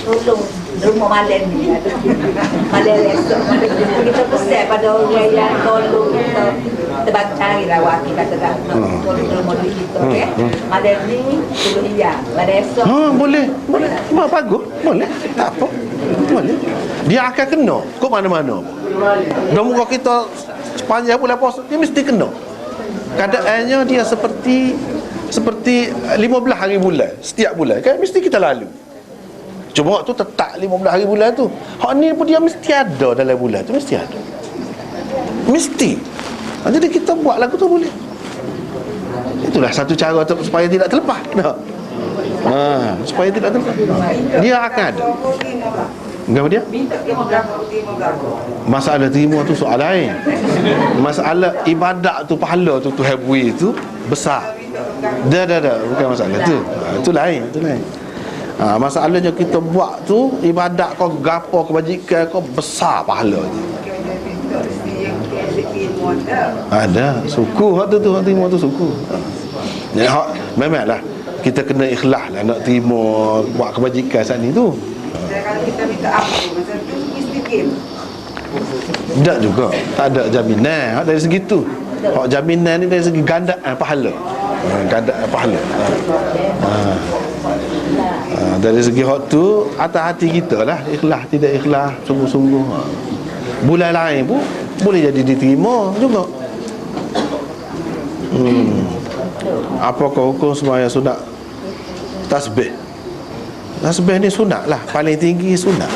Speaker 2: Tolong rumah malam ni. Malam esok kita besar pada orang yang tolong kita. Kita carilah wakil katakan tolong rumah kita, okey. Malam ni tolong dia. Malam esok
Speaker 1: Boleh. Bagus. Boleh. Tak apa. Boleh. Dia akan kena kok mana-mana. Dan muka kita sepanjang bulan puasa dia mesti kena. Keadaannya dia seperti 15 hari bulan setiap bulan kan, mesti kita lalu. Cuma tu tetap 15 hari bulan tu. Hak ni pun dia mesti ada dalam bulan tu, mesti ada. Mesti. Jadi kita buat lagu tu boleh. Itulah satu cara supaya tidak terlepas. Supaya tidak terlepas. Dia akan ada. Apa dia? Masalah terima tu soal lain. Masalah ibadat tu, pahala tu Tuhan beri tu besar. Dah bukan masalah tu. Itu lain. Masalahnya kita buat tu ibadat kau gapo kebajikan kau besar pahalanya. Ada suku hak tu hak terima tu suku. Jadi hak memanglah kita kena ikhlas lah nak terima buat kebajikan saat ni tu.
Speaker 4: Kalau kita minta apa macam tu mesti game.
Speaker 1: Tak juga, tak ada jaminan. Dari segi tu, hak jaminan ni dari segi gandaan pahala. Gandaan pahala. Dari segi hak tu atas hati kita lah, ikhlas tidak ikhlas, sungguh-sungguh. Bulan lain pun boleh jadi diterima juga. Apakah hukum sembahyang sunat tasbih? Tasbih ni sunat lah, paling tinggi sunat.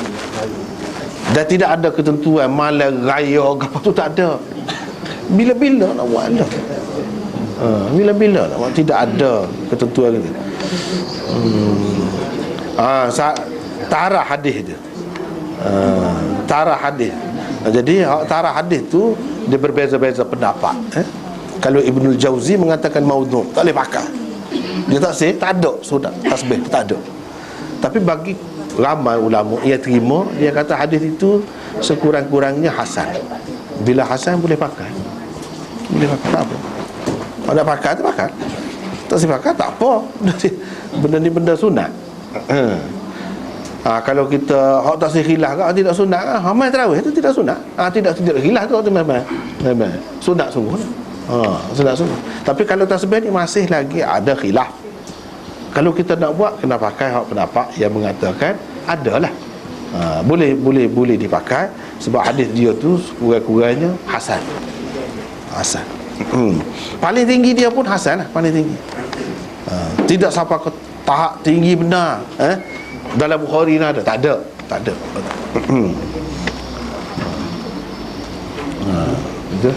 Speaker 1: Dan tidak ada ketentuan malam raya apa tu, tak ada. Bila-bila nak buat lah. Bila-bila nak buat, tidak ada ketentuan gitu. Tarah hadis dia. Tarah hadis. Jadi tarah hadis tu dia berbeza-beza pendapat. Kalau Ibnul Jauzi mengatakan maudhu', tak boleh pakai. Dia tak say, tak ada sunat tasbih, tak ada. Tapi bagi ramai ulama ia terima, dia kata hadis itu sekurang-kurangnya hasan. Bila hasan boleh pakai. Boleh pakai, tak apa. Kalau nak pakai, tak pakai. Tak boleh pakai, tak apa. Benda ni benda sunat. Kalau kita hak tak khilaf ke tidak sunat ke, mai tarawih tu tidak sunat. Tidak khilaf tu memang sunat sungguh. Sunat sungguh. Tapi kalau tasbih ni masih lagi ada khilaf. Kalau kita nak buat kena pakai hak pendapat yang mengatakan adalah boleh dipakai sebab hadis dia tu kurang-kurangnya hasan. Paling tinggi dia pun hasan lah, paling tinggi. Tidak sampai ke tahap tinggi benar. Dalam Bukhari ni ada, tak ada. Betul.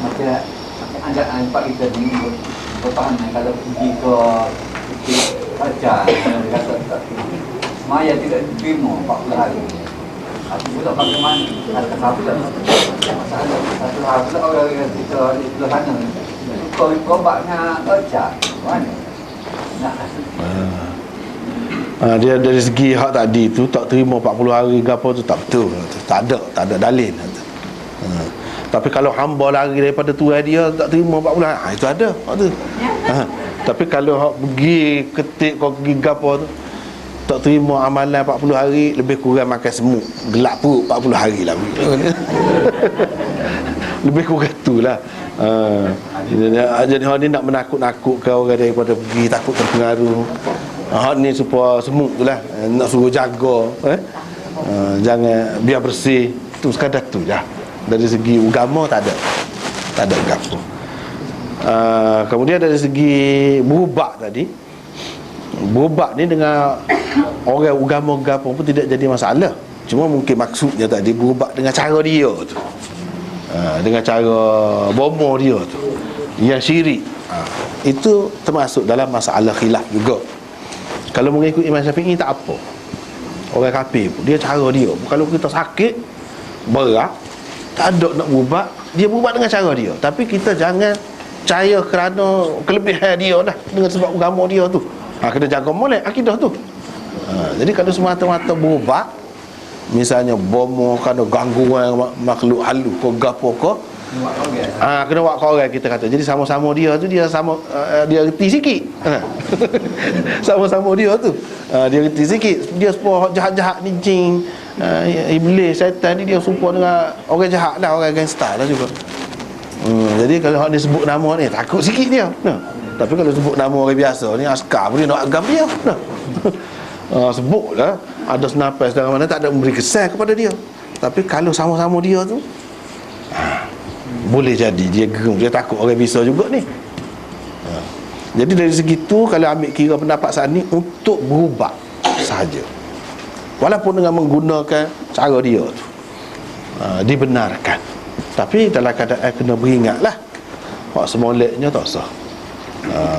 Speaker 5: Macam ada empat kita ni bertahan kalau pergi ke kerja kata Maya tidak diterima 40 hari. Aku pula bagaimana? Ada satu tak masalah. Satu hal pula orang kita di sana. Kau baknya kerja mana?
Speaker 1: Dia dari segi hak tadi tu tak terima 40 hari ke apa tu tak betul. Tak ada dalil. Tapi kalau hamba lari daripada Tuhan dia tak terima 40 hari, itu ada hak tu. Tapi kalau hak pergi ketik kau pergi gapo tu tak terima amalan 40 hari, lebih kurang makan semut, gelap perut 40 hari lah. Lebih kurang tu lah. Jadi hak ni nak menakut-nakutkan orang daripada pergi, takut terpengaruh. Hak ni supaya semut tu lah, nak suruh jaga, jangan, biar bersih. Tu sekadar tu je. Dari segi agama tak ada gapo. Kemudian dari segi berubah tadi, berubah ni dengan orang agama gapo pun tidak jadi masalah. Cuma mungkin maksudnya tadi berubah dengan cara dia tu, dengan cara bomoh dia tu, yang syirik. Itu termasuk dalam masalah khilaf juga. Kalau mengikut Imam Syafi'i tak apa, orang kafir pun dia cara dia. Kalau kita sakit berat, tak ada nak berubah, dia berubah dengan cara dia. Tapi kita jangan percaya kerana kelebihan dia dah, dengan sebab agama dia tu. Kena jaga molek akidah tu. Jadi kalau semata-mata berubah, misalnya bomoh kerana gangguan makhluk halus ke gapo ke, kena buat korang kita kata. Jadi sama-sama dia tu, dia sama, dia reti sikit. Sama-sama dia tu, dia reti sikit. Dia supaya jahat-jahat ni, jin, iblis, syaitan ni, dia serupa dengan orang jahat lah, orang gangster lah juga. Jadi kalau dia sebut nama ni, takut sikit dia. Tapi kalau sebut nama orang biasa ni, askar pun dia nak agam dia. Sebutlah ada senapai sedang mana, tak ada memberi kesan kepada dia. Tapi kalau sama-sama dia tu, boleh jadi dia geram, dia takut orang bisa juga ni. Jadi dari segi tu, kalau ambil kira pendapat saat ni untuk berubah sahaja, walaupun dengan menggunakan cara dia tu, dibenarkan. Tapi dalam keadaan kena beringatlah, hak semoleknya tak sah.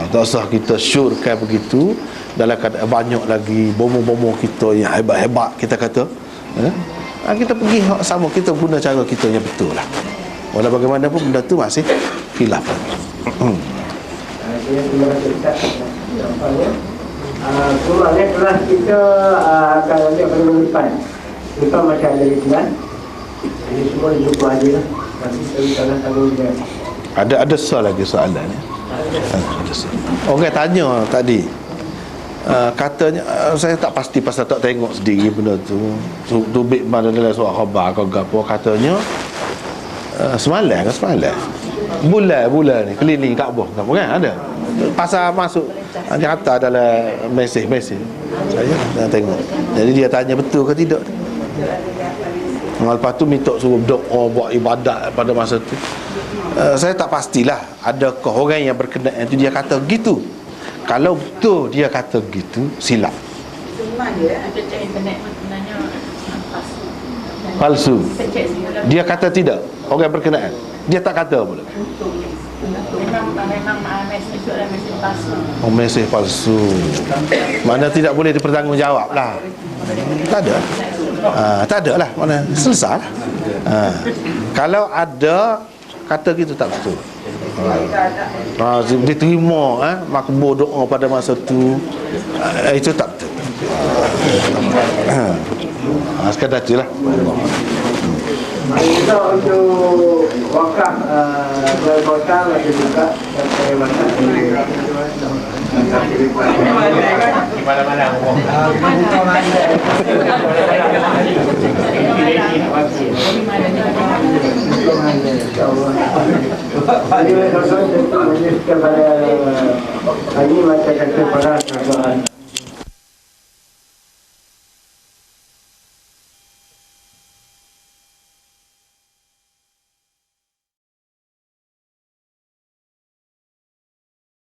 Speaker 1: Tak usah kita syurkan begitu. Dalam keadaan banyak lagi bomoh-bomoh kita yang hebat-hebat, kita kata, kita pergi sama, kita guna cara kita yang betul lah. Walau bagaimanapun benda tu masih khilaf.
Speaker 6: Terima kasih Ustaz. Soalan kelas kita akan ambil pada minggu depan. Kita masih ada liburan. Ini semua jumpa aja lah. Nanti saya salah tanggung dia.
Speaker 1: Ada soal lagi soalan ni. Orang tanya tadi, katanya, saya tak pasti pasal tak tengok sendiri benda tu. Tubik mana dalam surat khabar ke gapo, katanya semalam bulan ni keliling Kaabah kan ada pasal masuk, dia kata dalam mesej saya dah tengok. Jadi dia tanya betul ke tidak. Lepas tu minta suruh doa, buat ibadat pada masa tu. Saya tak pastilah adakah orang yang berkenaan tu dia kata gitu. Kalau betul dia kata gitu, silap.
Speaker 3: Cek internet sebenarnya
Speaker 1: Palsu. Dia kata tidak, orang berkenaan dia tak kata pula.
Speaker 3: Memang mesej tu adalah mesej palsu.
Speaker 1: Mesej palsu. Mana tidak boleh dipertanggungjawab lah. Tak ada. Tak ada lah, mana selesai lah. Kalau ada kata gitu tak betul. Diterima makbul doa pada masa tu, itu tak betul. Sekadar tu lah.
Speaker 6: Kita untuk wakaf berkota masih buka sampai masa ini. Di mana-mana. Hari ini macam kata para